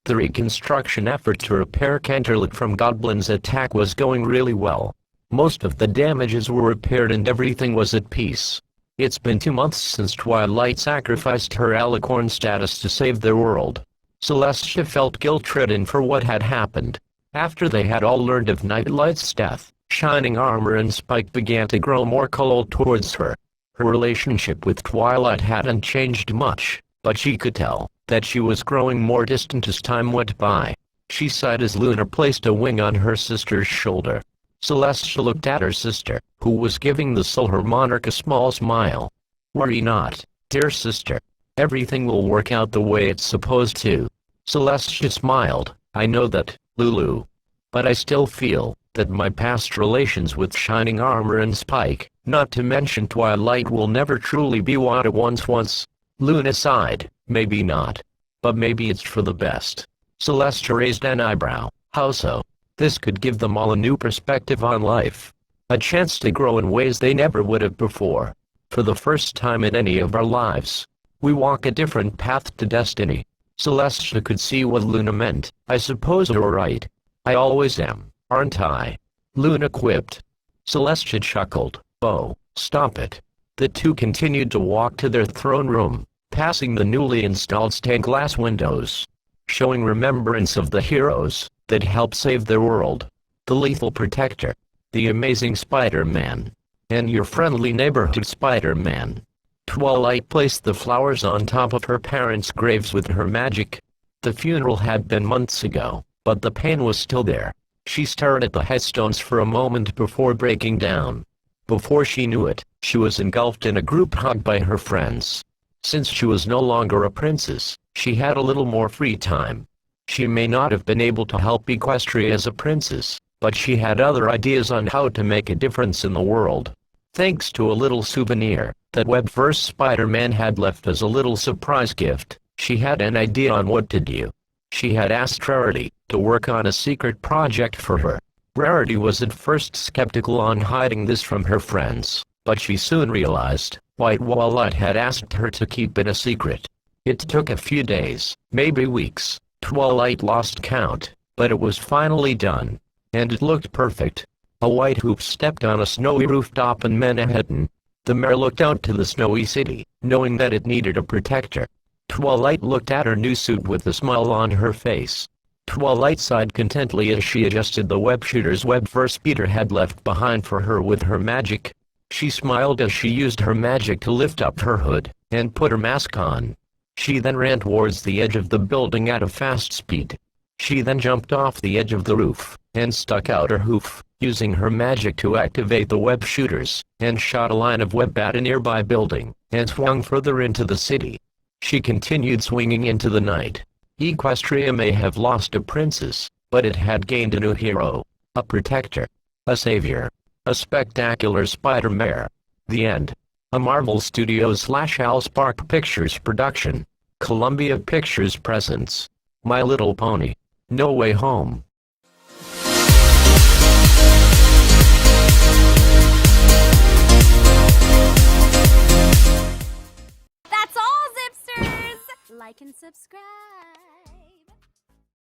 The reconstruction effort to repair Canterlot from Goblin's attack was going really well. Most of the damages were repaired and everything was at peace. It's been 2 months since Twilight sacrificed her alicorn status to save their world. Celestia felt guilt-ridden for what had happened. After they had all learned of Nightlight's death, Shining Armor and Spike began to grow more cold towards her. Her relationship with Twilight hadn't changed much, but she could tell that she was growing more distant as time went by. She sighed as Luna placed a wing on her sister's shoulder. Celestia looked at her sister, who was giving the Solar Monarch a small smile. "Worry not, dear sister. Everything will work out the way it's supposed to." Celestia smiled. "I know that, Lulu. But I still feel that my past relations with Shining Armor and Spike, not to mention Twilight, will never truly be what it once was." Luna sighed. "Maybe not. But maybe it's for the best." Celestia raised an eyebrow. "How so?" "This could give them all a new perspective on life. A chance to grow in ways they never would have before. For the first time in any of our lives, we walk a different path to destiny." Celestia could see what Luna meant. "I suppose you're right. I always am, aren't I?" Luna quipped. Celestia chuckled. "Oh, stop it." The two continued to walk to their throne room, passing the newly installed stained glass windows, showing remembrance of the heroes that helped save their world. The Lethal Protector, the Amazing Spider-Man, and your friendly neighborhood Spider-Man. Twilight placed the flowers on top of her parents' graves with her magic. The funeral had been months ago, but the pain was still there. She stared at the headstones for a moment before breaking down. Before she knew it, she was engulfed in a group hug by her friends. Since she was no longer a princess, she had a little more free time. She may not have been able to help Equestria as a princess, but she had other ideas on how to make a difference in the world. Thanks to a little souvenir that Webb vs. Spider-Man had left as a little surprise gift, She had an idea on what to do. She had asked Rarity to work on a secret project for her. Rarity was at first skeptical on hiding this from her friends, but she soon realized White Wallite had asked her to keep it a secret. It took a few days, maybe weeks. Twilight lost count, but it was finally done. And it looked perfect. A white hoop stepped on a snowy rooftop in Manhattan. The mayor looked out to the snowy city, knowing that it needed a protector. Twilight looked at her new suit with a smile on her face. Twilight sighed contentedly as she adjusted the web shooter's web first Peter had left behind for her with her magic. She smiled as she used her magic to lift up her hood and put her mask on. She then ran towards the edge of the building at a fast speed. She then jumped off the edge of the roof and stuck out her hoof, using her magic to activate the web shooters, and shot a line of web at a nearby building, and swung further into the city. She continued swinging into the night. Equestria may have lost a princess, but it had gained a new hero, a protector, a savior, a spectacular Spider-Mare. The end. A Marvel Studios / AllSpark Pictures production. Columbia Pictures presents My Little Pony: No Way Home.